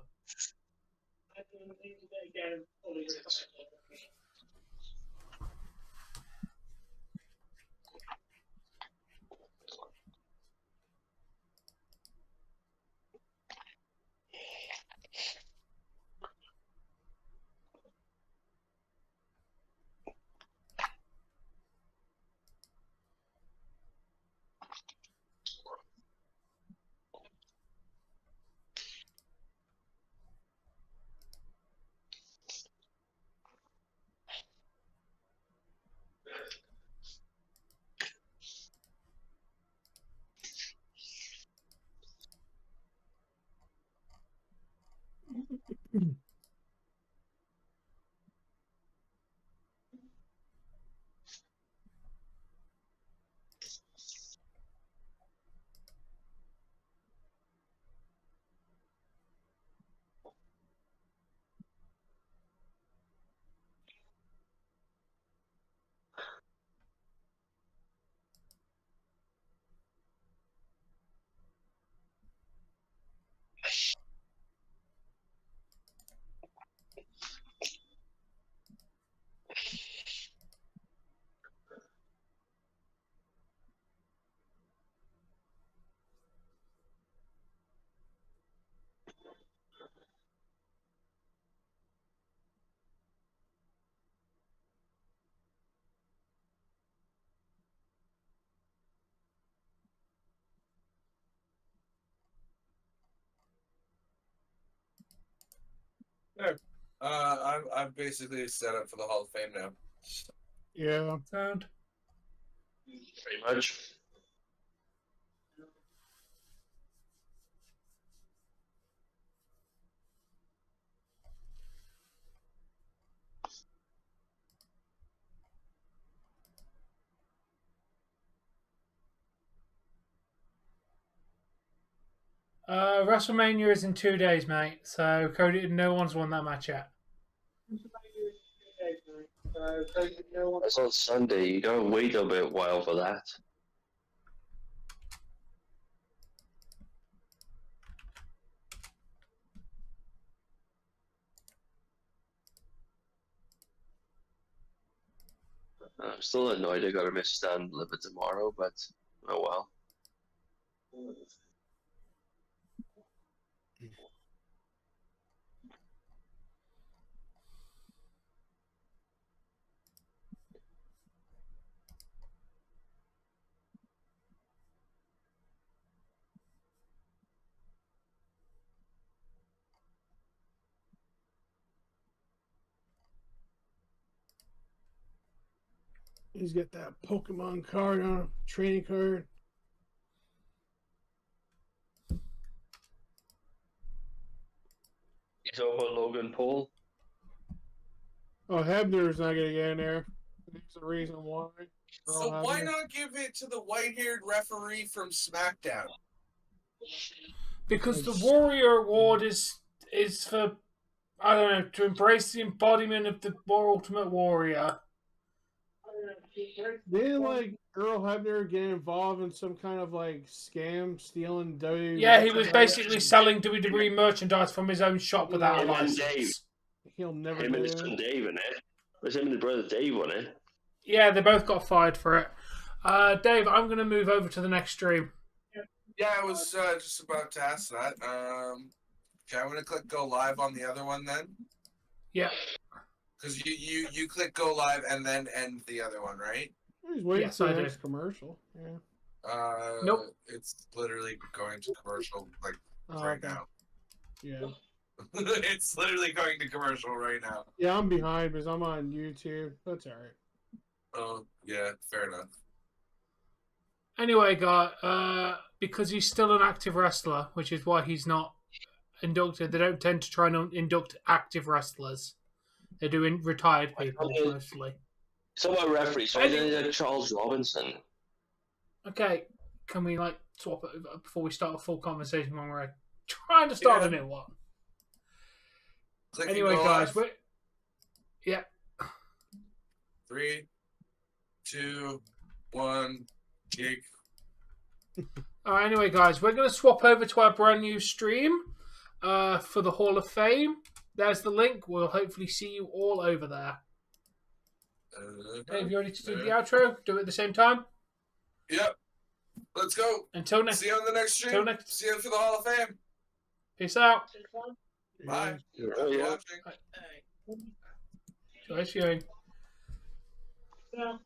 I'm basically set up for the Hall of Fame now. Yeah. Sound. Pretty much. WrestleMania is in 2 days, mate. So Cody, no one's won that match yet. That's on Sunday. You gotta wait a bit while for that. I'm still annoyed I gotta miss Stand Deliver tomorrow, but oh well. He's got that Pokemon card on him, training card. He's over Logan Paul. Oh, Hebner's not gonna get in there. There's a reason why. So why not give it to the white-haired referee from SmackDown? Because the Warrior Award is for, I don't know, to embrace the embodiment of the Ultimate Warrior. Didn't like Earl Hebner get involved in some kind of like scam, stealing WWE? Yeah, he was basically selling WWE merchandise from his own shop without a Him and Dave. license. He'll never Him and his do son it. Dave in it. It was him and his brother Dave on it. Yeah, they both got fired for it. Dave, I'm going to move over to the next stream. Yeah, I was just about to ask that. Okay, I'm gonna click go live on the other one then, Yeah. because you click go live and then end the other one, right? He's waiting Yes, for I the do. next commercial. Yeah. Nope. It's literally going to commercial like Oh, right okay. now. Yeah. It's literally going to commercial right now. Yeah, I'm behind because I'm on YouTube. That's all right. Oh yeah, fair enough. Anyway, guy, because he's still an active wrestler, which is why he's not inducted, they don't tend to try and induct active wrestlers. They do retired people mostly. So about referees, so did Charles Robinson. Okay, can we like swap it before we start a full conversation when we're trying to start a new one? Click Anyway, and go guys, live. yeah. 3, 2, 1, kick. Anyway, guys, we're going to swap over to our brand new stream for the Hall of Fame. There's the link. We'll hopefully see you all over there. Dave, you ready to do the outro? Do it at the same time? Yep. Let's go. Until next. See you on the next stream. See you for the Hall of Fame. Peace out. Bye. Yeah. Happy watching. Nice viewing. Yeah.